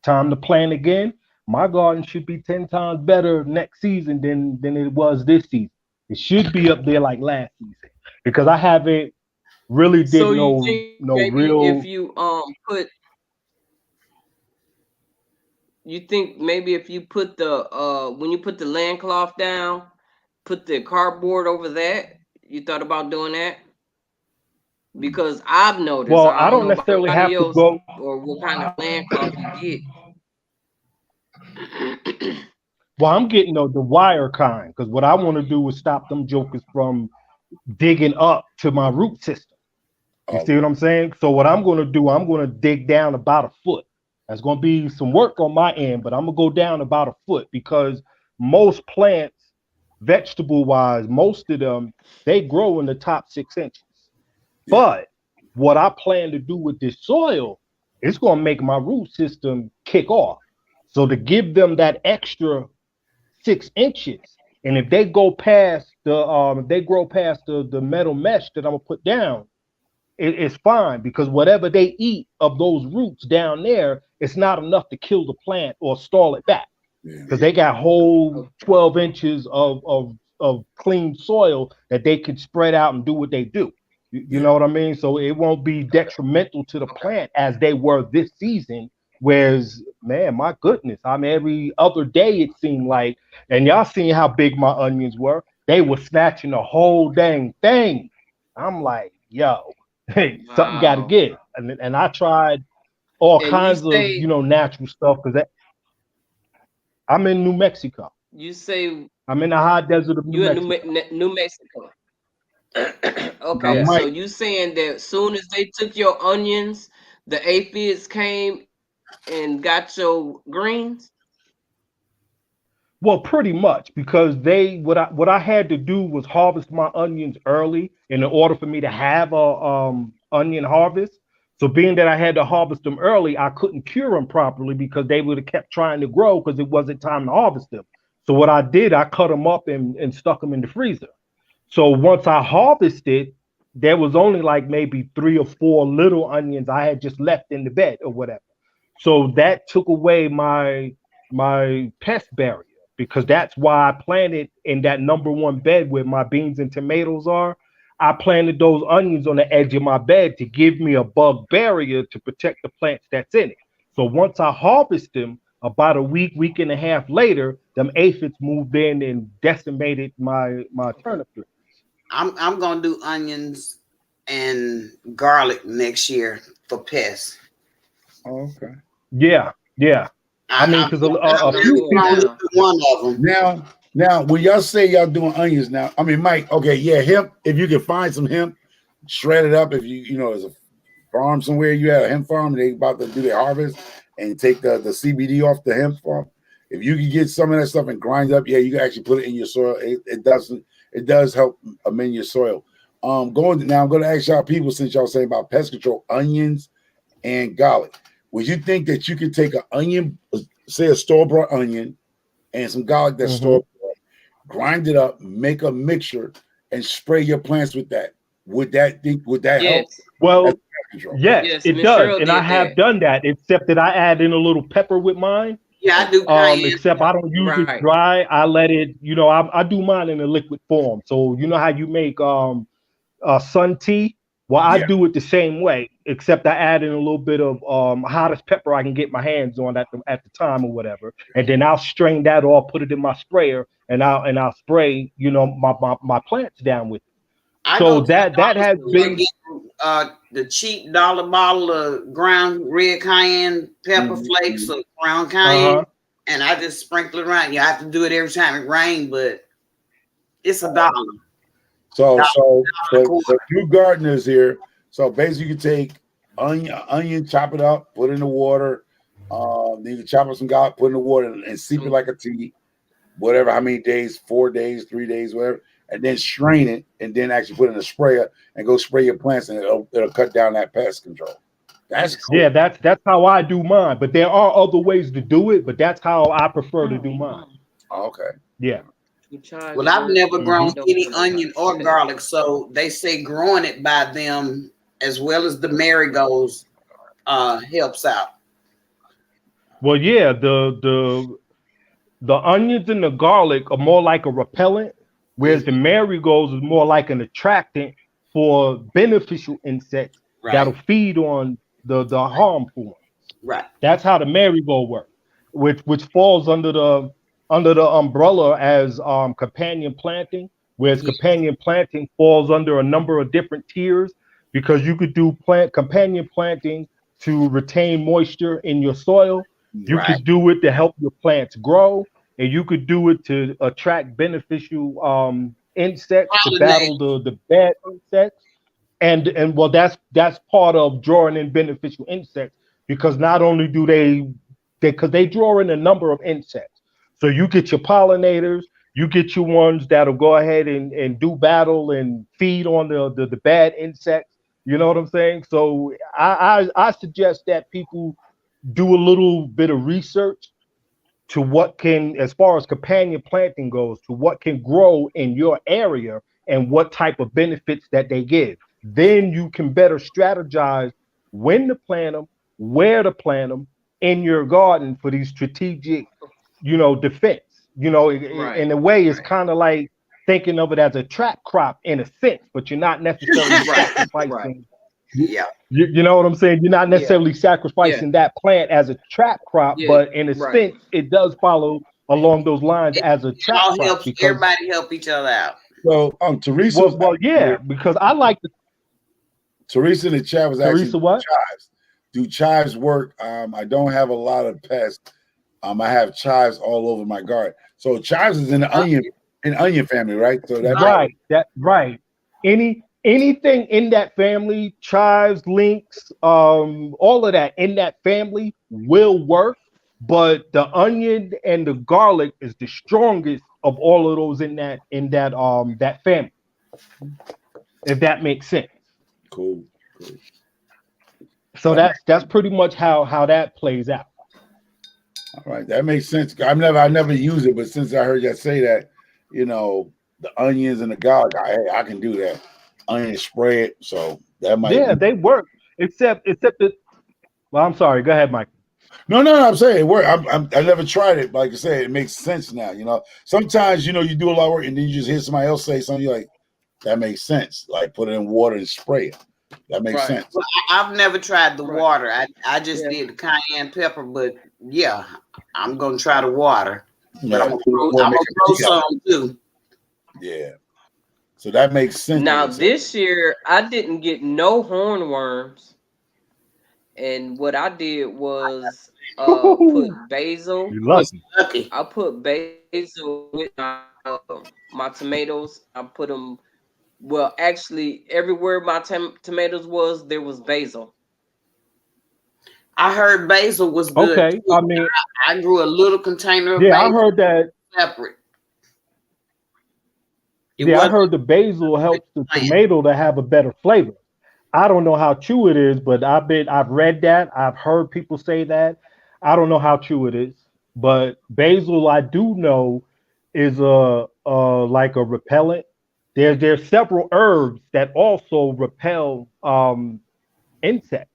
time to plant again. My garden should be 10 times better next season than it was this season. It should be up there like last season because I haven't really did So you no think no maybe if real. you put you think maybe if you put the when you put the land cloth down, put the cardboard over that, you thought about doing that? Because I've noticed, Well, I I don't don't know about necessarily anybody have to else go. or what kind of land cloth you get. Well, I'm getting the wire kind because what I want to do is stop them jokers from digging up to my root system. You see Okay. what I'm saying? So what I'm going to do, I'm going to dig down about a foot. That's going to be some work on my end, but I'm going to go down about a foot because most plants, vegetable wise, most of them, they grow in the top 6 inches. Yeah. But what I plan to do with this soil, it's going to make my root system kick off. So to give them that extra 6 inches, and if they go past if they grow past the metal mesh that I'm gonna put down, it's fine because whatever they eat of those roots down there, it's not enough to kill the plant or stall it back Yeah. because they got whole Okay. 12 inches of clean soil that they can spread out and do what they do. You Yeah. know what I mean? So it won't be detrimental to the plant as they were this season. Whereas, man, my goodness, I mean, every other day it seemed like, and y'all seen how big my onions were. They were snatching the whole dang thing. I'm like, yo, hey, something got to Wow. give. And I tried all And you kinds of say natural stuff because I'm in New Mexico. you say I'm in the high desert of New you in Mexico. New Mexico. Okay, Now, Yeah. so Mike. you saying that soon as they took your onions, the aphids came and got your greens? Well, pretty much because what I had to do was harvest my onions early in order for me to have a onion harvest. So being that I had to harvest them early, I couldn't cure them properly because they would have kept trying to grow because it wasn't time to harvest them. So what I did, I cut them up and stuck them in the freezer. So once I harvested, there was only like maybe 3 or 4 little onions I had just left in the bed or whatever. So that took away my pest barrier because that's why I planted in that number one bed where my beans and tomatoes are. I planted those onions on the edge of my bed to give me a bug barrier to protect the plants that's in it. So once I harvest them, about a week and a half later, them aphids moved in and decimated my turnip tree. I'm gonna do onions and garlic next year for pests. Oh, okay. Yeah, yeah. I mean, I'm because That's a I'm real few just good gonna people. now. do one of them. Now, when y'all say y'all doing onions now, I mean, Mike, okay, yeah, hemp. If you can find some hemp, shred it up. If there's a farm somewhere, you have a hemp farm, and they about to do their harvest and take the CBD off the hemp farm. If you can get some of that stuff and grind up, yeah, you can actually put it in your soil. It does help amend your soil. Going now, I'm going to ask y'all people since y'all saying about pest control, onions and garlic. Would you think that you could take an onion, say a store bought onion, and some garlic that's Mhm. store bought, grind it up, make a mixture, and spray your plants with that? Would that help? Yes. As Well, pest control? yes, Yes, it Miss does, Cheryl and I did have that. done that. Except that I add in a little pepper with mine. Yeah, I Okay. do cayenne Except I pepper. don't use it Right. dry. I let it. I do mine in a liquid form. So you know how you make sun tea. Well, I Yeah. do it the same way. except I add in a little bit of hottest pepper I can get my hands on at the time or whatever, and then I'll strain that off, put it in my sprayer, and I'll spray my plants down with it. I go So to the that dollar has store and been get the cheap dollar bottle of ground red cayenne pepper flakes Mhm. or ground uh cayenne, and I just sprinkle it around. You have to do it every time it rains, but it's a dollar, So, dollar so and a for quarter. new gardeners here, so basically you can take onion, chop it up, put it in the water. Then you can chop up some garlic, put it in the water, and steep it Some like a tea, whatever, how many days, 4 days, 3 days, whatever, and then strain it, and then actually put it in a sprayer and go spray your plants, and it'll cut down that pest control. That's yes. cool. Yeah, that's how I do mine. But there are other ways to do it, but that's how I prefer to do mine. Okay. Yeah. Two chives Well, I've work, never one Hmm. grown don't any work. onion or garlic, so they say growing it by them as well as the marigolds helps out. Well, yeah, the onions and the garlic are more like a repellent, whereas the Mhm. marigolds is more like an attractant for beneficial insects Right, that'll feed on the harmful ones. right. That's how the marigold works, which falls under the umbrella as companion planting, whereas Yeah, companion planting falls under a number of different tiers because you could do plant companion planting to retain moisture in your soil. You Mhm. right. could do it to help your plants grow, and you could do it to attract beneficial insects to battle Pollinate. the bad insects. And well, that's part of drawing in beneficial insects because not only do they because they draw in a number of insects. So you get your pollinators, you get your ones that'll go ahead and do battle and feed on the bad insects. You know what I'm saying? So I suggest that people do a little bit of research to what can, as far as companion planting goes, to what can grow in your area and what type of benefits that they give. Then you can better strategize when to plant them, where to plant them in your garden for these strategic, defense. Right. In a way, it's Right. kind of like thinking of it as a trap crop in a sense, but you're not necessarily Right. Right. sacrificing. Yeah, You know what I'm saying? You're not Yeah. necessarily Yeah. sacrificing that plant as a trap crop, Yeah. but in a Right. sense, it does follow along those lines it, as a it trap all crop helps because, everybody help each other out. So, Teresa was yeah, asking, because I like the Teresa in the chat was asking, Teresa what? chives. Do chives work? I don't have a lot of pests. I have chives all over my garden. So chives is in the onion family, right? So that Right. probably Right, that right. Anything in that family, chives, links, all of that in that family will work, but the onion and the garlic is the strongest of all of those in that family, if that makes sense. cool. Cool. So That that's pretty much how that plays out. All right, that makes sense. I never use it, but since I heard you say that, the onions and the garlic, I can do that. Onion spray it, so that might Yeah, be. they work. Except that. Well, I'm sorry. Go ahead, Mike. No. I'm saying it work. I never tried it, but like I said, it makes sense now. Sometimes you do a lot of work and then you just hear somebody else say something. You're like, that makes sense. Like put it in water and spray it. That makes Right. sense. Well, I've never tried the Right. water. I just Yeah. did the cayenne pepper, but yeah, I'm gonna try the water. But Yeah, put it in water, I'm make gonna a grow tea out of some too. it. Yeah, so that makes sense. What Now they say. this year I didn't get no hornworms, and what I did was put basil. You Oh, lucky. you're lucky. I put basil with my tomatoes. I put them. Well, actually, everywhere my tomatoes was, there was basil. I heard basil was good Okay. too. I mean, I grew a little container of yeah, I basil heard that. separate. It Yeah, I wasn't heard the basil a helps the plant. tomato to have a better flavor. I don't know how true it is, but I've read that. I've heard people say that. I don't know how true it is, but basil I do know is like a repellent. There's several herbs that also repel insects.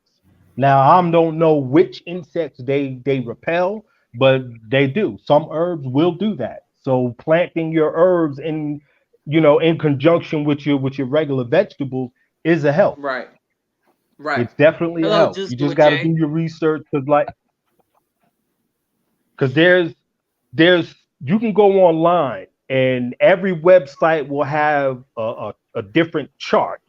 Now I don't know which insects they repel, but they do. Some herbs will do that. So planting your herbs in conjunction with your regular vegetables is a help. Right. Right. It's definitely a Hello, help. Juice You Boy just got to J. do your research because there's you can go online and every website will have a different chart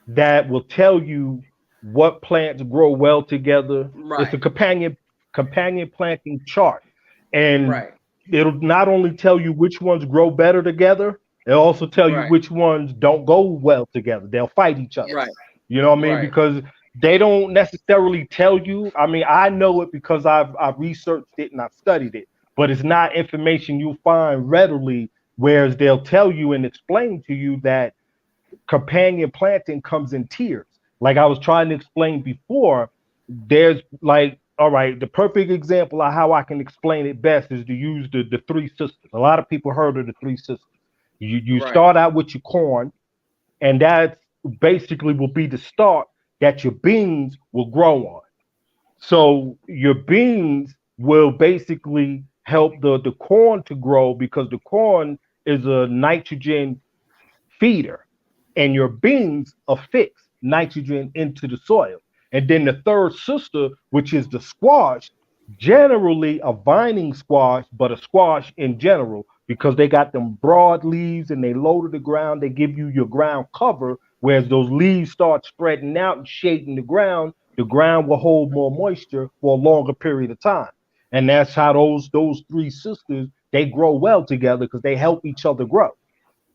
that will tell you what plants grow well together. It's Right. a companion planting chart, and Right. it'll not only tell you which ones grow better together, it'll also tell you Right. which ones don't go well together. They'll fight each other. Right. Yes. You know what I mean? Right. Because they don't necessarily tell you. I mean, I know it because I've researched it and I've studied it, but it's not information you'll find readily. Whereas they'll tell you and explain to you that companion planting comes in tiers. Like I was trying to explain before, there's like, all right, the perfect example of how I can explain it best is to use the three sisters. A lot of people heard of the three sisters. You Right. start out with your corn, and that basically will be the start that your beans will grow on. So your beans will basically help the corn to grow because the corn is a nitrogen feeder, and your beans affix nitrogen into the soil. And then the third sister, which is the squash, generally a vining squash, but a squash in general, because they got them broad leaves and they low to the ground. They give you your ground cover, whereas those leaves start spreading out and shading the ground. The ground will hold more moisture for a longer period of time. And that's how those three sisters they grow well together because they help each other grow.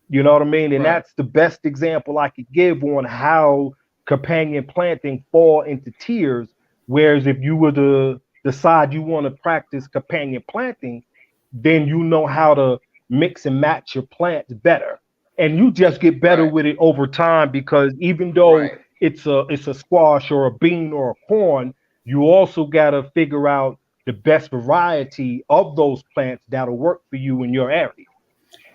You know what I mean? And Right. that's the best example I could give on how companion planting fall into tiers. Whereas if you were to decide you want to practice companion planting, then you know how to mix and match your plants better. And you just get better Right. with it over time because even though Right. it's a squash or a bean or a corn, you also gotta figure out the best variety of those plants that'll work for you in your area.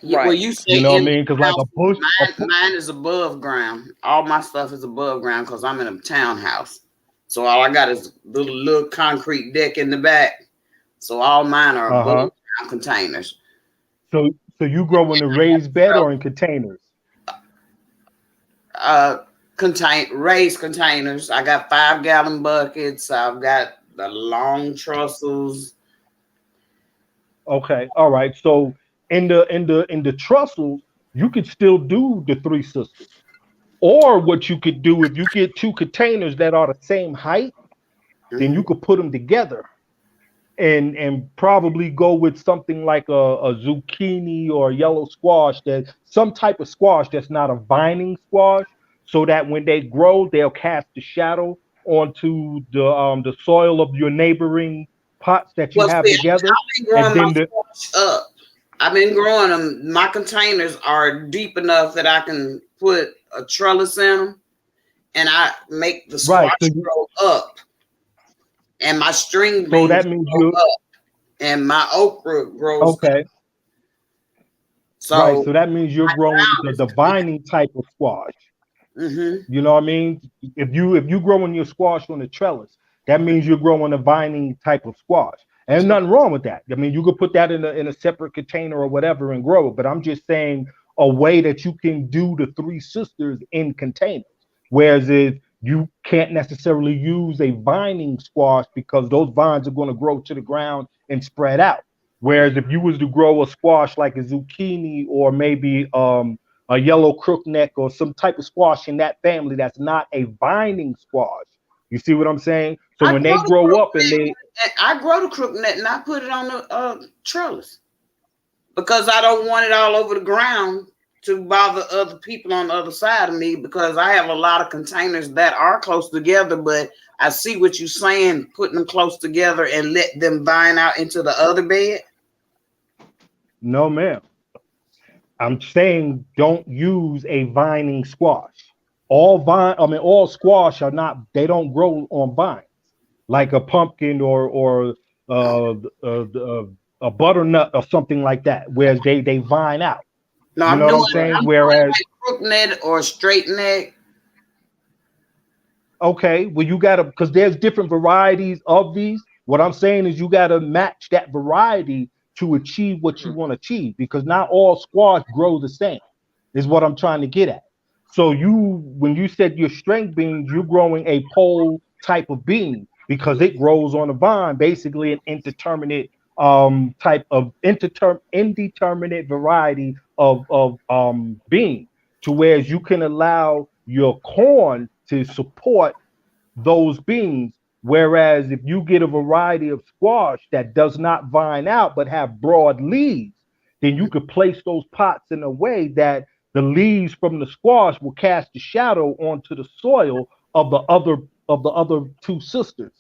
Well, Right. you say You know what I in the mean? Because like house, a mine is above ground. All my stuff is above ground because I'm in a townhouse. So all I got is little concrete deck in the back. So all mine are above uh-huh. ground containers. So you grow in a raised bed or in containers? Contain raised containers. I got 5 gallon buckets. I've got the long trussels. Okay, all right. So in the trussels, you could still do the three sisters. Or what you could do if you get two containers that are the same height, then you Mhm. could put them together and probably go with something like a zucchini or a yellow squash, that some type of squash that's not a vining squash, so that when they grow they'll cast a shadow onto the soil of your neighboring pots that you Well, have see, together. I've been And growing my then the squash up. I've been growing them. My containers are deep enough that I can put a trellis in them, and I make the right, squash grow up, and my string so beans that means grow you up, and my okra grows up. okay. Right, So so that means you're my growing ground the is clear. vining type of squash. Mm-hmm. You know what I mean? If you growing your squash on the trellis, that means you're growing a vining type of squash. And there's nothing wrong with that. I mean, you could put that in a separate container or whatever and grow it. But I'm just saying a way that you can do the three sisters in containers. Whereas if you can't necessarily use a vining squash because those vines are going to grow to the ground and spread out. Whereas if you was to grow a squash like a zucchini or maybe a yellow crookneck or some type of squash in that family that's not a vining squash. You see what I'm saying? So I when they grow the grow up and crookneck. they I grow the crookneck, and I put it on the trellis because I don't want it all over the ground to bother other people on the other side of me. Because I have a lot of containers that are close together, but I see what you're saying, putting them close together and let them vine out into the other bed. no ma'am. I'm saying don't use a vining squash. All squash are not they don't grow on vines like a pumpkin or Oh, uh, uh, uh, a butternut or something like that, whereas they vine out. no, You know what I'm saying? I'm doing Whereas like crook neck or straight neck. okay, well, you gotta because there's different varieties of these. What I'm saying is you gotta match that variety to achieve what you Mhm. want to achieve because not all squash grow the same, is what I'm trying to get at. So when you said your string beans, you're growing a pole type of bean because it grows on a vine, basically an indeterminate type of indeterminate variety of bean, to whereas you can allow your corn to support those beans. Whereas if you get a variety of squash that does not vine out but have broad leaves, then you could place those pots in a way that the leaves from the squash will cast a shadow onto the soil of the other two sisters,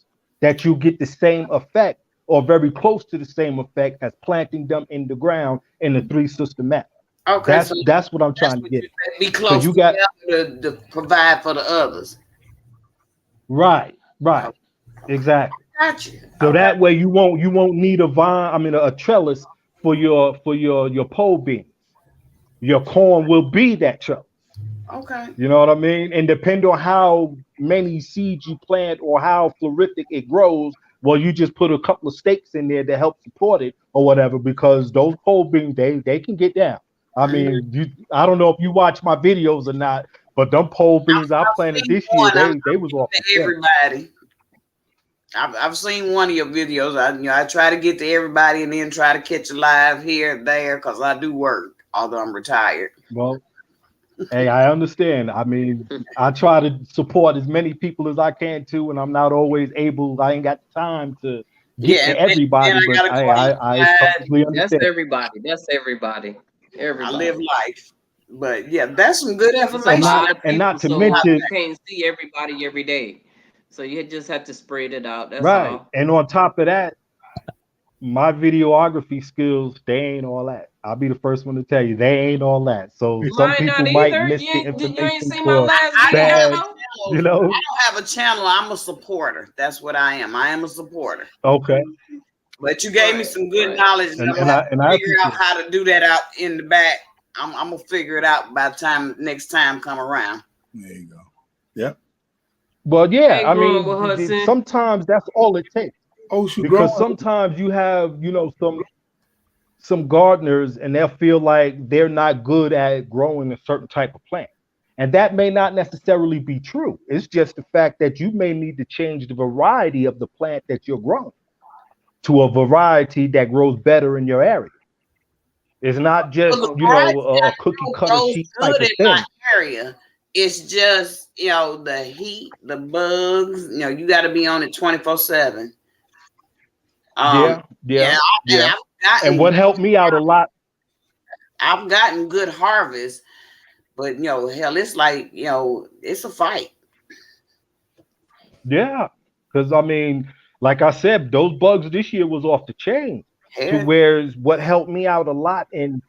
that you get the same effect or very close to the same effect as planting them in the ground in the three sister map. Okay, so That's what I'm that's trying to what get you at. said. Be So close you got together to provide for the others. right, Okay, exactly. got you. So Okay, that way you won't need a vine, I mean a trellis for your pole beans. Your corn will be that trellis. okay. You know what I mean? And depend on how many seeds you plant or how florific it grows, well, you just put a couple of stakes in there to help support it or whatever, because those pole beans, they can get down. I Mhm. mean, I don't know if you watch my videos or not, but them pole beans I I've planted seen this year, one. they I'm was giving off the to chain. everybody. I've seen one of your videos. I try to get to everybody and then try to catch a live here and there because I do work, although I'm retired. Well, hey, I understand. I mean, I try to support as many people as I can too, and I'm not always able. I ain't got time to get Yeah, to and then everybody, I but gotta I go I, I outside. perfectly That's understand. everybody. That's everybody. I live Everybody. life. But yeah, that's some good It's a And information. not lot of and people, not to so mention, you can't see everybody every day. So you just have to spread it out. That's right. all. And on top of that, my videography skills, they ain't all that. I'll be the first one to tell you, they ain't all that. So some Mine people not might either. miss the You ain't information seen my for last I don't have bad, a video. you channel. know. I don't have a channel. I'm a supporter. That's what I am. I am a supporter. Okay. But you gave me Right, some good right. knowledge, and And I'm gonna and have I and to I figure out appreciate it. how to do that out in the back. I'm gonna figure it out by the time next time come around. There you go. Yep. Well, yeah, Ain't I growing mean, with Hudson. sometimes that's all it takes, Oh, she growing. because sometimes you have, some gardeners and they'll feel like they're not good at growing a certain type of plant. And that may not necessarily be true. It's just the fact that you may need to change the variety of the plant that you're growing to a variety that grows better in your area. It's not Well, just, the variety a cookie cutter grows sheet type good of in my thing. area. It's just the heat, the bugs. You got to be on it 24/7. Um, Yeah, yeah, yeah, and yeah. And what helped me out a lot, I've gotten good harvest, but hell, it's like it's a fight. yeah. Because I mean, like I said, those bugs this year was off the chain. To Hell, whereas what helped me out a lot in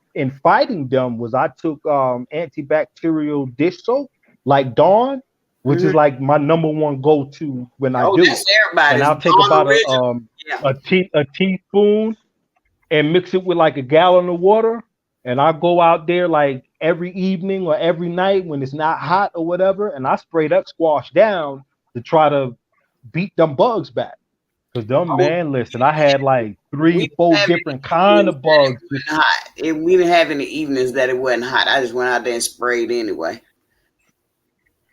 fighting them was I took antibacterial dish soap like Dawn, which is mhm. like my number one go to when I Oh, do that's it. And everybody's I'll take Dawn about original. Yeah. a teaspoon and mix it with like a gallon of water. And I go out there like every evening or every night when it's not hot or whatever, and I spray that squash down to try to beat them bugs back. Cause them, Oh, man, listen, I had like we three, didn't four have any different kind evenings of that it bugs. Just wasn't hot. We didn't have any evenings that it wasn't hot. I just went out there and sprayed anyway.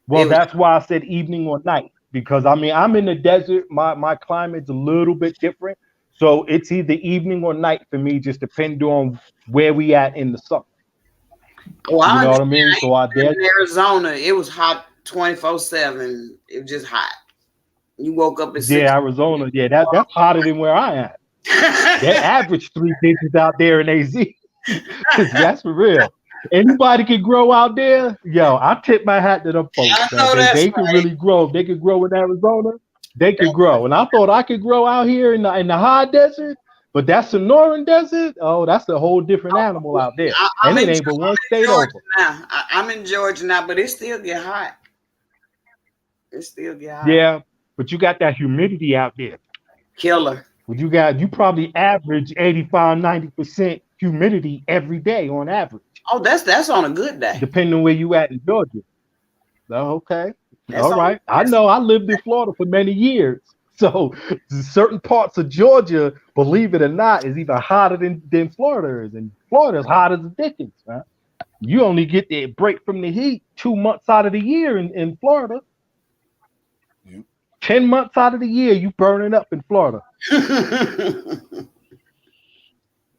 well, It was that's why I said evening or night. Because I mean, I'm in the desert. My climate's a little bit different. So it's either evening or night for me, just depending on where we at in the summer. well, You I know what I understand. mean? I So I used to live did, in Arizona. It was hot 24/7. It was just hot. You woke up at six. yeah, Arizona. Yeah, that's hotter than where I am. They average three digits out there in AZ. That's for real. Anybody can grow out there. Yo, I tip my hat to them folks, I man. know They that's they can right. really grow. If they can grow in Arizona, they could grow. And I thought I could grow out here in the high desert, but that Sonoran desert, oh, that's a whole different animal out there. I'm And in it ain't but one state Georgia over. now. I'm in Georgia now, but it still get hot. It still get hot. Yeah, but you got that humidity out there. Killer. But you probably average 85, 90% humidity every day on average, Oh, that's on a good day. depending on where you at in Georgia. Oh, okay. That's All on. right. I That's know I lived in Florida for many years. So certain parts of Georgia, believe it or not, is even hotter than Florida is. And Florida is hot as the dickens, man. You only get the break from the heat 2 months out of the year in Florida. Yeah. 10 months out of the year, you burning up in Florida.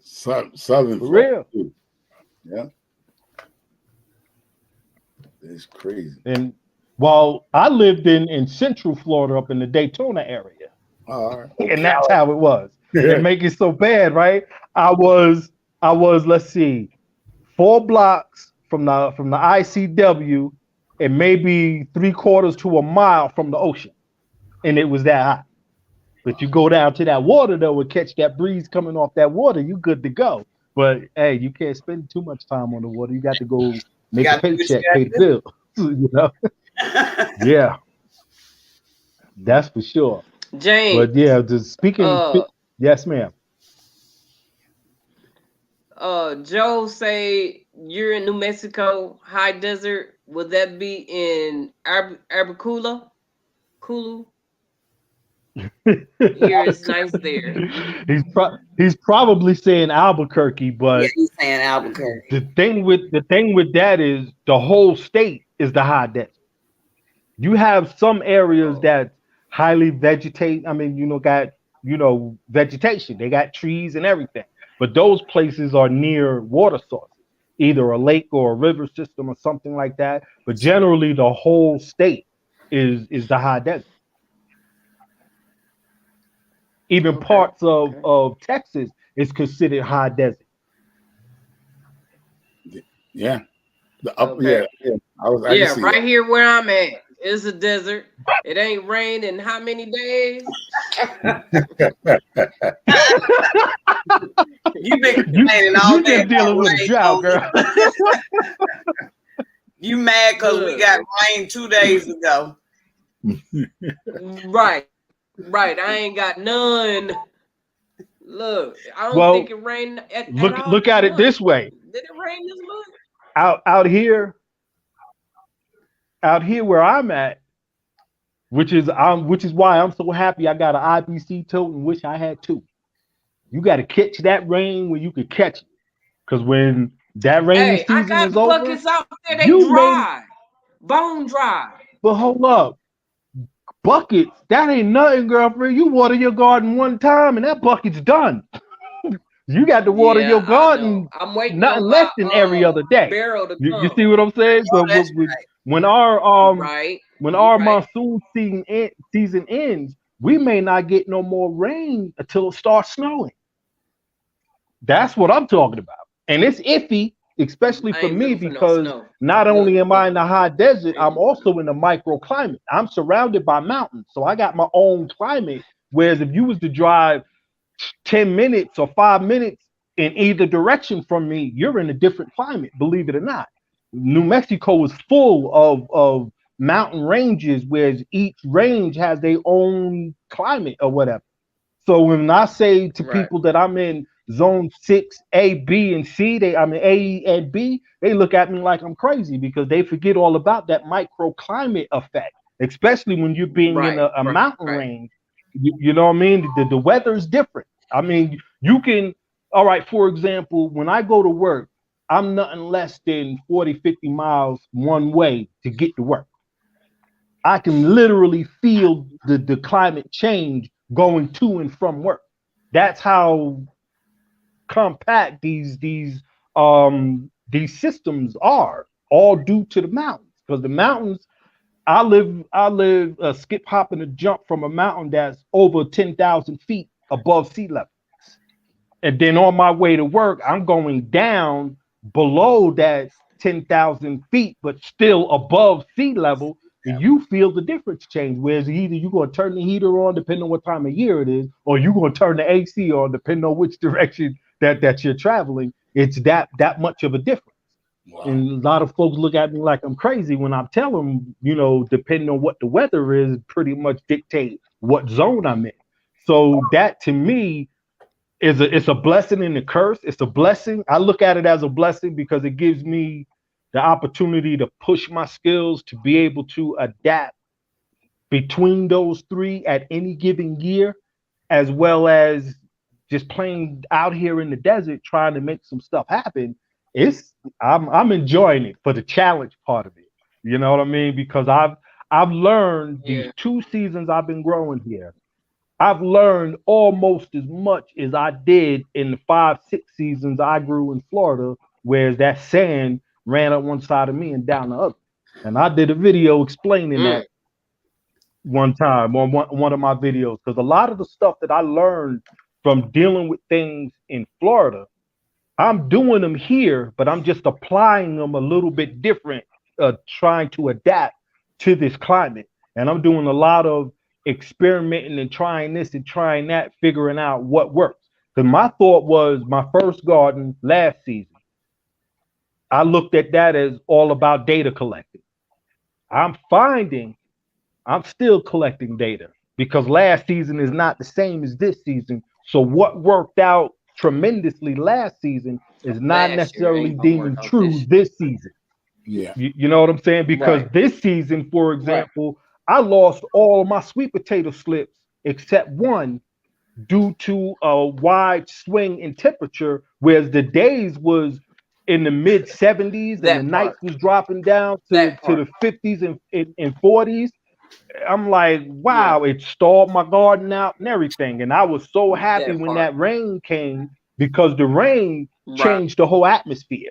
Southern For Florida real. too. Yeah, it's crazy. And while I lived in Central Florida up in the Daytona area, All right, and that's Ocala. how it was. And make it so bad, right? I was let's see, 4 blocks from the ICW and maybe 3/4 to a mile from the ocean. And it was that hot. But you go down to that water though and catch that breeze coming off that water, you good to go. But hey, you can't spend too much time on the water. You got to go You make a got to do what you paycheck, got pay the bill. You know? to do. Yeah, that's for sure. James, But yeah, just speaking. uh, Yes, ma'am. Joe say you're in New Mexico, high desert. Would that be in Arbacula? Kulu? Here is nice there. He's probably saying Albuquerque, Yeah, but he's saying Albuquerque. the thing with that is the whole state is the high desert. You have some areas Oh, that highly vegetate. I mean, got vegetation. They got trees and everything, but those places are near water sources, either a lake or a river system or something like that. But generally, the whole state is the high desert. Even okay, parts of okay. Texas is considered high desert. Yeah, the up. Okay. Yeah, yeah. I can Yeah, see right here where I'm at is a desert. It ain't rained in how many days? that. You've been You complaining all you day just dealing about with a rain, drought, Tony. girl. You mad because we Look, got rain 2 days ago. right, right. I ain't got none. Look, I don't think Well, it rained at look all look this at it month. this way. Did it rain this month? Out here, where I'm at, which is why I'm so happy I got an IBC tote and wish I had two. You got to catch that rain when you can catch it, because when that rainy Hey, I season is got over, buckets out there. They you may. dry, bone dry. But hold up, buckets that ain't nothing, girlfriend. You water your garden one time and that bucket's done. You got to water Yeah, your I know. garden I'm waiting nothing on less my than every other day. barrel to You come. see what I'm saying? Oh, So that's when our You right. when You our right. monsoon season ends, we may not get no more rain until it starts snowing. That's what I'm talking about. And it's iffy, especially I for ain't me, looking for no because snow. not Look, only am I in the high desert, ain't I'm looking for also in the microclimate. I'm surrounded by mountains. So I got my own climate. Whereas if you was to drive 10 minutes or 5 minutes in either direction from me, you're in a different climate, believe it or not. New Mexico is full of mountain ranges, whereas each range has their own climate or whatever. So when I say to right. people that I'm in zone 6A, B, and C, I mean A and B, they look at me like I'm crazy because they forget all about that microclimate effect, especially when you're being in Right. a mountain Right. range. You know what I mean? The weather is different. I mean, you can, all right, for example, when I go to work, I'm nothing less than 40, 50 miles one way to get to work. I can literally feel the climate change going to and from work. That's how compact these systems are, all due to the mountains. Because the mountains, I live a skip, hop, and a jump from a mountain that's over 10,000 feet above sea level. And then on my way to work, I'm going down below that 10,000 feet, but still above sea level. And you feel the difference change. Whereas either you're going to turn the heater on, depending on what time of year it is, or you're going to turn the AC on, depending on which direction that you're traveling. It's that much of a difference. Wow. And a lot of folks look at me like I'm crazy when I tell them, depending on what the weather is, pretty much dictate what zone I'm in. So that to me it's a blessing and a curse. It's a blessing. I look at it as a blessing because it gives me the opportunity to push my skills to be able to adapt between those three at any given year, as well as just playing out here in the desert trying to make some stuff happen. I'm enjoying it for the challenge part of it. You know what I mean? Because I've learned these Yeah. 2 seasons I've been growing here. I've learned almost as much as I did in the 5, 6 seasons I grew in Florida, whereas that sand ran up one side of me and down the other. And I did a video explaining Mm. that one time on one of my videos because a lot of the stuff that I learned from dealing with things in Florida, I'm doing them here, but I'm just applying them a little bit different, trying to adapt to this climate. And I'm doing a lot of experimenting and trying this and trying that, figuring out what works. Because my thought was my first garden last season, I looked at that as all about data collecting. I'm finding I'm still collecting data because last season is not the same as this season. So what worked out tremendously last season is not Last year necessarily ain't gonna work deeming out true this this season. Yeah. You know what I'm saying? year. Because Right. this season, for Right. example, I lost all of my sweet potato slips except one due to a wide swing in temperature, whereas the days was in the mid 70s and the That part. nights was dropping down That to part. the 50s and 40s. I'm like, Yeah. wow, it stalled my garden out and everything. And I was so happy That when part. that rain came because the rain Right. changed the whole atmosphere.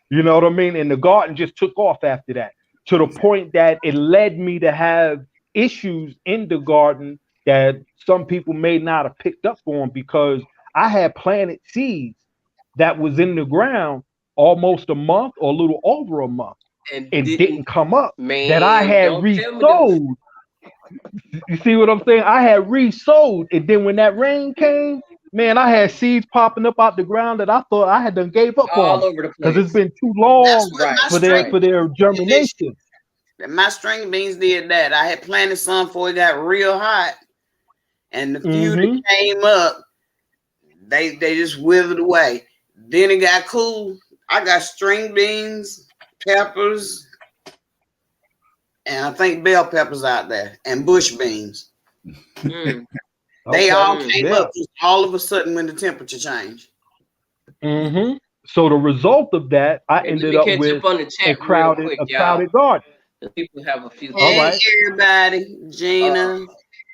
You know what I mean? And the garden just took off after that to the point that it led me to have issues in the garden that some people may not have picked up on because I had planted seeds that was in the ground almost a month or a little over a month And and didn't, didn't come up that I man, had don't tell me them. resowed. You see what I'm saying? I had resowed, and then when that rain came, man, I had seeds popping up out the ground that I thought I had done gave up All on over the because it's place. been too That's long what Right. my for string their Right. for their did this germination. year. My string beans did that. I had planted some before it got real hot, and the few that Mm-hmm. came up, they just withered away. Then it got cool. I got string beans, peppers, and I think bell peppers out there, and bush beans. Mm. They Okay. all Mm. came Yeah. up just all of a sudden when the temperature changed. Mm-hmm. So the result of that, I Hey, let ended me up catch with up on the a chat real crowded quick, a y'all. crowded garden. The people have a few All Hey right. things. everybody, Uh, Gina,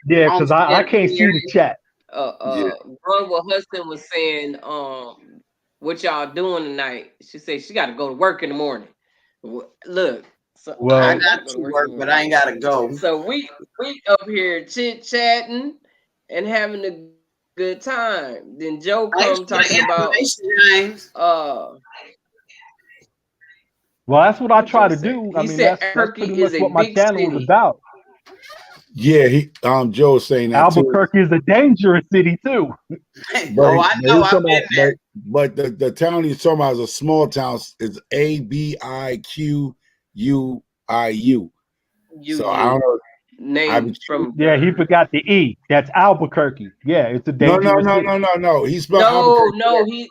Yeah, because I Homestead can't see the Mary. chat. Yeah. Brother Hudson was saying, what y'all doing tonight? She said she got to go to work in the morning. Look, so I I Well, ain't got to got go to to work in work, the but morning. I ain't gotta go. So we up here chit chatting and having a good time. Then Joe Thanks come for the talking about information, James. well, that's what I what try Joe to said. do. I He mean, said that's Albuquerque pretty is much a what my big channel is city. about. Yeah, he Joe was saying that too. Albuquerque is a dangerous city too. But Oh, I but know. he's I've talking been about there. but the town he's talking about is a small town. It's Abiquiu. So I don't You know. I named from Yeah, he forgot the E. That's Albuquerque. Yeah, it's a dangerous city. no. He spelled no, Albuquerque. no, He's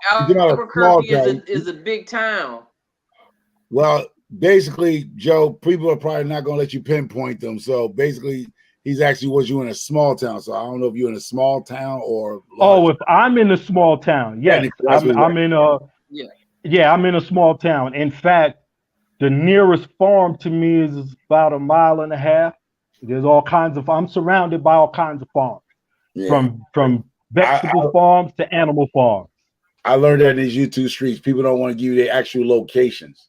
talking about a small Albuquerque town. is a big town. Well, basically, Joe, people are probably not going to let you pinpoint them. So basically, he's actually was you in a small town. So I don't know if you're in a small town or large. Oh, if I'm in a small town, yes, Technically, that's what he's I'm in a Yeah. yeah, I'm in a small town. In fact, the nearest farm to me is about a mile and a half. There's all kinds of I'm surrounded by all kinds of farms, yeah. from I, vegetable farms to animal farms. I learned that in these YouTube streets, people don't want to give you their actual locations.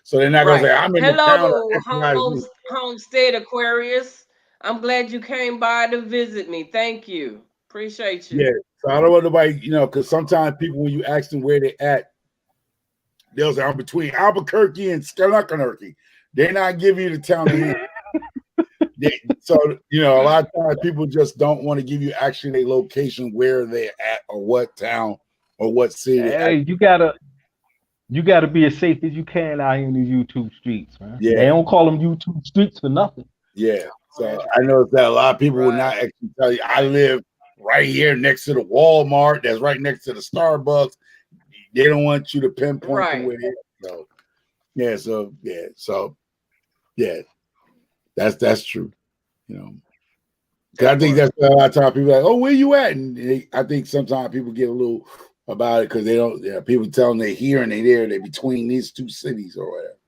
So they're not going to Right. say, I'm in the town of Hello, XYZ. Homestead Aquarius. I'm glad you came by to visit me. Thank you. Appreciate Yeah. you. So I don't want nobody, because sometimes people, when you ask them where they're at, they'll say, I'm between Albuquerque and Schenectady. They're not giving you the town of here. So, a lot of times people just don't want to give you actually a location where they're at or what town or what city they Hey, actually. you gotta be as safe as you can out here in these YouTube streets, man. They Yeah. don't call them YouTube streets for nothing. Yeah. So I know that a lot of people will not Right. actually tell you, I live right here next to the Walmart that's right next to the Starbucks. They don't want you to pinpoint them Right. where they're at. So that's true. Because I That think part. that's a lot of times people are like, oh, where you at? And I think sometimes people get a little about it because they don't. Yeah, people tell them they're here and they're there. They're between these two cities or whatever.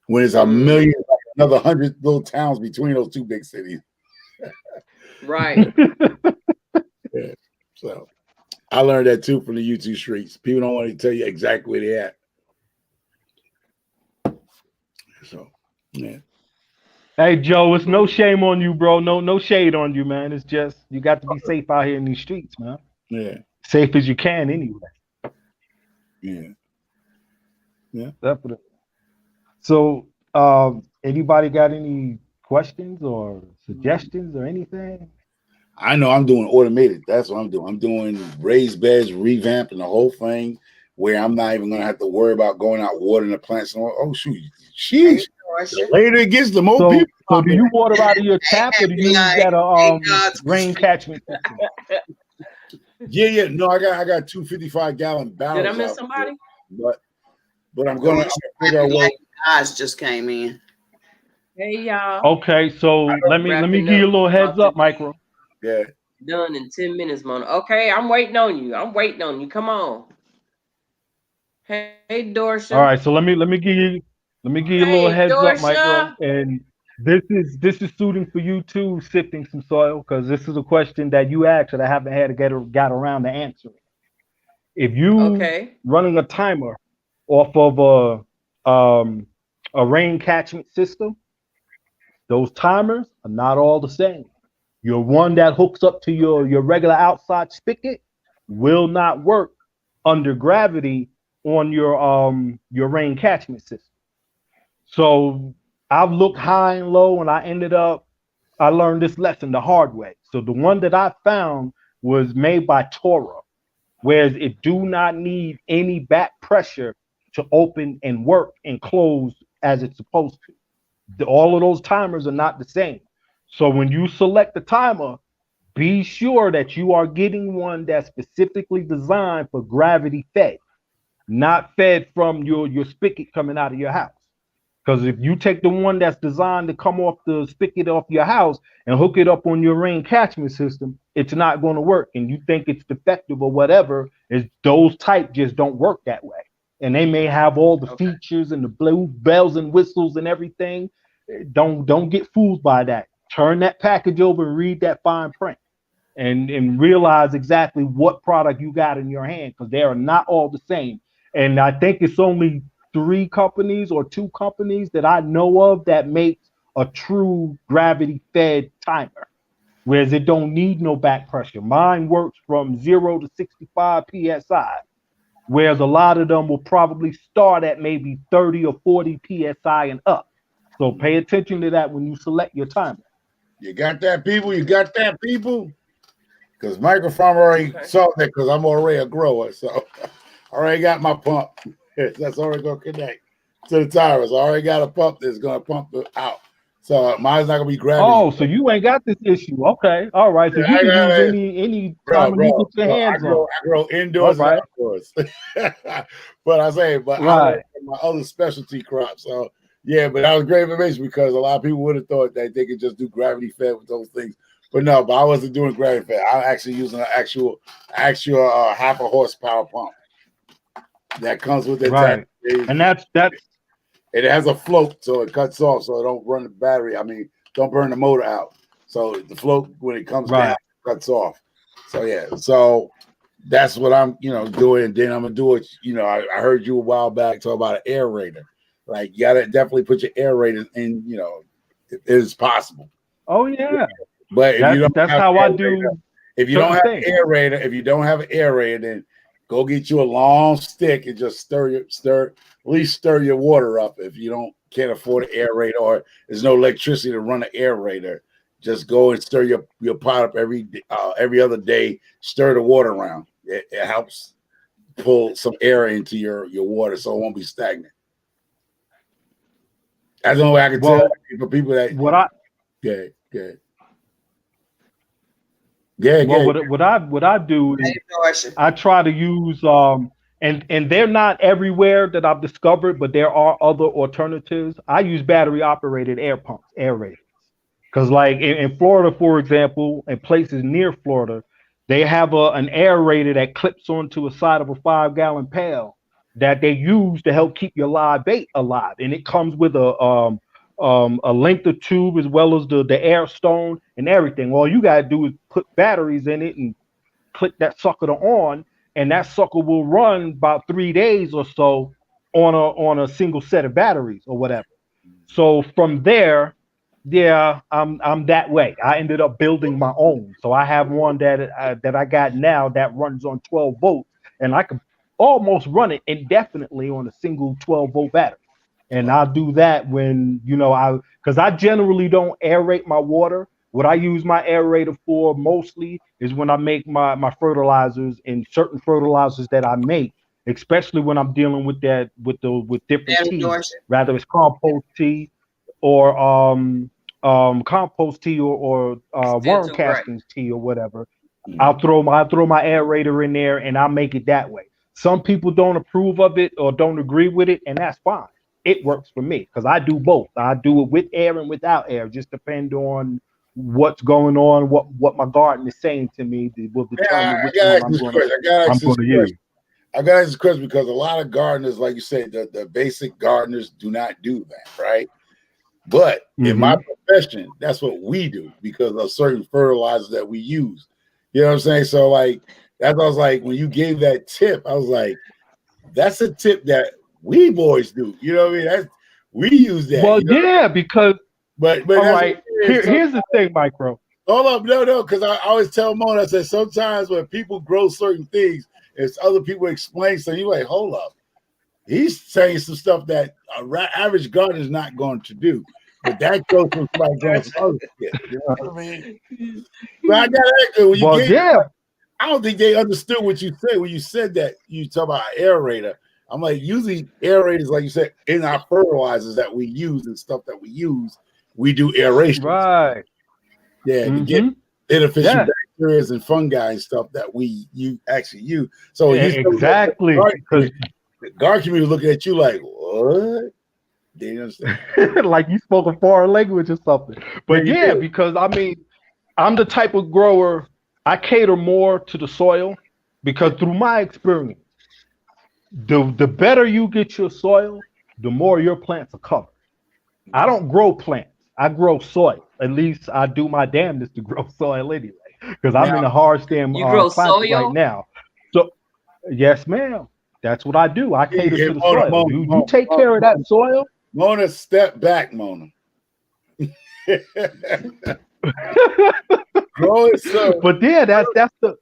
When it's a million, like another 100 little towns between those two big cities. Right. Yeah. So I learned that too from the YouTube streets. People don't want to tell you exactly where they're at. So yeah. Hey Joe, it's no shame on you, bro. No shade on you, man. It's just you got to be safe out here in these streets, man. Yeah. Safe as you can, anyway. Yeah. Yeah. Definitely. So, anybody got any questions or suggestions or anything? I know I'm doing automated. That's what I'm doing. I'm doing raised beds, revamping the whole thing, where I'm not even gonna have to worry about going out watering the plants. And all. Oh shoot, sheesh. The later it gets, the more people. So do you water out of your tap or do you use that rain catchment system? Yeah. No, I got 255-gallon barrels. Did I miss somebody? But I'm gonna figure out what. Guys just came in. Hey y'all. Okay, so let me give you a little heads up, Micro. Yeah. Done in 10 minutes, Mona. Okay, I'm waiting on you. Come on. Hey, Dorsha. All right, so let me give you a little heads up, Micro. And this is suiting for you too, sifting some soil, because this is a question that you asked that I haven't had to got around to answering. If you running a timer off of a rain catchment system, those timers are not all the same. Your one that hooks up to your regular outside spigot will not work under gravity on your rain catchment system. So I've looked high and low, and I learned this lesson the hard way. So the one that I found was made by Toro, whereas it do not need any back pressure to open and work and close as it's supposed to. All of those timers are not the same. So when you select the timer, be sure that you are getting one that's specifically designed for gravity fed, not fed from your spigot coming out of your house. Because if you take the one that's designed to come off the spigot off your house and hook it up on your rain catchment system, it's not going to work. And you think it's defective or whatever, is those type just don't work that way. And they may have all the features and the blue bells and whistles and everything. Don't get fooled by that. Turn that package over and read that fine print and realize exactly what product you got in your hand, because they are not all the same. And I think it's only 3 companies or 2 companies that I know of that makes a true gravity fed timer, whereas it don't need no back pressure. Mine works from 0 to 65 psi, whereas a lot of them will probably start at maybe 30 or 40 psi and up. So pay attention to that when you select your timer. You got that, people? You got that, people? Because Microfarm already saw that, because I'm already a grower. So I already got my pump. That's already going to connect to the tires. I already got a pump that's going to pump it out. So mine's not going to be gravity. Oh, so you ain't got this issue. Okay. All right. So you can use any timer you put your hands on. I grow indoors and outdoors. But I my other specialty crops. So yeah, but that was great information, because a lot of people would have thought that they could just do gravity fed with those things. But no, I wasn't doing gravity fed. I'm actually using an actual half a horsepower pump that comes with the right. And that's it has a float, so it cuts off, so it don't run the battery. I mean, don't burn the motor out. So the float, when it comes down, it cuts off. So yeah, so that's what I'm doing. And then I'm gonna do it. I heard you a while back talk about an aerator. Like, you gotta definitely put your aerator in. It is possible. Oh yeah. But if you don't, that's how I do. If you don't have an aerator, then go get you a long stick and just stir your water up. If you can't afford an aerator, or there's no electricity to run an aerator, just go and stir your pot up every other day. Stir the water around. It helps pull some air into your water, so it won't be stagnant. That's the only way I can tell for people that what I what I do is I try to use and they're not everywhere that I've discovered, but there are other alternatives. I use battery operated air pumps, aerators. Because like in Florida, for example, and places near Florida, they have an aerator that clips onto a side of a 5-gallon pail that they use to help keep your live bait alive, and it comes with a length of tube as well as the air stone and everything. All you gotta do is put batteries in it and click that sucker to on, and that sucker will run about 3 days or so on a single set of batteries or whatever. So from there, yeah, I'm that way. I ended up building my own. So I have one that I got now that runs on 12 volts, and I can almost run it indefinitely on a single 12-volt battery. And I'll do that when because I generally don't aerate my water. What I use my aerator for mostly is when I make my fertilizers, and certain fertilizers that I make, especially when I'm dealing with with different That teas, endorse it. rather it's compost tea or compost tea or Still worm too bright. castings tea or whatever. I'll throw my aerator in there and I'll make it that way. Some people don't approve of it or don't agree with it, and that's fine. It works for me because I do both. I do it with air and without air. Just depend on what's going on, what my garden is saying to me will Yeah, determine I which gotta one ask this question. I'm gonna use. I gotta ask this question because a lot of gardeners, like you said, the basic gardeners do not do that, right? But in my Mm-hmm. profession, that's what we do because of certain fertilizers that we use. You know what I'm saying? So like that's why I was like, when you gave that tip, I was like, that's a tip that we boys do. You know what I mean? That's we use that. Well, You know, yeah, because but all that's what right. it is. Here's the thing, Micro. Hold up, no, because I always tell Mona, I said sometimes when people grow certain things, it's other people explain something. You're like, hold up, he's saying some stuff that average gardener is not going to do, but that goes from somebody going from other shit. You know what I mean? But I gotta ask you, when you Well, gave, yeah, I don't think they understood what you said when you said that. You talk about aerator. I'm like, usually aerators, like you said, in our fertilizers that we use and stuff that we use, we do aerations. right. Yeah, to get Mm-hmm. beneficial Yeah, bacteria and fungi and stuff that you actually use. So you said exactly. Because the guard community was looking at you like, what? They didn't understand. like you spoke a foreign language or something. Yeah, But you yeah, did. because I mean, I'm the type of grower, I cater more to the soil because through my experience, the better you get your soil, the more your plants are covered. I don't grow plants. I grow soil. At least I do my damnedest to grow soil anyway, because I'm Now, in a hard stem You grow climate right soil? now. So yes, ma'am. That's what I do. I cater hey, to the Mona, soil. Mona, You Mona, take Mona, care of that soil. Mona, step back, Mona. Grow it so. But yeah, that's the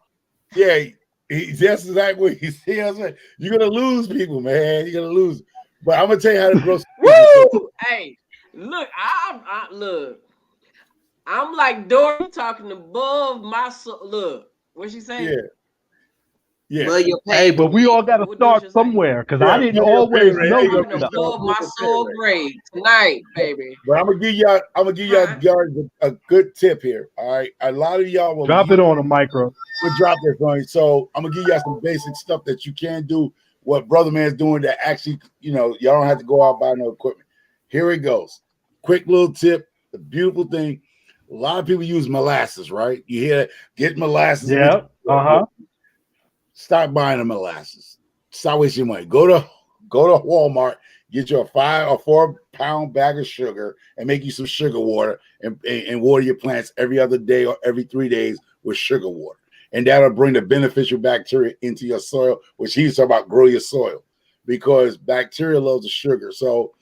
Yeah, that's exactly what he said. You're gonna lose people, man. You're gonna lose. But I'm gonna tell you how to grow some people. So, Woo! Hey, look, look. I'm like Dory talking above my look. What she say? yeah, yeah, Well, your hey, pay but we all got to What start Dorisha say? somewhere because I yeah. didn't Know your pay always rate. There know you go. Talking this Michelle. stuff. above Know my your pay soul rate. grade tonight, baby. But I'm gonna give y'all Huh? guys a good tip here. All right, a lot of y'all will Drop use. it on a micro. We'll drop this on you. So I'm gonna give y'all some basic stuff that you can do. What Brother Man's doing that actually, y'all don't have to go out buy no equipment. Here it goes. Quick little tip. The beautiful thing. A lot of people use molasses, right? You hear that? Get molasses in Yeah. Uh-huh. Stop buying the molasses. Stop wasting your money. Go to Walmart, get you a 5 or 4 pound bag of sugar and make you some sugar water and water your plants every other day or every 3 days with sugar water. And that'll bring the beneficial bacteria into your soil, which he's talking about grow your soil because bacteria loves the sugar. So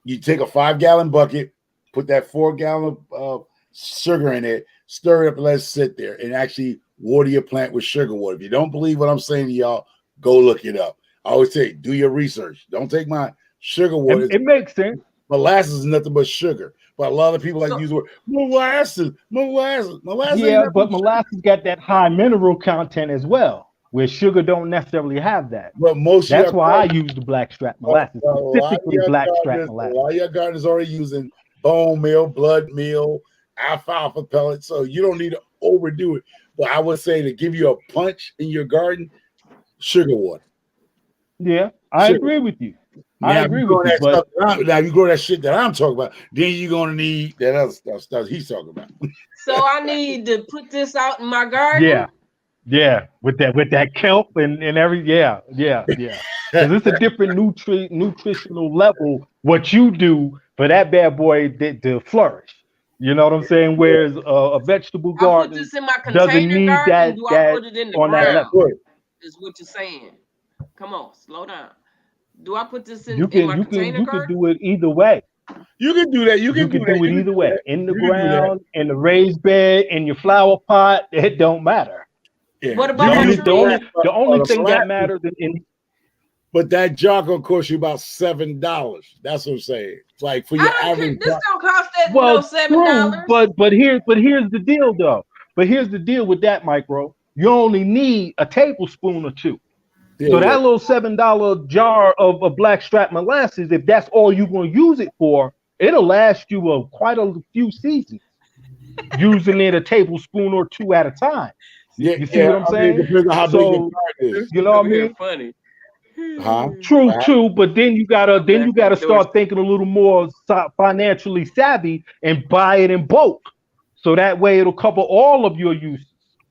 you take a 5-gallon bucket, put that 4-gallon of sugar in it, stir it up and let it sit there and actually water your plant with sugar water. If you don't believe what I'm saying to y'all, go look it up. I always say, do your research. Don't take my sugar water. It makes sense. Molasses is nothing but sugar. But a lot of people like to So use the word molasses. Molasses ain't Yeah, nothing but but sugar. molasses got that high mineral content as well, where sugar don't necessarily have that. But most of That's your why I use the blackstrap molasses, specifically blackstrap a molasses. lot of your gardeners already using bone meal, blood meal, alfalfa pellets, so you don't need to overdo it. But I would say to give you a punch in your garden, sugar water. Yeah, I Sugar. agree with you. I Now, if you agree grow with you. that But stuff, now if you grow that shit that I'm talking about, then you're gonna need that other stuff he's talking about. so I need to put this out in my yeah, garden. Yeah, with that kelp and every yeah. Because it's a different nutritional level what you do for that bad boy to flourish. You know what I'm saying? Whereas a vegetable I put garden this in my doesn't container need garden. that Do I that put it in the on that Of ground? level. course. Is what you're saying. Come on, slow down. Do I put this You in can my you can container you can garden? do it either way. You can do that. You You can do can that. do it You can either do way. that. In the You can do that. ground, in the raised bed, in your flower pot, it don't matter. Yeah. What You The about can the only use the the only tree? the only the thing that molasses, matters in but that jar gonna cost you about $7. That's what I'm saying. It's like for I your don't care. average. This don't cost that no well, true, $7. but here's the deal though. But here's the deal with that, micro. You only need a tablespoon or two. Yeah, So yeah, that little $7 jar of black strap molasses, if that's all you're gonna use it for, it'll last you quite a few seasons using it a tablespoon or two at a time. yeah, You see yeah. what I'm I mean, it saying? depends on how big your So garden This is. you dude know what over I here mean? funny. Huh? True, Wow. true, but then I'm you gotta laughing at Doris. start thinking a little more financially savvy and buy it in bulk, so that way it'll cover all of your uses.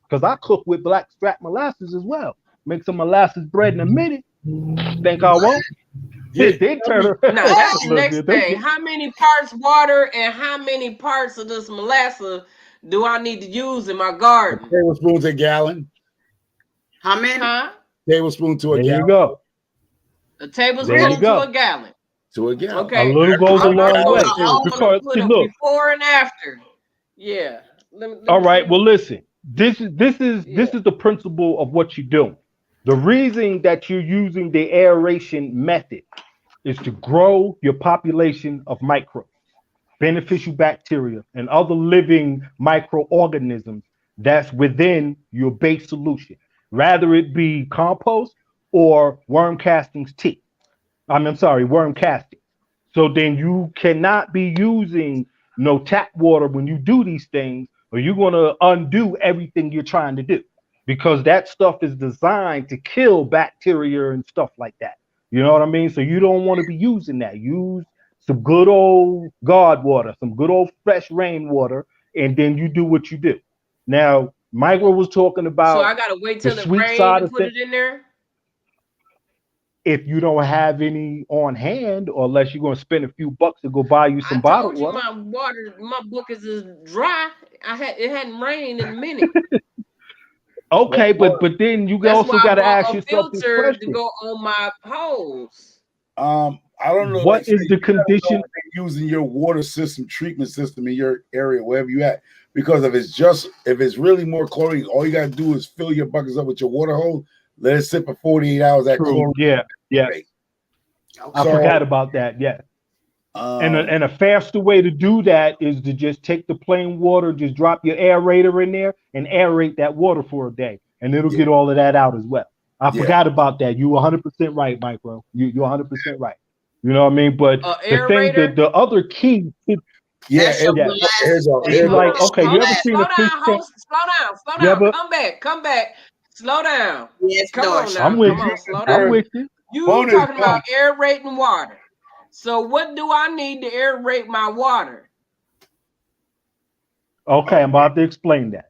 Because I cook with black strap molasses as well. Make some molasses bread in a minute. Think I won't? Yeah, They I mean, turn Now around that's a the little next bit. Them thing. How many parts water and how many parts of this molasses do I need to use in my a garden? tablespoon to a gallon. How many? Huh? Tablespoon to a there you gallon. go. A There you tablespoon to a go. gallon. To a gallon. A Okay. little goes a I'm long gonna way. Oh, I'm gonna Because put see, a look, before and after. Yeah. Let all me right. see. Well, listen. This Yeah. is the principle of what you're doing. The reason that you're using the aeration method is to grow your population of microbes, beneficial bacteria, and other living microorganisms that's within your base solution, rather it be compost or worm castings tea. I'm sorry, worm casting. So then you cannot be using no tap water when you do these things, or you're going to undo everything you're trying to do because that stuff is designed to kill bacteria and stuff like that. You know what I mean? So you don't want to be using that. Use some good old guard water, some good old fresh rainwater, and then you do what you do. Now, Michael was talking So about I gotta wait the till it sweet rain side to of put things. it in there. If you don't have any on hand, or unless you're going to spend a few bucks to go buy you I some bottled told you water. my water, my bucket is dry. It hadn't rained in a minute. Well, Okay, well, but then you That's also why I got to bought ask a yourself this filter to question: go on my hose. I don't know. what Like, say, is the you gotta know condition? what they're using your water system, treatment system in your area, wherever you at. Because if it's really more chlorine, all you gotta do is fill your buckets up with your water hose, let it sit for 48 hours at True. chlorine Yeah. Yeah. rate. I Okay. So, forgot about that. Yeah. um, And a faster way to do that is to just take the plain water, just drop your aerator in there and aerate that water for a day, and it'll yeah, get all of that out as well. I yeah, forgot about that. You 100% right, Micro. You're 100% right. You know what I mean? But A the thing, aerator. the other key, yeah. That's your And yeah, here's molasses a it's thing. here's Hold a like on, okay, hold you on, ever seen slow a fish down, tank? host. Slow You down. ever? Come back. Slow down. Yes, Come on Dorsey. I'm now. with Come you. on, slow I'm down. bonus with you. You bonus talking about point. aerating water. So what do I need to aerate my water? Okay, I'm about to explain that.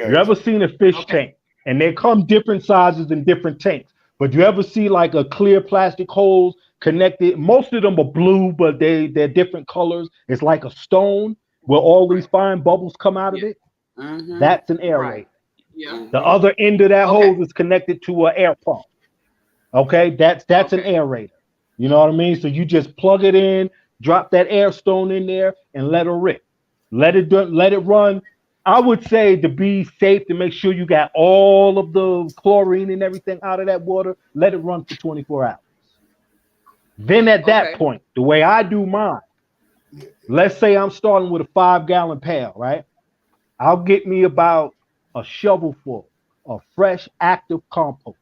You Okay. ever seen a fish Okay. tank? And they come different sizes in different tanks. But you ever see like a clear plastic hose connected? Most of them are blue, but they're different colors. It's like a stone where all these Right. fine bubbles come out of Yeah. it. Mm-hmm. That's an Right. aerator. Yeah. The Mm-hmm. other end of that Okay. hose is connected to an air pump. Okay, that's an Okay. aerator. You know what I mean? So you just plug it in, drop that air stone in there, and let it rip. Let it run. I would say to be safe to make sure you got all of the chlorine and everything out of that water. Let it run for 24 hours. Then at that Okay. point, the way I do mine, let's say I'm starting with a 5 gallon pail, right? I'll get me about a shovelful of fresh active compost.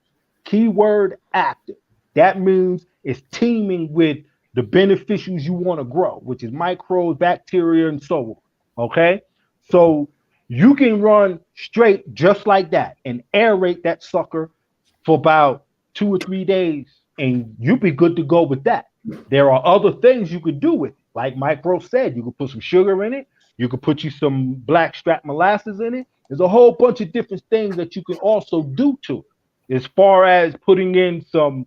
Keyword active. That means it's teeming with the beneficials you want to grow, which is microbes, bacteria, and so on. Okay? So you can run straight just like that and aerate that sucker for about 2 or 3 days, and you'll be good to go with that. There are other things you could do with it. Like Micro said, you could put some sugar in it, You could put you some blackstrap molasses in it. There's a whole bunch of different things that you can also do to it. As far as putting in some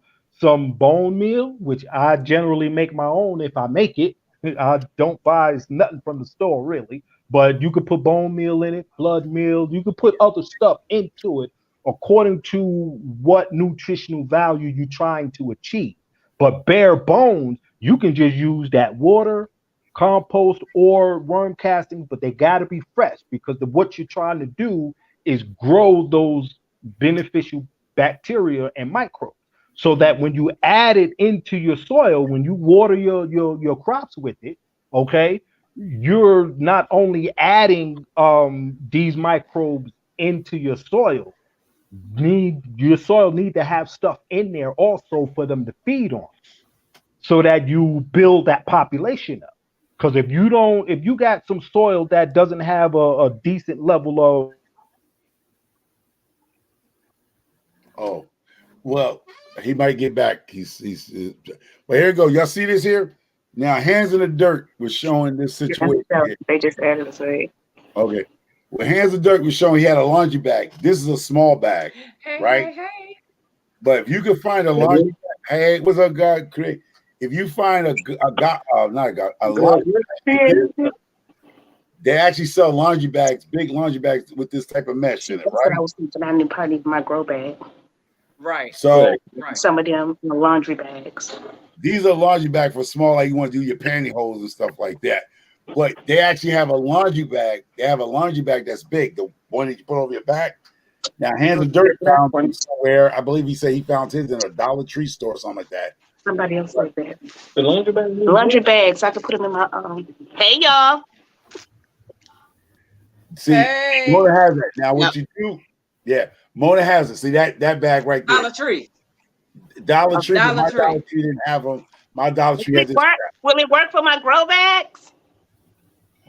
bone meal, which I generally make my own if I make it. I don't buy nothing from the store really, but you could put bone meal in it, blood meal. You could put other stuff into it according to what nutritional value you're trying to achieve. But bare bones, you can just use that water, compost, or worm castings, but they got to be fresh because what you're trying to do is grow those beneficial bacteria and microbes so that when you add it into your soil, when you water your crops with it, okay, you're not only adding these microbes into your soil, your soil need to have stuff in there also for them to feed on so that you build that population up. Because if you got some soil that doesn't have a decent level of Oh, well, he might get back. Well, here we go. Y'all see this here? Now, hands in the dirt was showing this situation. They just added a say. Okay. Well, hands in the dirt was showing he had a laundry bag. This is a small bag, Hey, right? hey. But if you can find a laundry bag, hey, what's up, God? If you find a laundry bag, they actually sell laundry bags, big laundry bags with this type of mesh in it, That's right? what I was thinking. I need probably my grow bag. Right. So Right. Some of them laundry bags. these are laundry bags for small, like you want to do your pantyhose and stuff like that. But they actually have a laundry bag. They have a laundry bag that's big, the one that you put over your back. Now, Hands of Dirt found him somewhere. I believe he said he found his in a Dollar Tree store or something like that. Somebody else said that. The laundry bag. Laundry bags. I could put them in my Hey y'all. See, Hey. Mona has that. Now, what you do? Yeah, Mona has it. See that bag right there. Dollar Tree. Dollar Tree. Dollar My Tree. Dollar Tree didn't have them. My Dollar Tree had this. Will it work for my grow bags?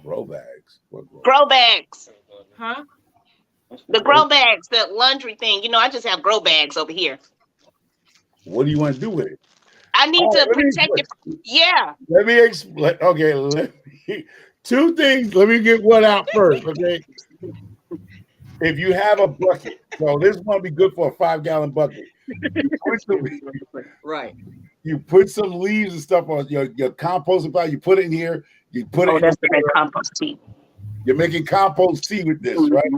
Grow bags. What Grow bags. Huh? The grow bags, the laundry thing. You know, I just have grow bags over here. What do you want to do with it? I need to protect it. Yeah. Let me explain. Okay, two things. Let me get one out first. Okay. If you have a bucket, so this one be good for a 5-gallon bucket. Right. You put some leaves and stuff on your composting pile. You put it in here. You put it. That's the compost tea. You're making compost tea with this, right?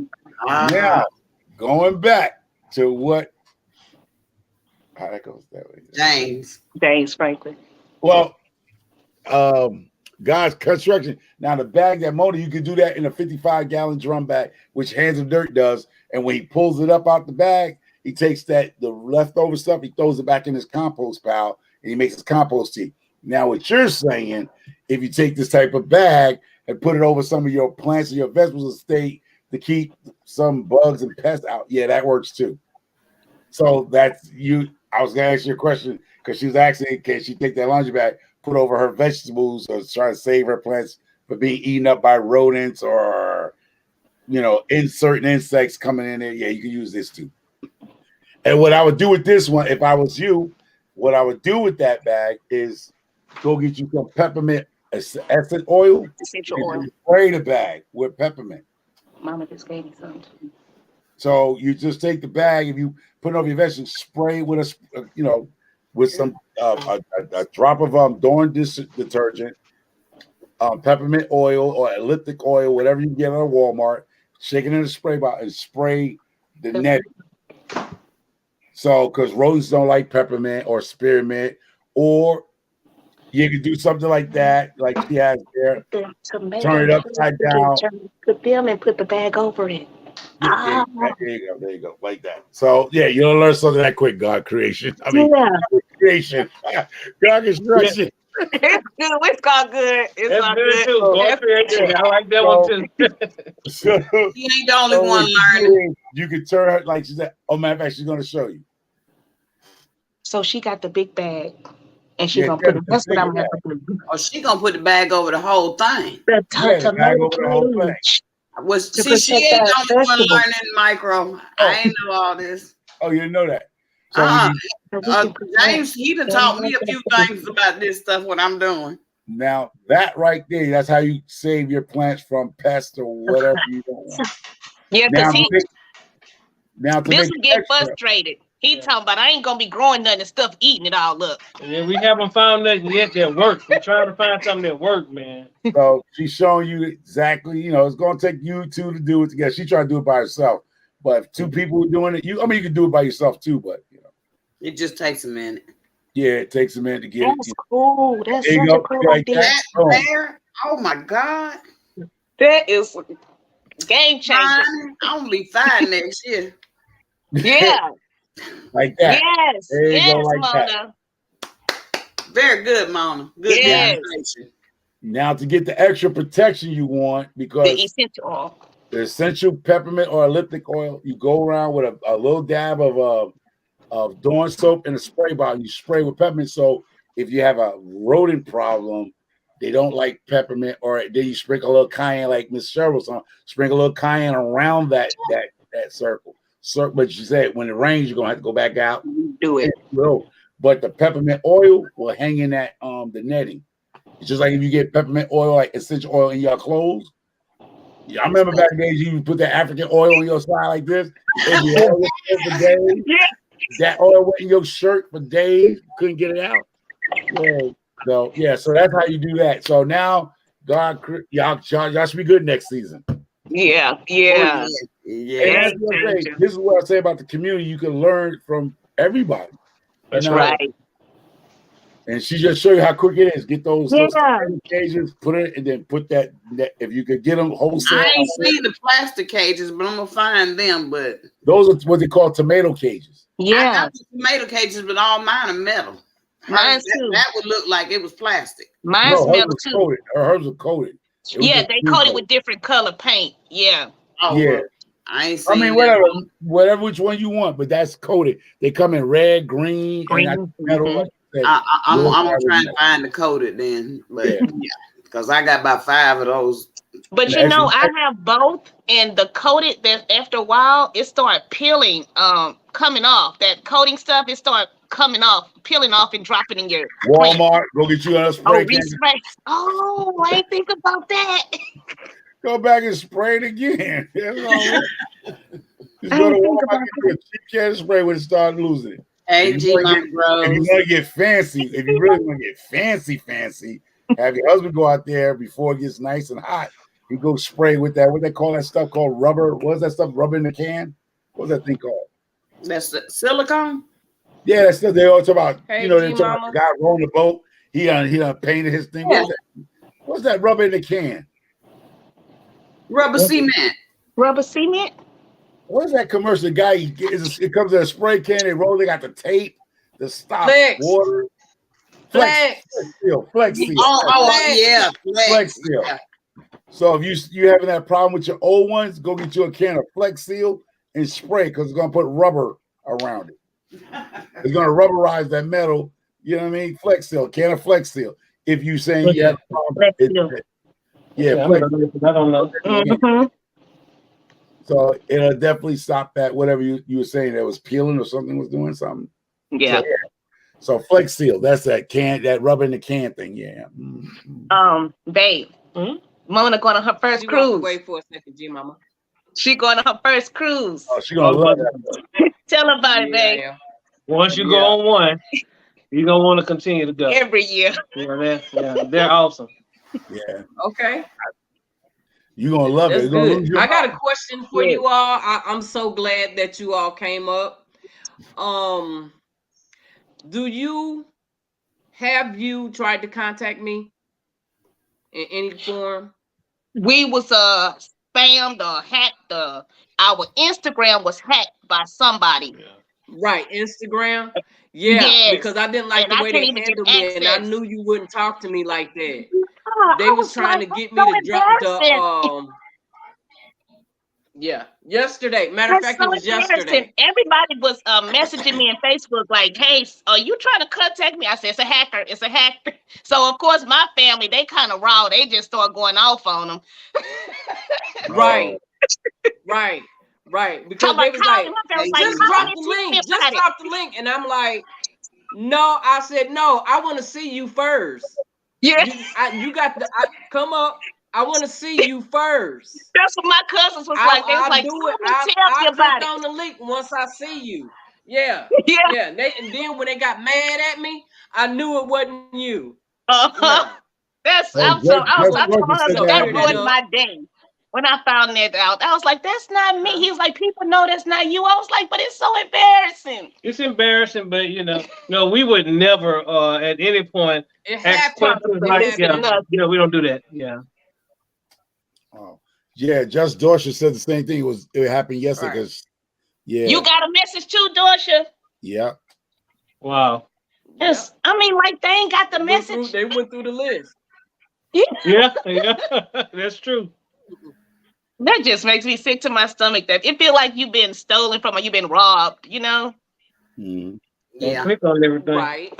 Now, going back to what? How that goes that way? James Franklin. Well, God's construction. Now the bag that motor, you can do that in a 55-gallon drum bag, which Hands of Dirt does. And when he pulls it up out the bag, he takes the leftover stuff, he throws it back in his compost pile, and he makes his compost tea. Now, what you're saying, if you take this type of bag and put it over some of your plants and your vegetables to keep some bugs and pests out, yeah, that works too. So that's you. I was gonna ask you a question because she was asking, can she take that laundry bag, put over her vegetables, or try to save her plants from being eaten up by rodents or certain insects coming in there? Yeah, you can use this too. And what I would do with this one, if I was you, what I would do with that bag is go get you some peppermint essential oil. Spray the bag with peppermint. Mama just gave me some. So you just take the bag, if you put it over your vegetables, spray with with some a drop of Dawn detergent, peppermint oil or elliptic oil, whatever you can get at Walmart. Shake it in a spray bottle and spray the net. So, because rodents don't like peppermint or spearmint, or you can do something like that, like she has there. Turn it upside down. Put them and put the bag over it. Yeah, there you go, like that. So yeah, you'll learn something that quick. God creation. I mean, creation. God construction. It's good. It's called good. It's all good too. God creation. I like that one too. So, you ain't the only one learning. You can turn her like she said. Oh, matter of fact, she's going to show you. So she got the big bag, and she's gonna put it. That's what I'm gonna do. Oh, she gonna put the bag over the whole thing. The bag over the whole thing. She ain't the only one learning micro. I ain't know all this. Oh, you didn't know that? So James, he done taught me a few things about this stuff. What I'm doing. Now that right there, that's how you save your plants from pests or whatever you don't want. Yeah, Now, because he now to this make would it get extra, frustrated. He talking about I ain't gonna be growing nothing and stuff eating it all up. Yeah, we haven't found nothing yet that works. We're trying to find something that works, man. so she's showing you exactly. It's going to take you two to do it together. She tried to do it by herself, but if two people are doing it, you can do it by yourself too, but It just takes a minute. yeah, it takes a minute to get That's it. cool. That's There you such a go. cool Like idea. that. That there, oh my God. That is game changer. Mine, I'm gonna be fine next year. Yeah. Like that. Yes. There you Yes, go, like that. Mona. Very good, Mona. Good Yes. demonstration. Now to get the extra protection you want, The because essential oil. the essential peppermint or elliptic oil, you go around with a little dab of Dawn soap in a spray bottle. You spray with peppermint. So if you have a rodent problem, they don't like peppermint, or then you sprinkle a little cayenne, like Miss Cheryl's on. Sprinkle a little cayenne around that circle. But you said when it rains, you're gonna have to go back out. Do it. But the peppermint oil will hang in that the netting. It's just like if you get peppermint oil, like essential oil in your clothes. Yeah, I remember back in the days you would put that African oil on your side like this. It'd be all for days. Yeah. That oil went in your shirt for days. Couldn't get it out. Yeah. So that's how you do that. So now, God, y'all should be good next season. Yeah. Oh, Yeah. yeah. And that's what I say. This is what I say about the community. You can learn from everybody. That's Right. And she just show you how quick it is. Get those Yeah. cages, put it, and then put that. If you could get them wholesale, I ain't seen the plastic cages, but I'm gonna find them. But those are what they call tomato cages. I Yeah. got the tomato cages, but all mine are metal. Mine too. That would look like it was plastic. Mine's hers metal was too. coated. Hers was coated. It was Yeah, just they blue coat it coat. with different color paint. Yeah. Oh, Yeah. well, I ain't I seen mean, that. whatever which one you want, but that's coated. They come in red, green, and Green. metal. Mhm. Like you said, I'm yours gonna are try and metal. find the coated then, but Yeah. yeah, because I got about 5 of those. But And you know, actually- I have both, and the coated that after a while it started peeling, coming off. That coating stuff, it started coming off, peeling off, and dropping in your plant. Walmart, go get you a spray can. Respray. Oh, I ain't think about that. Go back and spray it again. That's all. Just I go to didn't think Walmart, about get you a cheap can of spray when it starts losing it. Hey, If G you Mama want Bros. to get fancy, if you really want to get fancy, have your husband go out there before it gets nice and hot. He goes spray with that. What they call that stuff called rubber? What's that stuff? Rubber in the can? What's that thing called? That's the silicone. Yeah, that's stuff they all talk about. Hey, They G talk about Mama. the guy rowing the boat. He done painted his thing. Yeah. What's that rubber in the can? Rubber cement. Rubber cement. What is that commercial? The guy it comes in a spray can. They roll. They got the tape, the stop Flex. water. Flex. Flex seal. Oh, yeah, Flex seal. Yeah. So if you having that problem with your old ones, go get you a can of Flex Seal and spray because it's gonna put rubber around it. It's gonna rubberize that metal. You know what I mean? Flex Seal, can of Flex Seal. If you saying you have a problem, Flex Seal. yeah, I Flex. don't know. Mm-hmm. So it'll definitely stop that. Whatever you were saying that was peeling or something was doing something. Yeah. So Flex Seal, that's that rubber in the can thing. Yeah. Babe. Mona going on her first She gonna have to cruise. wait for a second, G Mama. She going on her first cruise. Oh, she gonna love that. Tell her about it, Yeah, babe. yeah. Once you go on one, you're gonna want to continue to go. Every year. They're awesome. Yeah. Okay. You're gonna love That's it. You're gonna good. lose your I got a mind. question for you all. I'm so glad that you all came up. Have you tried to contact me in any form? We was spammed or hacked. Our Instagram was hacked by somebody. Right, Instagram. Yeah, Yes. because I didn't like And the I way can't they even get handled me, and I access. knew you wouldn't talk to me like that. They I was trying like, to get that's me so to drop the embarrassing. yeah, yesterday. Matter of That's fact, so it was embarrassing. yesterday. Everybody was messaging me on Facebook like, "Hey, are you trying to contact me?" I said, "It's a hacker. It's a hacker." So of course, my family, they kind of raw. They just start going off on them. Right, right, right. Because they was like, just drop the link. Just drop the link. And I'm like, no. I said, no, I want to see you first. Yeah, You got the come up. I want to see you first. that's what my cousins was like. They was I'll like, do it. tell me I click about it. on the link once I see you. Yeah, Yeah. yeah. And then when they got mad at me, I knew it wasn't you. Uh-huh. No, That's Oh, I Just I wouldn't told my Dorothy said husband that that clear happened to that ruined me. up. my day. When I found that out, I was like, that's not me. Huh? He was like, people know that's not you. I was like, but it's so embarrassing. It's embarrassing, but no, we would never at any point It ask Trying to questions happened. It like, solicit yeah, happened. nothing. we don't do that. Yeah. Oh, yeah. Just Dorsha said the same thing. It happened yesterday Right. because You yeah, got a message too, Dorsha? yeah. Wow. Yes. Yep. I mean, like they ain't got the message. They went through the list. Yeah. Yeah, yeah. That's true. That just makes me sick to my stomach. That it feel like you've been stolen from or you've been robbed. Mm-hmm. Don't Yeah. click on everything. Right.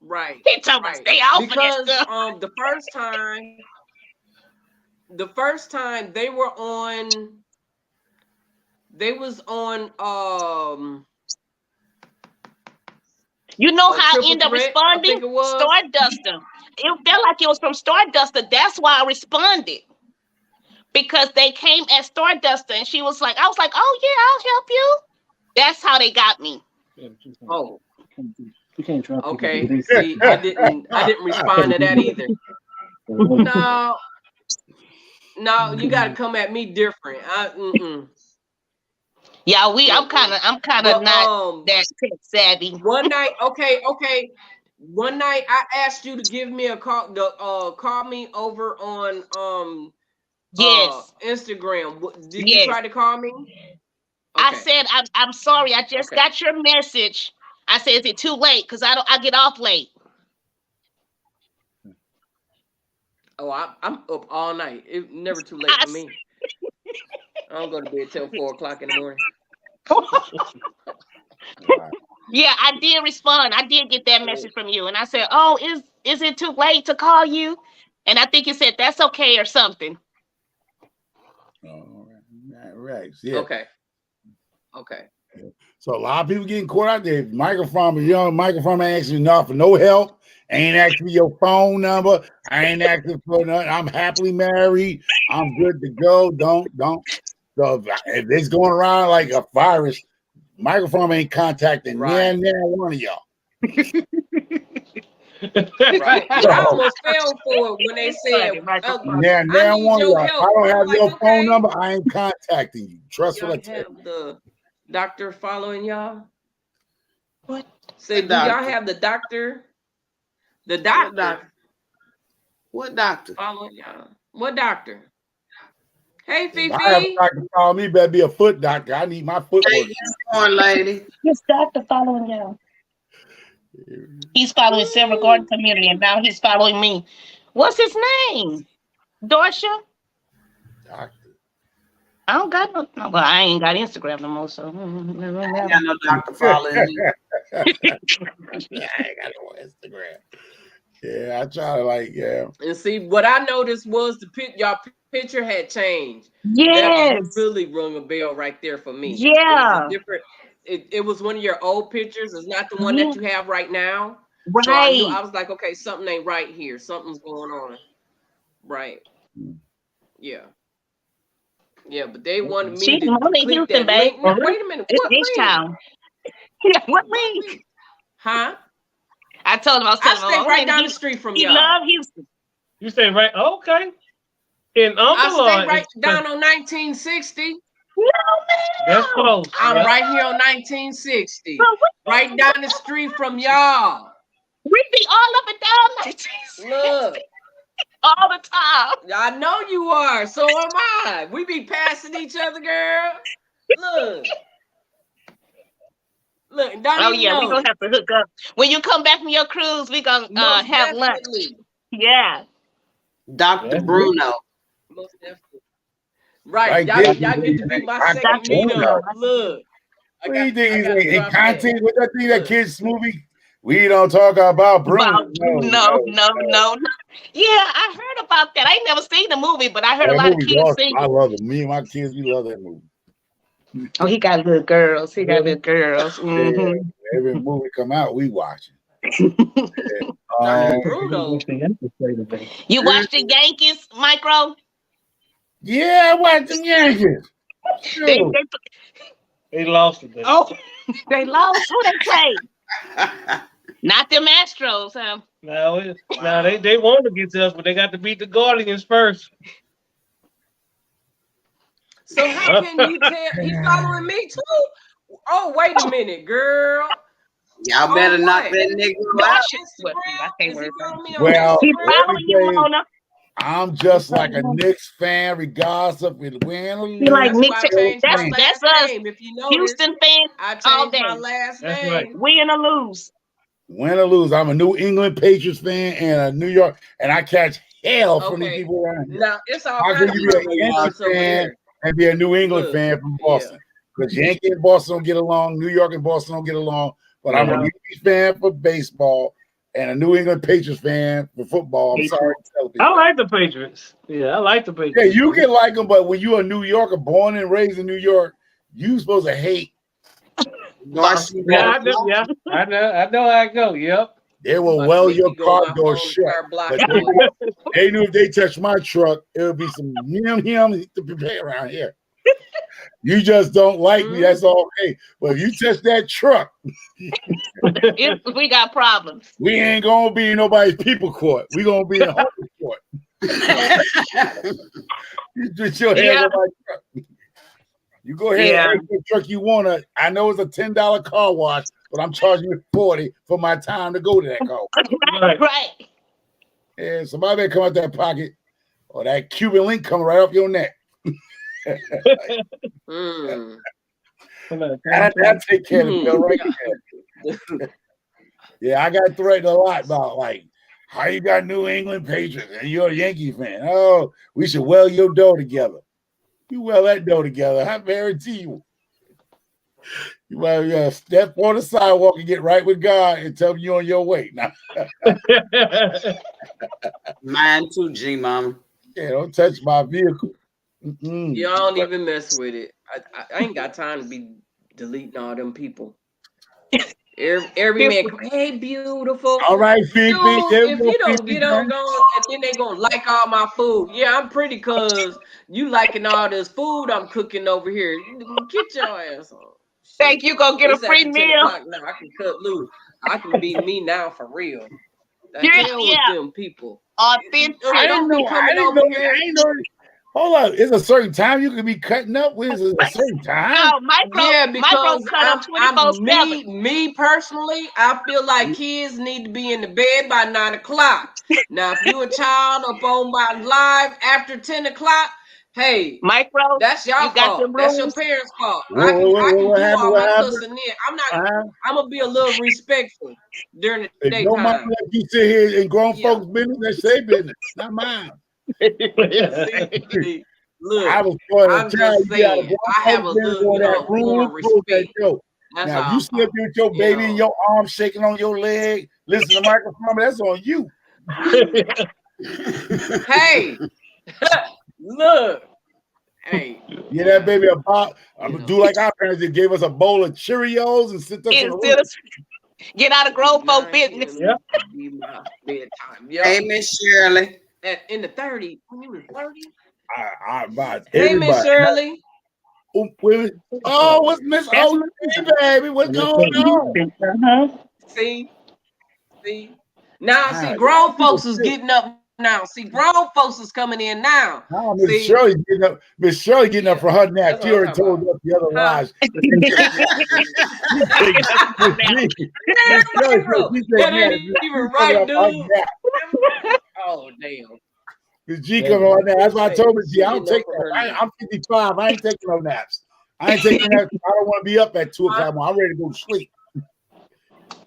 Right. He told us Right. stay off of that Because stuff. the first time they was on You know a how I triple end up threat, I responding? think it was. Starduster. It felt like it was from Starduster. That's why I responded. Because they came at Starduster and she was like, I was like, oh yeah, I'll help you. That's how they got me. Yeah, but Oh, you can't try people to do okay. this. See, I didn't respond to that either. No, no, you got to come at me different. Yeah, I'm Mm-mm. kind of But not that tech savvy. one night, okay. One night I asked you to give me a call. Call me over on Yes. Instagram. Did you Yes. try to call me? I Okay. said I'm sorry. I just Okay. got your message. I said, is it too late? Because I get off late. Oh, I'm up all night. It's never too late I for me. I don't go to bed till 4 o'clock in the morning. Wow. Yeah, I did respond. I did get that message from you, and I said, "Oh, is it too late to call you?" And I think you said that's okay or something. All right. Yeah. Okay. Okay. So a lot of people getting caught out there. Microphone, microphone ain't asking you not for no help. Ain't asking your phone number. I ain't asking for nothing. I'm happily married. I'm good to go. Don't. So if it's going around like a virus, microphone ain't contacting Right. near one of y'all. Right. But I So almost fell for it when they said, Funny, microphone. I near need one of your y'all. If I help. don't I'm have like, your phone okay. number, I ain't contacting you. Trust Y'all what I tell you. have the doctor following y'all? What? Say, What do y'all doctor? have the doctor? The What doctor doctor? What doctor? following y'all. What doctor? Hey, If I have a Fifi. doctor call me, better be a foot doctor. I need my foot Hey, work. you going, lady? His doctor following you. He's following Sarah Gordon community, and now he's following me. What's his name? Dorsha? Doctor. I don't got no. Well, I ain't got Instagram no more, so I ain't got no doctor following me. I ain't got no Instagram. Yeah, I try to yeah. And see, what I noticed was y'all picture had changed. That Yes. really rung a bell right there for me. It was a Yeah. different. It was one of your old pictures. It's not the one Yeah. that you have right now. So Right. I was like, okay, something ain't right here. Something's going on. Right. Yeah. Yeah, but they wanted me She's to only in click Houston, that babe. link. No, wait a minute. It's What H link? Town. Yeah, what What link? link? Huh? I told him I was I telling him stay I'm right in down the Houston. street from He y'all. love Houston. You say right? Okay. In I Uncle stay right down on 1960. No, That's ma'am. close. I'm Yeah. right here on 1960. But Right down the street from y'all. we be all up and down 1960 Look, all the time. I know you are. So am I. We be passing each other, girl. Look. Look, don't Oh even yeah, we know gonna it. have to hook up. When you come back from your cruise, we gonna Most have lunch. definitely. Yeah. Dr. That's Bruno. Most definitely. Right. Right Y'all there. get to be my I second Dr. don't meetup. know. Bruno. Look. What do you think I he's gotta in drop that. content? What that thing that Look. kids movie? We don't talk about Bruno. About no. Yeah, I heard about that. I ain't never seen the movie, but I heard a That lot of movie's kids awesome. sing I it. love it. Me and my kids, we love that movie. Oh, he got little girls. He got Really? little girls. Yeah. Mm-hmm. Every movie come out, we watching. Yeah. Started Um, Bruno. You watch the Yankees, Micro? yeah, I watched them Yankees. They Shoot. They lost today. oh they lost. Who they played? Not them Astros, huh? Now they want to get to us, but they got to beat the Guardians first. So how can you tell he following me too? Oh, wait a minute, girl. Y'all better On knock what? that nigga No, I out. should. Well, I Instagram? can't Is he worry about following me it. on Well, He's Instagram? following you, everything. Mona. I'm just like a Knicks fan, regardless of it win or He like lose. That's Nick. why I Still a changed my fan. That's last us, name. If you notice, Houston fans I all changed my day. last That's name. right. Win or lose. Win or lose, I'm a New England Patriots fan and a New York, and I catch hell from these Okay. people around here. Now it's all How kind can of you be a purple Yankee ones over fan here. and be a New England Look, fan from yeah. Boston? Because Yankee and Boston don't get along. New York and Boston don't get along. But I'm a Yeah. Yankees fan for baseball and a New England Patriots fan for football. I'm sorry to tell I people. like the Patriots. Yeah, I like the Yeah, Patriots. you can like them, but when you're a New Yorker, born and raised in New York, you supposed to hate. Washington. Yeah, I know how it go. Yep. They will About to weld make your me go on car my door phone and shut. start But blocking they, it. they knew if they touched my truck, it would be some him to prepare around here. You just don't like me. That's all okay. But if you touch that truck, We got problems. we ain't gonna be in nobody's people court. We gonna be in homeless court. You put your hands Yeah. on my truck. You go ahead Yeah. and take the truck you want. I know it's a $10 car wash, but I'm charging you $40 for my time to go to that car wash. Right. And somebody better come out that pocket or that Cuban link coming right off your neck. I take care of the bill right there. Yeah, I got threatened a lot about like how you got New England Patriots and you're a Yankee fan. Oh, we should weld your dough together. You weld that dough together. I guarantee you. You might step on the sidewalk and get right with God and tell him you're on your way. Now, Mine too, G Mama. yeah, don't touch my vehicle. Y'all don't even mess with it. I ain't got time to be deleting all them people. Every man, hey, beautiful. All right, Fifi. If you don't get on going, and then they gonna like all my food. Yeah, I'm pretty cause you liking all this food I'm cooking over here. Get your ass on. Think you gonna get It's a free after 10 meal? o'clock now. I can cut loose. I can be me now for real. The Yeah, hell yeah. with them people. Authentic. I didn't know. Hold on. It's a certain time you can be cutting up with. It's a certain time. Oh, micro. Yeah, Micro because cut up 24/7. me personally, I feel like kids need to be in the bed by 9 o'clock. Now, if you a child up on my live after 10 o'clock, hey, Micro, that's your you got fault. them That's your rules? parents' fault. What I can happened? do all What my happened? cussing in. I'm gonna be a little respectful during the If your mama daytime. let you sit here and grown Yeah. folks' business, that's their business, not mine. See, look, I was going I'm to tell just you, got saying, I have a little, that more respect. That's Now, if all. you sit up here with your baby and your arm shaking on your leg, listen to the microphone, that's on you. Hey, look. Hey. Yeah, that baby about. I'm gonna do like our parents did, gave us a bowl of Cheerios and sit us in the room. Get out of grown folk business. Yeah. Be my bedtime. Hey, Miss Shirley. In the 30s, when you was 30. Hey, Miss Shirley. Oh, what's Miss O? Hey, baby, what's going on? See? Now, see, grown folks is getting up now. See, grown folks is coming in now. Oh, Miss Shirley getting up. Miss Shirley getting up for her nap. She already told us the other lies. That ain't even right, dude. Oh, damn. Miss G coming on now. That's why I told Miss G, I don't take that. I'm 55. I ain't taking no naps. I ain't taking naps. I don't want to be up at 2 o'clock. I'm ready to go to sleep.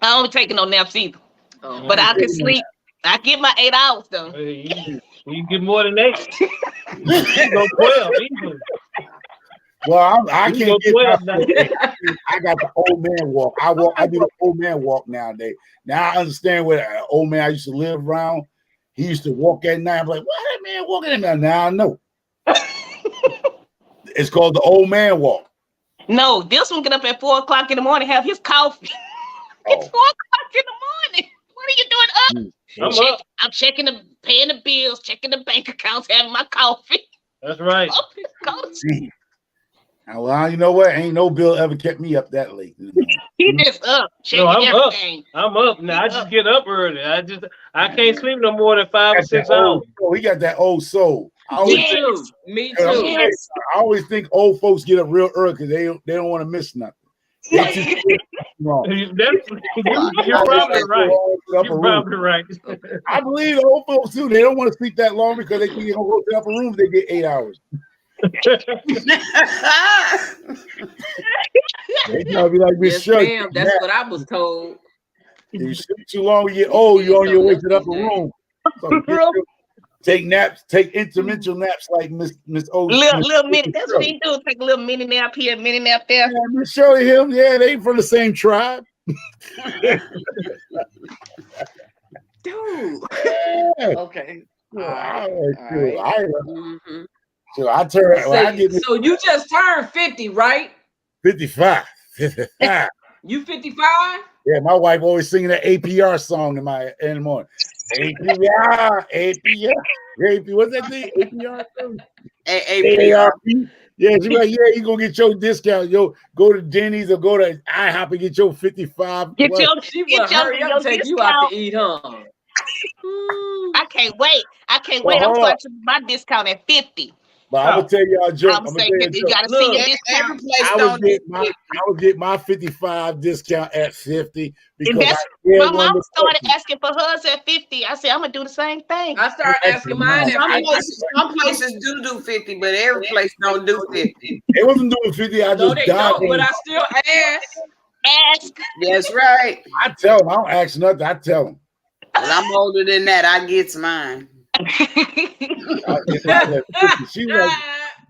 I don't be taking no naps either. But I can sleep. I get my 8 hours though. You get more than 8. You go 12 easily. Well, I can't get I got the old man walk. I do the old man walk nowadays. Now I understand what an old man I used to live around. He used to walk at night. I'm like, why that man walking at night? Now I know. It's called the old man walk. No, this one get up at 4 o'clock in the morning, have his coffee. It's 4 o'clock in the morning. What are you doing up? I'm checking paying the bills, checking the bank accounts, having my coffee. That's right. Damn. Well, you know what? Ain't no bill ever kept me up that late. He just up, checking everything. I'm up now. I just get up early. I can't sleep no more than 5 or 6 hours. We got that old soul. Me too. Yes. I always think old folks get up real early because they don't want to miss nothing. You're probably right. You're probably right. I believe the old folks too. They don't want to sleep that long because they can go to the upper room. They get 8 hours. They gotta be like Miss Shirley. Damn, that's what I was told. If you sleep too long, you get old. You're on your way to the upper room. So take naps, take intermittent naps like Miss O. Little minute. That's what he do. Take a little mini nap here, mini nap there. Yeah, Miss Shirley, him. Yeah, they from the same tribe. Dude. Yeah. Okay. So I turn. So you just turned 50, right? 55. You 55? Yeah, my wife always singing that APR song in the morning. APR. What's that thing? APR. AARP. Yeah, she's like, yeah, you gonna get your discount. Yo, go to Denny's or go to IHOP and get your 55. Get your take you out to eat, huh? I can't wait. I'm starting my discount at 50. But I'm gonna tell y'all a joke. You gotta see your discount. I would get my 55 discount at 50 because my mom started asking for hers at 50. I said I'm gonna do the same thing. I started asking mine at 50. Some places do 50, but every place don't do 50. They wasn't doing 50. I just don't, but I still ask. That's right. I tell them. I don't ask nothing. I tell them. Well, I'm older than that. I get mine. She like,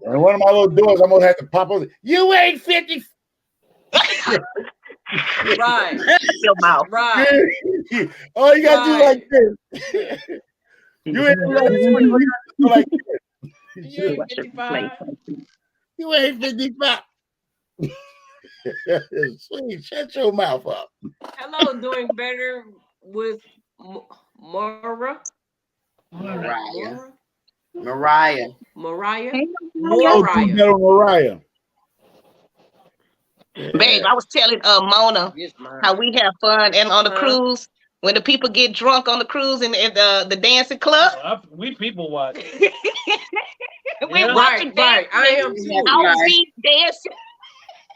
and one of my little doors, I'm gonna have to pop up. You ain't 50. Right. Your mouth. Right. Oh, you gotta do like this. You ain't like this. You ain't 55. You ain't 55. Sweet, shut your mouth up. Hello, doing better with Mariah. Babe, I was telling Mona how we have fun and on the cruise when the people get drunk on the cruise and the dancing club. We people watch. We watching dancing. I am too. I was dancing.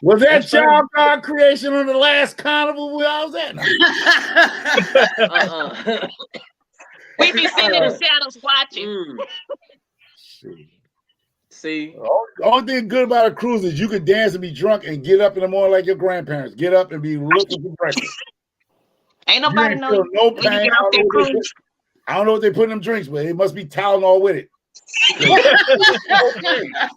Was that child God creation on the last carnival where I was at? We be sitting in the shadows watching. See, the only thing good about a cruise is you can dance and be drunk and get up in the morning like your grandparents. Get up and be looking for breakfast. Ain't nobody know no pain. I don't know what they put in them drinks, but it must be Tylenol with it.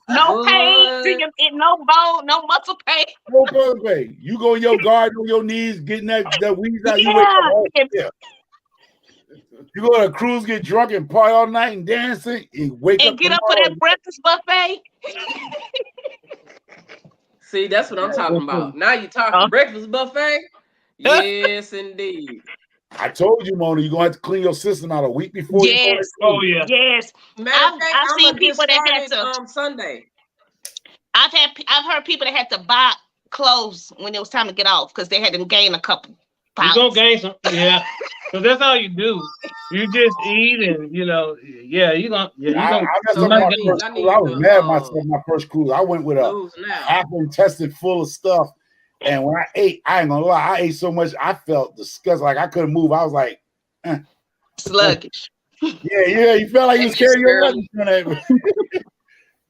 No pain, no bone, no muscle pain. No muscle pain. You go in your garden on your knees, getting that weeds out. You go to a cruise, get drunk and party all night and dancing, and wake up and get up for that breakfast buffet. See, that's what I'm talking about. Now you're talking breakfast buffet. Yes, indeed. I told you, Mona, you're gonna have to clean your system out a week before. Yes. Oh yeah. Yes. I've seen people that had to Sunday. I've heard people that had to buy clothes when it was time to get off because they had to gain a couple pounds. You gonna gain some, yeah. So that's all you do. You just eat and you gonna. I was mad at myself my first cruise. I went with a apple intestine full of stuff. And when I ate, I ain't gonna lie, I ate so much, I felt disgusted. Like I couldn't move. I was like, sluggish. Yeah. You felt like you was carrying your luggage.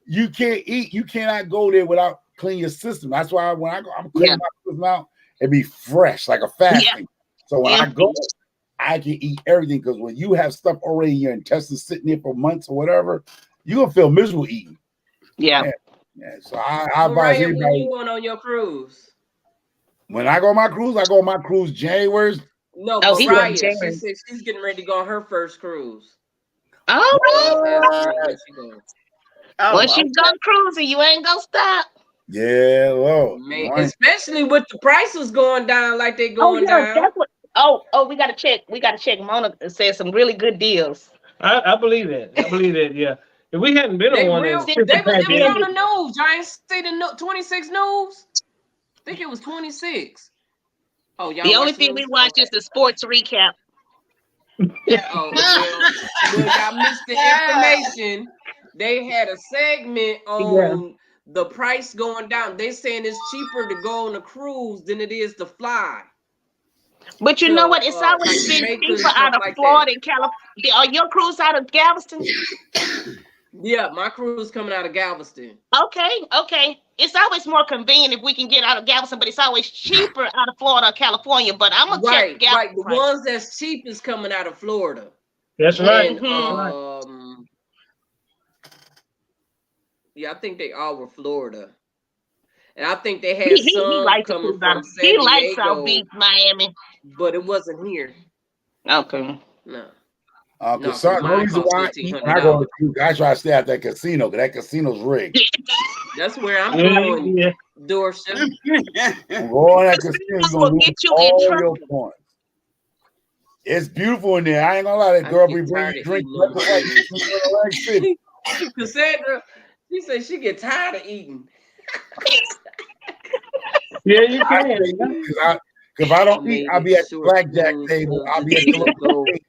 You can't eat. You cannot go there without cleaning your system. That's why when I go, I'm cleaning my system out and be fresh, like a fasting. Yeah. So when I go, I can eat everything because when you have stuff already in your intestines sitting there for months or whatever, you're gonna feel miserable eating. Yeah. So I advise everybody. When you going on your cruise? When I go on my cruise, January. No, Mariah, she's getting ready to go on her first cruise. Oh, once she's done cruising, you ain't gonna stop. Yeah, Lord. Man, especially with the prices going down like they're going down. Oh, we gotta check. We gotta check. Mona said some really good deals. I believe that. I believe that. Yeah. If we hadn't been on They one real. since the It was on pandemic, the news. I ain't see the 26 news. I think it was 26. Oh, y'all The only watch the thing we news? watch Okay. is the sports recap. Oh well, y'all missed the information. They had a segment Yeah. on the price going down. They saying it's cheaper to go on a cruise than it is to fly But you to know what? It's always like been Jamaica cheaper and stuff out of like that. Florida and California. Are your cruise out of Galveston? Yeah, my cruise coming out of Galveston. Okay, okay. It's always more convenient if we can get out of Galveston, but it's always cheaper out of Florida or California. But I'm gonna check Right, right. Galveston The price. ones that's cheap is coming out of Florida. that's right. And That's Mm-hmm. right. yeah, I think they all were Florida. And I think they He, had he he some likes the coming cruise out from of. He San likes South Diego, Beach, Miami. but it wasn't here. Okay. No. No, Cause because son, the only mine reason cost why I fifteen eat hundred when I go on the dollars. cruise, I try to stay at that casino, cause that casino's rigged. That's where I'm Yeah, going, yeah. Dorsha. I'm going to that casino, you're Will gonna get lose you in all your trouble. points. It's beautiful in there. I ain't gonna lie, that I girl get be bringing tired you of drinks eating left on and right. cruise. You in Atlantic City. Cassandra, she said she get tired of eating. Yeah, you I can. say, Yeah. cause if I I don't eat, made I'll it be at the short blackjack soon table. so I'll the be at the day little will go thing.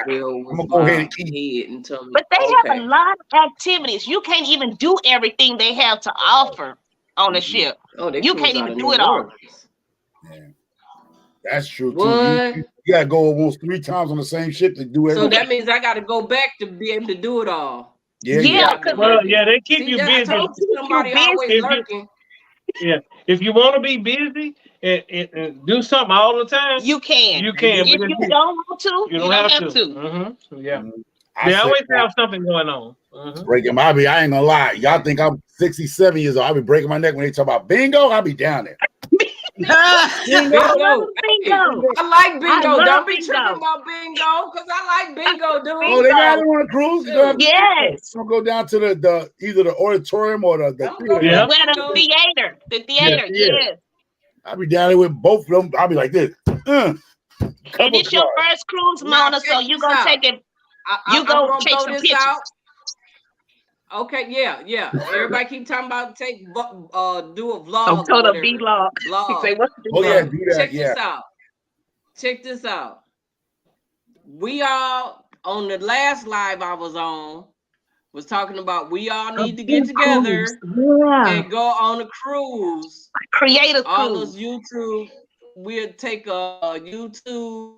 well I'm with gonna go ahead my and eat. head and tell me, But they have a okay. lot of activities. You can't even do everything they have to offer on the ship. Oh, they You cruise can't out even of do New it all. Orleans. Yeah, that's true too. What? You gotta go almost 3 times on the same ship to do So everything. that means I got to go back to be able to do it all. Yeah, you Yeah, Yeah, got I've been because Well, lurking. yeah, they keep See you that? I busy. they told you keep you somebody busy. always If you lurking. yeah, if you want to be busy and do something all the time, You can. you they can. get If But you busy. don't want to, you you don't don't have have to. to. Yeah, I they say always that. have something going on. Breaking my I ain't gonna lie. Y'all think I'm 67 years old. I'll be breaking my neck when they talk about bingo. I'll be down there. Bingo. I love Bingo. Hey, bingo. I like I bingo. love Don't be tripping bingo. about bingo because I like bingo, Oh, they dude. got it Bingo. on a cruise. You don't have to Shoot. pay for it. Yes. I'm gonna go down to the either the auditorium or the I'm going to go to theater. the Yeah. Well, the bingo. theater. The Yeah, theater. yeah. Yes. I'll be down there with both of them. I'll be like this. And Couple it's your cards. first cruise, Now, Mona, so check you this gonna out. take it. You I'm go going to take throw some this pictures. out. Okay, yeah. Everybody keep talking about do a I'm vlog or told a whatever. vlog. He Vlog. say, what's the Oh yeah, vlog? do that. Check Yeah. this out. Check this out. We all on the last live I was on was talking about we all A need to get big cruise. together Yeah. and go on a cruise. Creative All cruise. us YouTube, we'll take a YouTube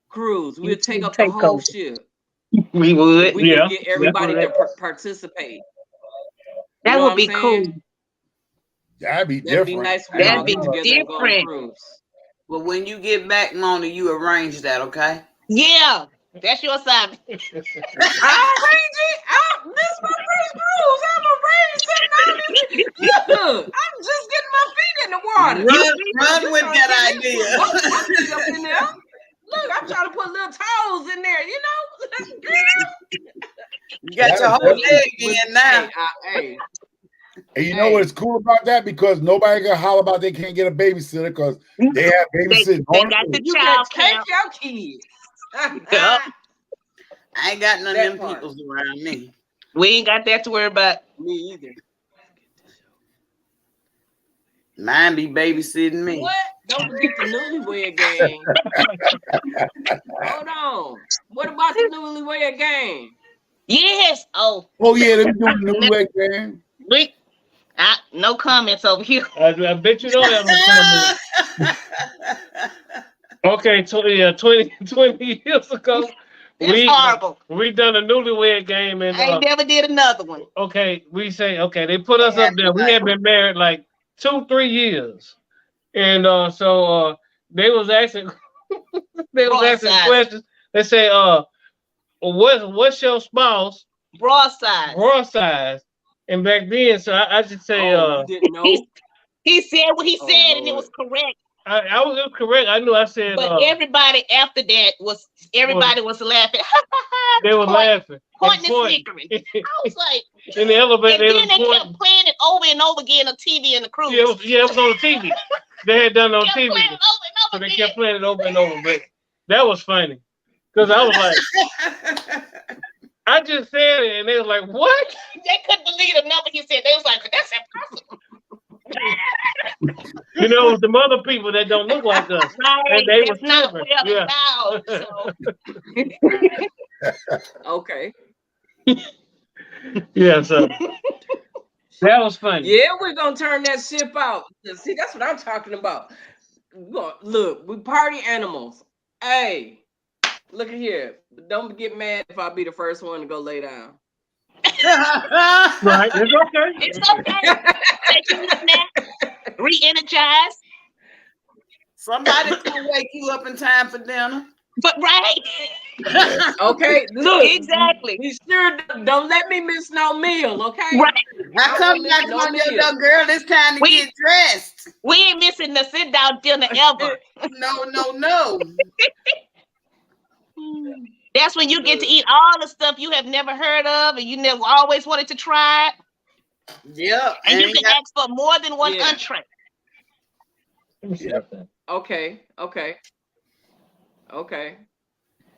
cruise. We'll take YouTube up the whole takeover. ship We if would. we can Yeah. get Yeah. everybody to participate. You That know would what I'm be saying? cool. That'd be That'd be different. nice if I we ain't all That'd gonna be get lie. together and go on a different. cruise. But when you get back, Mona, you arrange that, okay? Yeah. That's your assignment. I arrange it. This is my first cruise. I'm arranged sitting on this. Look, I'm just getting my feet in the water. Run with Trying to that get my idea. feet up in there. Look, I'm trying to put little toes in there, you know? Girl. You got your That'd whole definitely. leg in now. Hey, And you know what's cool about that? Because nobody can holler about they can't get a babysitter because they have babysitting They on the got the cruise. you can child take camp. your kids. Yep. I ain't got none of That them part. peoples around me. We ain't got that to worry about. Me either. Mine be babysitting me. What? Don't forget the newlywed game. Hold on. What about the newlywed game? Yes. Oh, Oh yeah, they be doing the newlywed game. we. No comments over here. I bet you don't have no comment. Okay, 20 years ago, It's horrible. we done a newlywed game and I ain't never did another one. okay, they put us up there. We had been married like 2-3 years, and so they was asking Broadside. questions. They say, what's your spouse Broadside. bra size? And back then, so I just say, you didn't know? He said what he Oh, said, and it Lord. was correct. I was correct. I knew I said, But everybody after that was laughing. they was laughing, Pointing and pointing. snickering. I was like, In the elevator, and they then was they pointing. kept playing it over and over again on TV in the cruise. Yeah, it was on the TV. They had done it on Kept TV. playing it over and over so they kept playing it over and over. But that was funny because I was like, I just said it, and they was like, "What?" They couldn't believe the number he said. They was like, "That's impossible." You know, it was some other people that don't look like us, Right, and they that's were not tripping. well Yeah. endowed. So Okay. Yeah, so that was funny. Yeah, we're gonna turn that ship out. See, that's what I'm talking about. Look, we party animals. Hey, look at here. Don't get mad if I be the first one to go lay down. Right, it's okay. it's okay. Take you a nap, re-energize. Somebody can wake you up in time for dinner. But right, Okay, look. exactly. Be sure don't let me miss no meal, okay? Right. I come knocking on your door, girl. It's time to get dressed. We ain't missing the sit down dinner ever. No. That's when you get to eat all the stuff you have never heard of and you never always wanted to try. Yep. And you can ask for more than one Yeah. entree. Okay.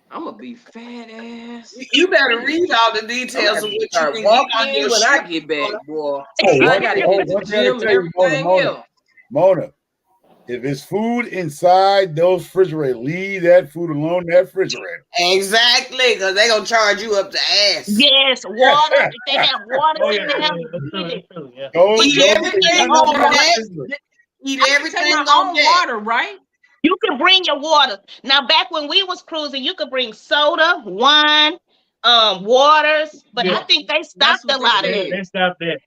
I'm gonna be fat ass. You better read all the details of what you Start can walking eat on your when I ship. get back, boy. Oh, I gotta hit the one thing I gym tell and you, everything else. Mona, if it's food inside those refrigerators, leave that food alone in that refrigerator. Exactly, because they're going to charge you up the ass. Yes, water. If they have water in there, Yeah. Eat everything on deck. Eat everything take my on own deck. water, right? you can bring your water. Now, back when we was cruising, you could bring soda, wine, waters, but I think they stopped a lot of that. They stopped that.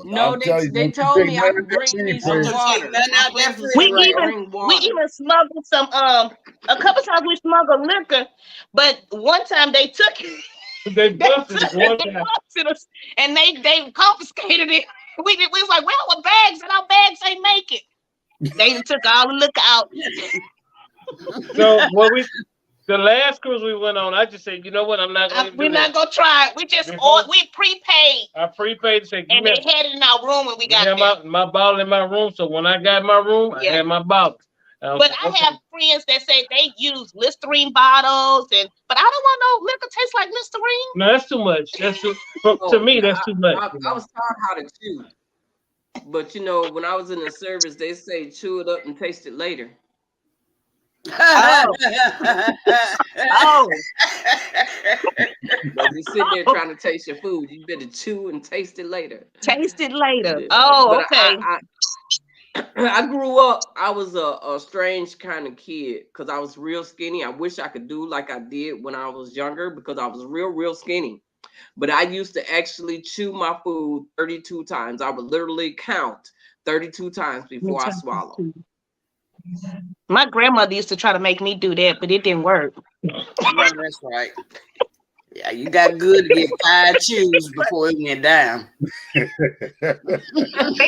No, they told me I could bring me some water. My friends would say, like, bring We water. even smuggled some a couple times we smuggled liquor, but one time they took it. They busted us one time. Busted us, and they confiscated it. We was like, well, our bags and our bags ain't make it. They took all the liquor out. So the last cruise we went on, I just said, you know what, I'm not going to do We're that. not gonna try it. We just we prepaid. I prepaid to say, And they had it in our room when we got there. my bottle in my room, so when I got in my room, I had my bottle. But I have friends that say they use Listerine bottles, but I don't want no liquor taste like Listerine. No, that's too much. That's to me, that's too much. I was taught how to chew, but you know, when I was in the service, they say chew it up and taste it later. Oh. Don't be sitting there trying to taste your food. You better chew and taste it later. Taste it later. Oh, But okay. I grew up, I was a strange kind of kid because I was real skinny. I wish I could do like I did when I was younger because I was real skinny. But I used to actually chew my food 32 times. I would literally count 32 times before I swallow. My grandmother used to try to make me do that, but it didn't work. Yeah, that's right. Yeah, you got good to get 5 chews before it went down. They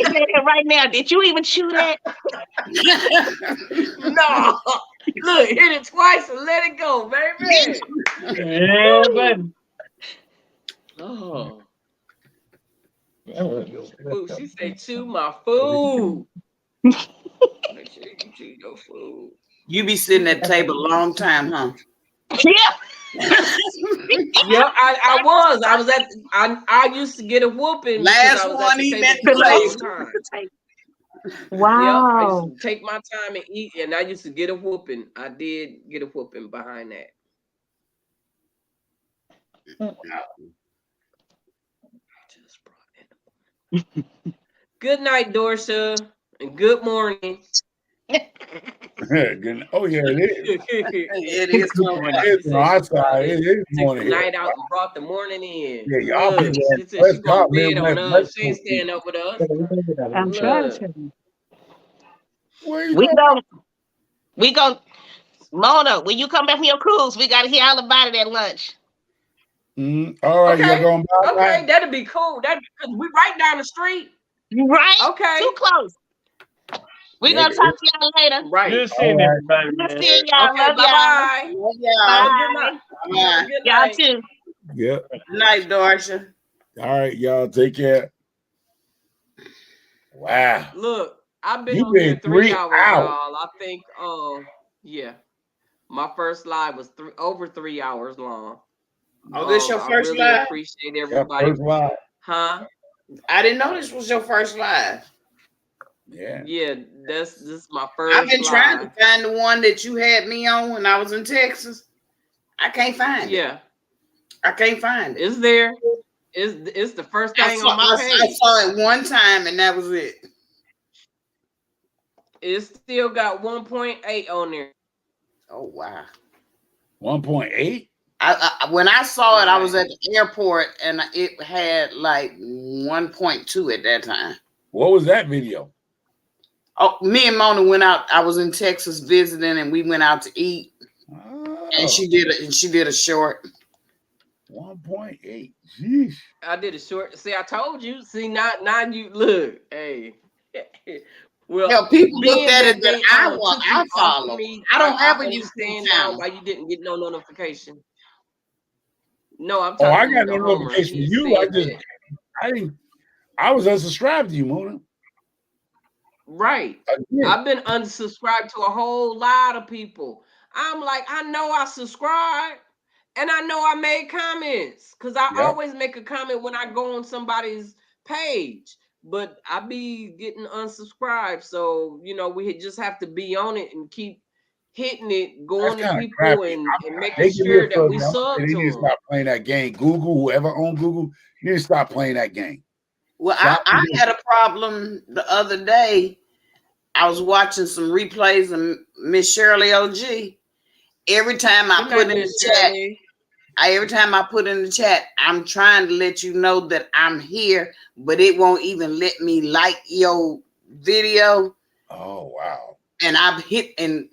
say that right now. Did you even chew that? No. Look, hit it twice and let it go, baby. Yeah, baby. Oh. Ooh, she said, chew my food. Make sure you chew your food. You be sitting at the table a long time, huh? Yeah. Yeah, I was. I used to get a whooping. Last because I was one at the eating table at the for a long table. time. Wow. Yep, I used to take my time and eat, and I used to get a whooping. I did get a whooping behind that. Just brought it. Good night, Dorsha, and good morning. Good. Oh yeah, it is. It is morning. It's on our side. It is Took the morning here. night out and brought the morning in. Yeah, y'all Look, people she said she gonna bed on us. She ain't staying up with us. I'm trying Look. to. Where you We going? go. Mona, when you come back from your cruise, we got to hear all about it at lunch. All right, Okay. y'all going back? Okay, that'd be cool. We right down the street. Right? Okay. Too close. We're going to talk to y'all later. Right. Good seeing everybody. Good Man. seeing y'all. Okay, Love y'all. bye-bye. Love y'all. Have a good night. Bye. Have a good Y'all night. too. Yep. Good night, Dorsha. All right, y'all. Take care. Wow. Look, I've been You on here been 3 3 hours, hours. y'all. I think yeah. My first live was over 3 hours long. Oh, this your I first really live? appreciate Yeah, everybody. first live. Huh? I didn't know this was your first live. Yeah. Yeah, this is my I've first been trying to live. find the one that you had me on when I was in Texas. I can't find it. Yeah, I can't find it. it's there. It's the first thing on my I page. saw it one time and that was it. It still got 1.8 on there. Oh wow. 1.8? When I saw it, I was Right. at the airport and it had like 1.2 at that time. What was that video? Oh, me and Mona went out. I was in Texas visiting, and we went out to eat. And Oh, she did a short. 1.8. Jeez. I did a short. See, I told you. See, now you look. Hey. Well, Hell, people looked being at that it that they took I you off of follow. me, I don't I have a YouTube understand now channel. why you didn't get no notification. No, I'm Oh, I talking got to no Homer. notification for He you. said that. I was unsubscribed to you, Mona. Right. Again. I've been unsubscribed to a whole lot of people. I'm like, I know I subscribed and I know I made comments because I Yep. always make a comment when I go on somebody's page, but I be getting unsubscribed. So, we just have to be on it and keep hitting it, That's going to kind of people crappy. and making They give me a sure that fuzzy. we I'm sub saying they to need to them. stop playing that game. Google, whoever owned Google, you need to stop playing that game. Well, Stop. I had a problem the other day. I was watching some replays of Miss Shirley OG. Every time I Good put night, in Miss the chat, Shirley. every time I put in the chat, I'm trying to let you know that I'm here, but it won't even let me like your video. Oh, wow. And I hit and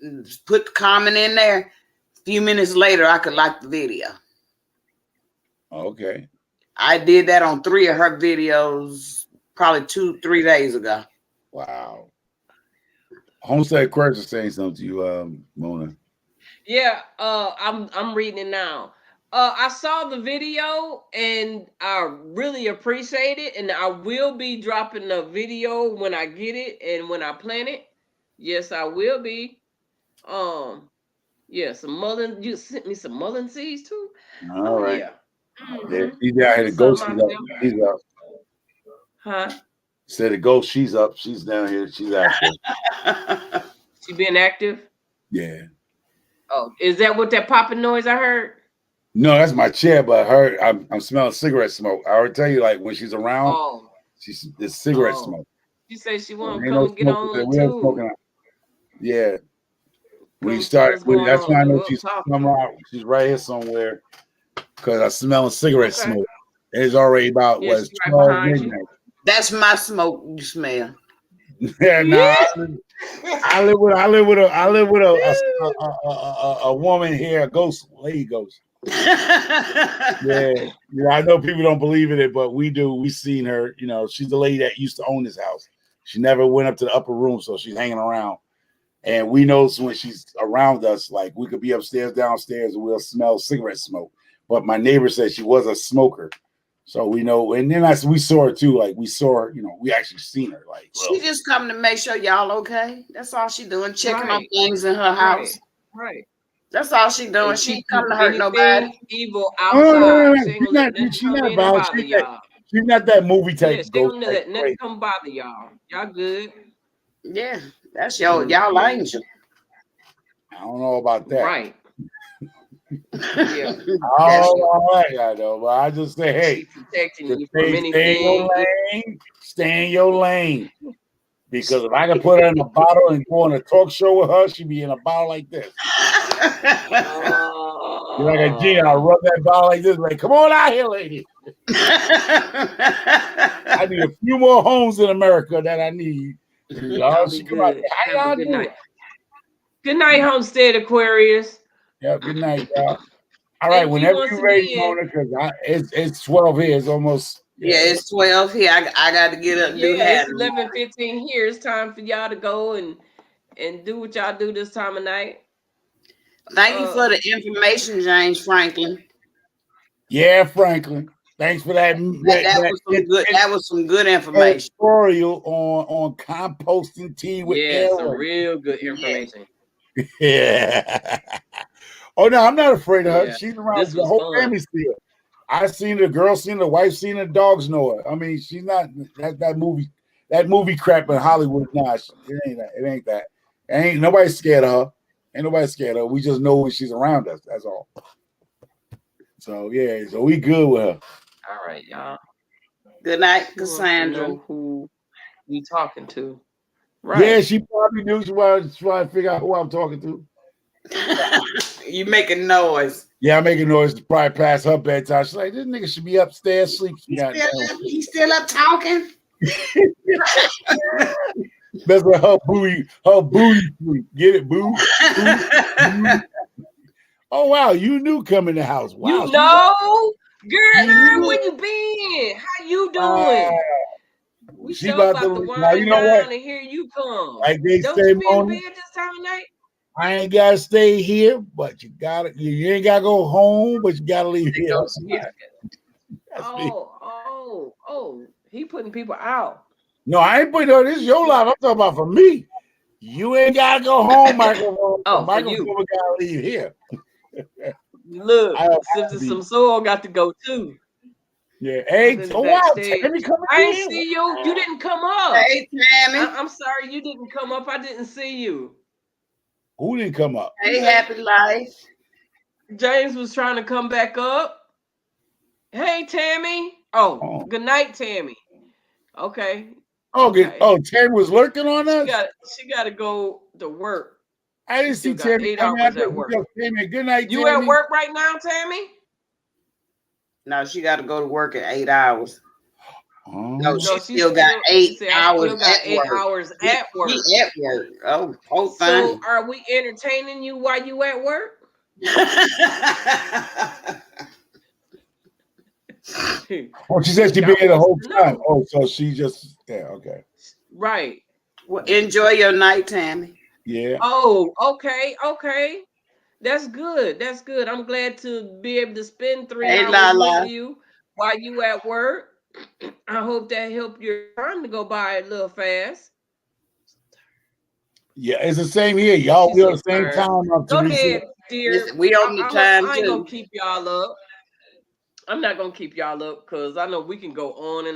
put the comment in there. A few minutes later, I could like the video. Okay. I did that on 3 of her videos probably 2-3 days ago. Wow. Homestead Quirks is saying something to you, Mona. Yeah, I'm reading it now. I saw the video and I really appreciate it, and I will be dropping the video when I get it and when I plan it. Yes, I will be. Um, yeah, some mullein. You sent me some mullein seeds too. All Oh right. yeah. Yeah, Mm-hmm. she's out here. The Put some ghost is out up. there. She's up. Huh? Said the ghost, she's up. She's down here. She's active. She been active? Yeah. Oh, is that what that popping noise I heard? No, that's my chair, but I'm smelling cigarette smoke. I already tell you, like when she's around, Oh, it's cigarette oh. smoke. She said she So want to ain't come no and get smoking. on We ain't too. smoking. Yeah. When you Come see start, what's going that's when on. I know We'll she's talk. somewhere. She's right here somewhere because I smell cigarette Okay. smoke. It's already about Yeah, it's she right 12 behind you. midnight. That's my smoke you smell. Yeah, nah. I live with a woman here, a ghost, lady ghost. Yeah, I know people don't believe in it, but we do. We seen her. She's the lady that used to own this house. She never went up to the upper room, so she's hanging around. And we know when she's around us, like we could be upstairs, downstairs, and we'll smell cigarette smoke. But my neighbor said she was a smoker, so we know. And then we saw her too. Like we saw her. We actually seen her. Like She just come to make sure y'all okay. That's all she doing, checking on Right. things in her house. Right. That's all she doing. And She she ain't come keep to hurt nobody. anything evil oh no, outside. She ain't she's gonna let not. nothing She's come not in and violent. bother She's y'all. not that movie Yeah, type she ain't ghost. gonna Like let nothing crazy. come bother y'all. Y'all good. Yeah, that's Mm, y'all angel. I don't know about that. Right. Yeah. I don't know about that, though. But I just say, hey, She protecting just you from stay in your anything. lane. Stay in your lane. Because if I could put her in a bottle and go on a talk show with her, she'd be in a bottle like this. You're like a G, and I'll rub that bottle like this, like, come on out here, lady. I need a few more homes in America that I need. Y'all be She come out good. there. How Have a y'all good doing? night. Good night, Homestead Aquarius. Yeah, good night, y'all. All right, Thank you whenever once you're ready, again. Mona, because it's 12 here. It's almost Yeah, it's 12 here. I got to get up and do Yeah, hair it's tomorrow. 11:15 here. It's time for y'all to go and do what y'all do this time of night. Thank you for the information, James Franklin. Yeah, Franklin. Thanks for that. That was some good information. Editorial on composting tea with Yeah, some Aaron. real good Yeah. information. Yeah. Oh no, I'm not afraid of her. Yeah, She's around. this The was whole fun. family see her. I seen the girl, seen the wife, seen the dogs know her. I mean, she's not that movie. That movie crap in Hollywood. Nah, it ain't that. It ain't that. Ain't nobody scared of her. Ain't nobody scared of her. We just know when she's around us. That's all. So yeah, so we good with her. All right, y'all. Good night, She wants to Cassandra. know who we talking to. Yeah, Right. she probably knew. She was trying to figure out who I'm talking to. You making noise. Yeah, I'm making noise to probably past her bedtime. She's like, this nigga should be upstairs sleeping. He's still up talking. That's what her booty sleep. Get it, boo? Oh wow, you knew come in the house. Wow, You know, girl, where you been? How you doing? Wow. We She sure about about to to now. You wind know what? down and here you come. Like they Don't say, you be in Mona, bed this time of night? I ain't gotta stay here, but you gotta. You ain't gotta go home, but you gotta leave here. That's me. Oh, he putting people out. No, I ain't putting. No, this is your life. I'm talking about for me. You ain't gotta go home, microphone. Oh, for Microphone you. gotta leave here. Look, I'll Sister be. Some Soul got to go too. Yeah. Hey, In the oh wow, backstage. Tammy coming I ain't in. see you. You didn't come up. Hey, Tammy. I'm sorry you didn't come up. I didn't see you. Who didn't come up? Hey, Happy Life. James was trying to come back up. Hey, Tammy. Oh, good night, Tammy. Okay. Oh, good. Okay. Oh, Tammy was lurking on us. She got to go to work. I didn't see Got Tammy. 8 I mean, I hours just, at work. Tammy. Good night, You Tammy. at work right now, Tammy? No, she got to go to work in 8 hours. No, she No, still got 8 said, hours I still got at 8 work. hours at work. She at work. Oh, whole So thing. are we entertaining you while you at work? Oh, she said she been here the whole time. Oh, so she just okay. Right. Well, enjoy your night, Tammy. Yeah. Oh, okay. That's good. That's good. I'm glad to be able to spend 3 Hey, hours Lala. with you while you at work. I hope that helped your time to go by a little fast. Yeah, it's the same here. Y'all, we on the same time. Go Teresa. ahead, dear. We on the time I ain't gonna too. keep y'all up. I'm not gonna keep y'all up because I know we can go on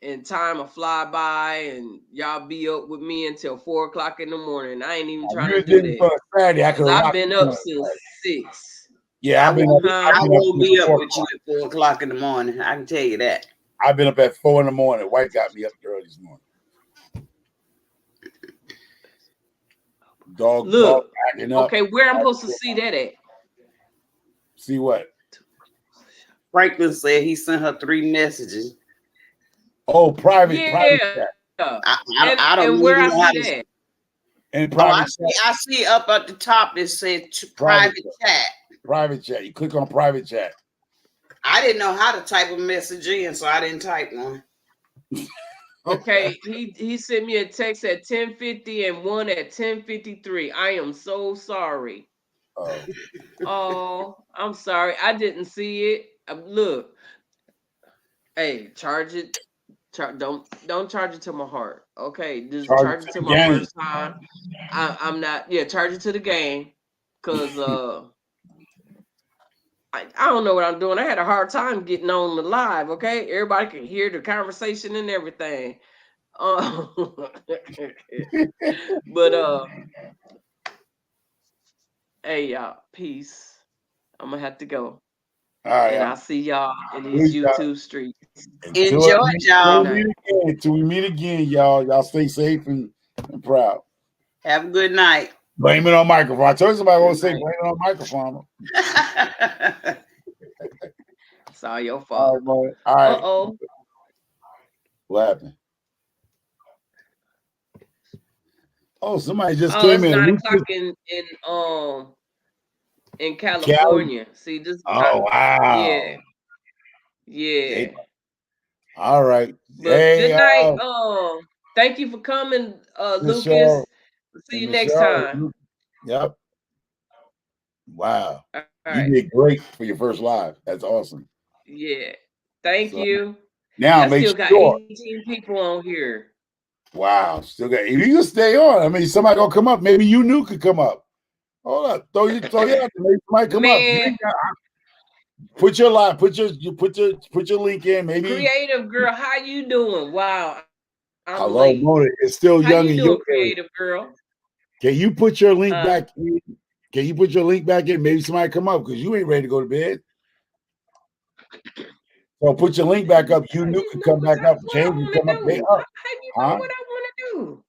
and time will fly by and y'all be up with me until 4 o'clock in the morning. I ain't even trying to do that. For Saturday, I could I've been up since 6. Yeah, I won't be up 4 with you at 4 o'clock in the morning. I can tell you that. I've been up at 4 in the morning. White got me up early this morning. Dog acting up. Okay, where I'm supposed to see that at? See what? Franklin said he sent her 3 messages. Oh, private chat. I don't and where even I know how see to. that? And I see up at the top it said private chat. Private chat. You click on private chat. I didn't know how to type a message in, so I didn't type one. Okay, he sent me a text at 10:50 and one at 10:53. I am so sorry. Oh, I'm sorry. I didn't see it. Look, hey, charge it. Don't charge it to my heart. Okay, just charge it to my first time. I'm not. Yeah, charge it to the game, cause I don't know what I'm doing. I had a hard time getting on the live. Okay, everybody can hear the conversation and everything. But hey y'all, peace. I'm gonna have to go. All right, and I'll see y'all in these YouTube streets. Enjoy, y'all. Until we meet again, y'all. Y'all stay safe and proud. Have a good night. Blame it on microphone. I told you somebody was gonna say blame it on microphone. It's all your fault. All right. Uh-oh. What happened? Oh, somebody just Oh, came it's in. 9 o'clock in California. See this. Oh wow. Yeah. All right. But hey, good night. Thank you for coming, Lucas. See you next time. Yep. Wow. All You right. did great for your first live. That's awesome. Yeah. Thank So you. now I make still got sure. 18 people on here. Wow, still got. If you can stay on, I mean, somebody gonna come up. Maybe you knew could come up. Hold up, throw you out there. Maybe somebody come up. You Man, ain't got, put your line, put your link in. Maybe creative girl, how you doing? Wow, I'm late. hello, Mona. It's How still you young doing, in your creative area. girl? Can you put your link Huh? back in? Can you put your link back in? Maybe somebody come up because you ain't ready to go to bed. So put your link back up. How You knew you could know come back up. what I James want can to come up. They do? up, How you know huh? what I want to do?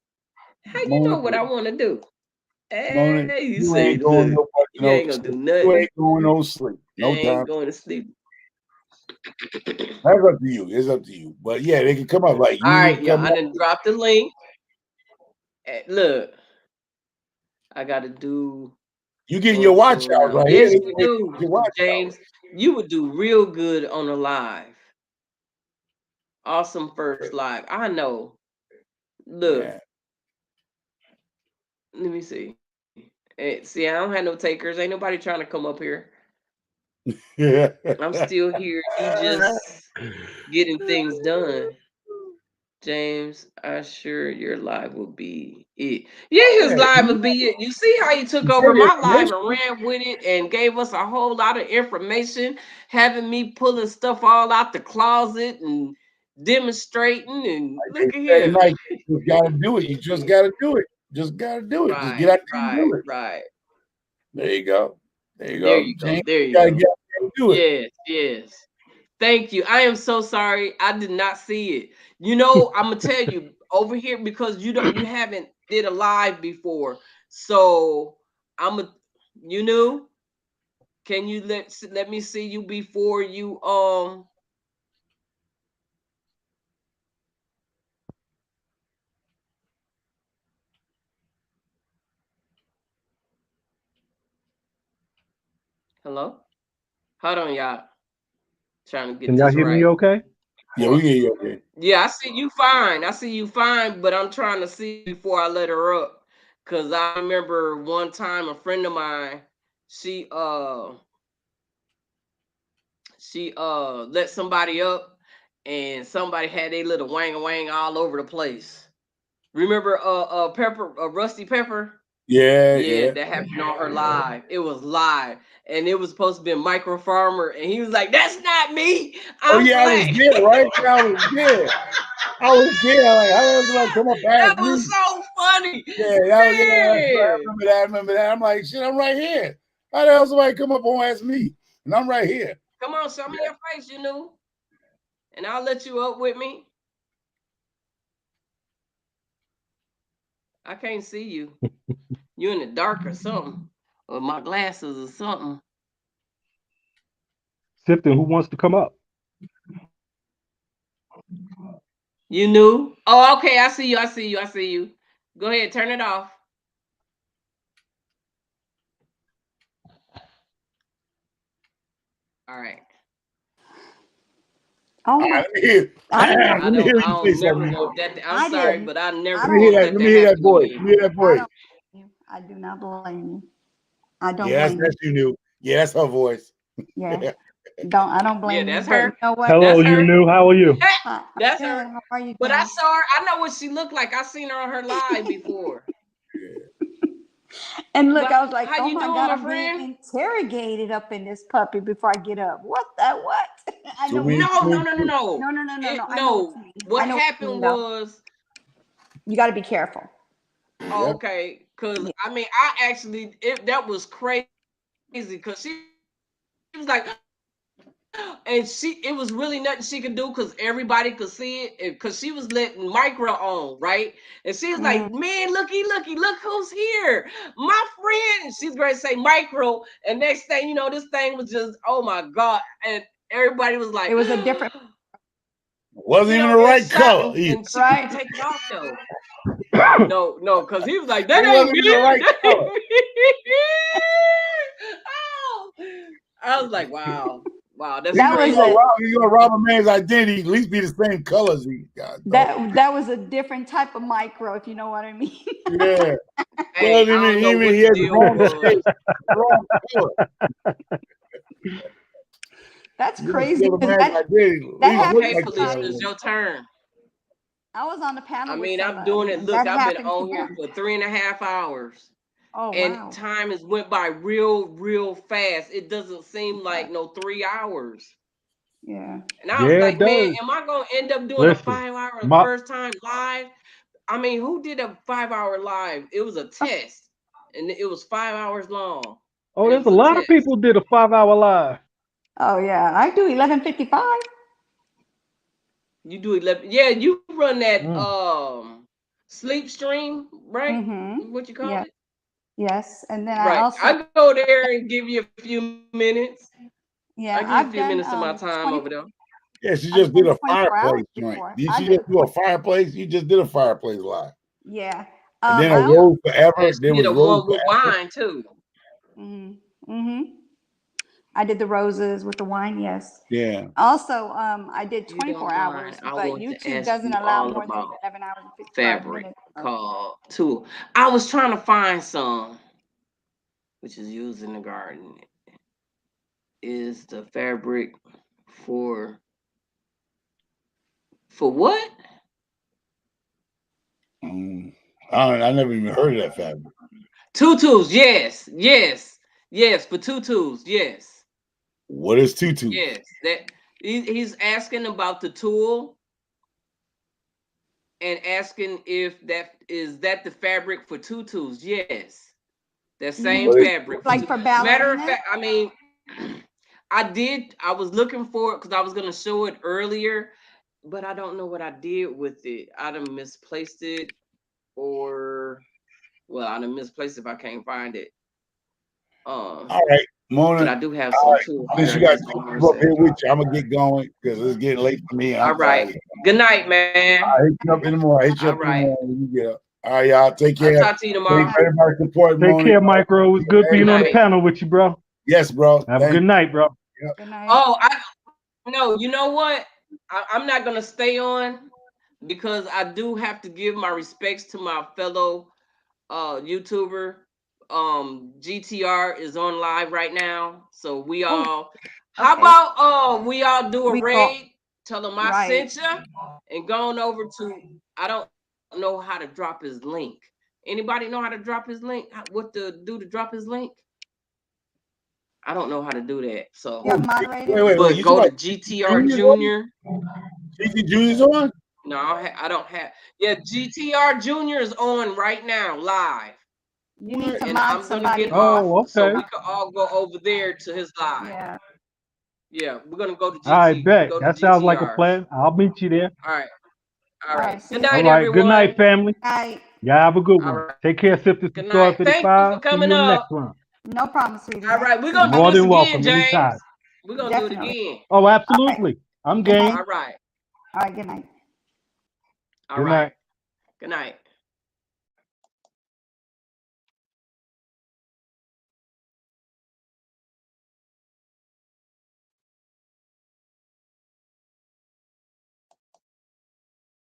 How you know Mona, what I want to do? Mona, Hey, you you say, ain't going look, no you no ain't gonna sleep. do You nothing. ain't going no sleep. I No time. ain't going to sleep. That's up to you. It's up to you. But yeah, they can come up. Like All you knew right, could y'all. come I up. done dropped the link. Look, I gotta do You getting your watch also out now. right here. Yes, They you wait do, for your watch out. James. You would do real good on a live. Awesome first live. I know. Look, Yeah. let me see. See, I don't have no takers. Ain't nobody trying to come up here. Yeah. I'm still here. You just getting things done. James, I sure your live will be it. Yeah, his Yeah. live will be it. You see how he took You over get my live and information. ran with it and gave us a whole lot of information, having me pulling stuff all out the closet and demonstrating. And Like look at they say, here. Nike, you just gotta do it. You just gotta do it. Just gotta do it. Just get Right, out there and right, do it. right. There you go. There you There go. you go. James, There you you gotta go. get out there and do it. Yes, yes. Thank you. I am so sorry. I did not see it. You know, I'm gonna tell you over here because you haven't did a live before. So I'm a you know, can you let me see you before you hello? Hold on, y'all. Trying to get Can y'all this hear me right. okay? Yeah, we get you okay. Yeah, I see you fine. I see you fine, but I'm trying to see before I let her up. Cause I remember one time a friend of mine, she let somebody up and somebody had a little wang wang all over the place. Remember Pepper Rusty Pepper? Yeah, Yeah, yeah. that happened on her live. It was live. And it was supposed to be a micro farmer. And he was like, that's not me. Oh I'm yeah, I was black. there, right? Yeah, I was there. I was there. Like, how else somebody come up That past was me? so funny. Yeah, that's right. I Man. remember that. I remember that. I'm like, shit, I'm right here. How the hell somebody come up and ask me? And I'm right here. Come on, show me your face, you know. And I'll let you up with me. I can't see you. You in the dark or something. Or my glasses or something. Sifton, who wants to come up? You knew? Oh, okay. I see you. I see you. I see you. Go ahead. Turn it off. All right. Oh All my! right, let me hear. I didn't know. Let me hear I you say don't never something. want that. I'm I sorry, didn't. but I I never Let me don't. hear want that. that Let to me hear that happen voice. Let again. me hear that I voice. don't blame you. I do not blame you. I don't Yeah, blame that's you. you knew. Yeah, that's her voice. Yeah. Yeah. Don't. I don't Yeah, blame you. that's But her. you know what? Hello, That's you her. new. How are you? Hi, I'm That's her. good. How are you, But I James? saw her. I know what she looked like. I seen her on her live before. And look, But I was like, how oh you my doing, God, my I'm being friend? interrogated up in this puppy before I get up. What the what? I Too know what many, you No, too no, many. mean. no, no, no. No, no, no, no, It no. I know what no. you mean. I What know what you happened mean, though. was You got to be careful. oh, Yeah. okay, because Yeah. I mean, I actually that was crazy because she was like, and it was really nothing she could do because everybody could see it because she was letting micro on, right? And she was like, Mm. man, looky, look who's here, my friend. And she's going to say micro, and next thing you know, this thing was just, oh my god, and everybody was It like, was a different, Wasn't you even know, the it right shot, color either. and she couldn't right? take it off though. No, no, because he was like, that It ain't wasn't even the me, right that color. ain't me. Oh, I was like, wow, that's That was a You gonna rob a man's identity, at least be the same color as he got, dog. that was a different type of micro, if you know what I mean. Yeah. hey, Well, I don't know even what he the had the deal wrong was. shape, wrong color. That's You crazy. still imagine I did. At that least look happens Okay, like to Felicia, me. it's your turn. I was on the I panel with mean, I'm doing somebody, it. and Look, that I've been happened to on here them. for 3.5 hours. Oh And wow. time has went by real fast. It doesn't seem like Right. no 3 hours. Yeah. And I was Yeah, like, it man, does. am I gonna end up doing a Listen, 5 hour my first time live? I mean, who did a 5 hour live? It was a test, and it was 5 hours long, oh, and it there's was a a lot of test. people did a 5 hour live. Oh yeah. I do 11:55. You do 11. Yeah, you run that Mm. sleep stream, right? Mm-hmm. What you call Yeah. it? Yes. And then I Right. also, I go there and give you a few minutes. I give you yeah, a few I've minutes of done my time over 20. there. Yeah, she I've just did done a 24 hours fireplace joint. before. Did I she did just do a fireplace? You just did a fireplace live. yeah. And then a I Yeah. rose And forever. she There did was a rose one with forever. wine too. mm-hmm. Mm-hmm. I did the roses with the wine, yes. Yeah. Also, I did You don't 24 mind. hours, I but want to YouTube ask doesn't you allow all more than about 11 hours and 55 fabric minutes. So, called tool. I was trying to find some, which is used in the garden. Is the fabric for what? Mm. I never even heard of that fabric. Tutus, yes, yes, yes, for tutus, yes, What is tutus? yes. That he's asking about the tool and asking if that the fabric for tutus. Yes, that you mean same What is fabric for like two. for Matter of ballerinas? fact, I mean, I was looking for it because I was gonna show it earlier, but I don't know what I did with it. I done misplaced it, or well, I done misplaced it if I can't find it. all right, But Mona? I do have All some right. tools Since here. I you got just two don't want to people up say. here with you, I'm gonna get going because it's getting late for me and All I'm right. tired. Good night, man. I hit you up in the morning. I hit you All up in the right. morning when you get up. All right, y'all. Take I'll care. talk to you Good Thank tomorrow. night. everybody for supporting Take Mona. care, Micro. It was good Good being on the night. panel with you, bro. Yes, bro. Have a Thank good night, bro. you. Yep. Good night. Oh, no. You know what? I'm not gonna stay on because I do have to give my respects to my fellow YouTuber. GTR is on live right now, so we Oh, all. How okay. about we all do a We go raid? Tell them I right. sent you, and going over to. I don't know how to drop his link. Anybody know how to drop his link? What to do to drop his link? I don't know how to do that. So, You have moderators? Wait. but You talking go to about GTR Junior's on? Junior. Junior's on? No, I don't have. Yeah, GTR Junior is on right now, live, You need What? to and mod I'm gonna somebody get for off Oh, so okay. we can all go over there to his live. yeah. Yeah, we're gonna go to I GT. bet. Go to That sounds like a GTR's. plan. I'll meet you there. All right, all All right. right. See Good you All night, later. right. Good night, everyone. family. Night. Y'all have a good All one. right. Take care, Sister Good Story night. Thank you for 55. See coming you in the up. next one. No problem, sweetie. All right, we're See you gonna do More later. this than again, welcome. James. Anytime. We're gonna do it Definitely. again. Oh, All right. absolutely. I'm Good night. game. All right. All right. Good night. All Good right. night. Good night.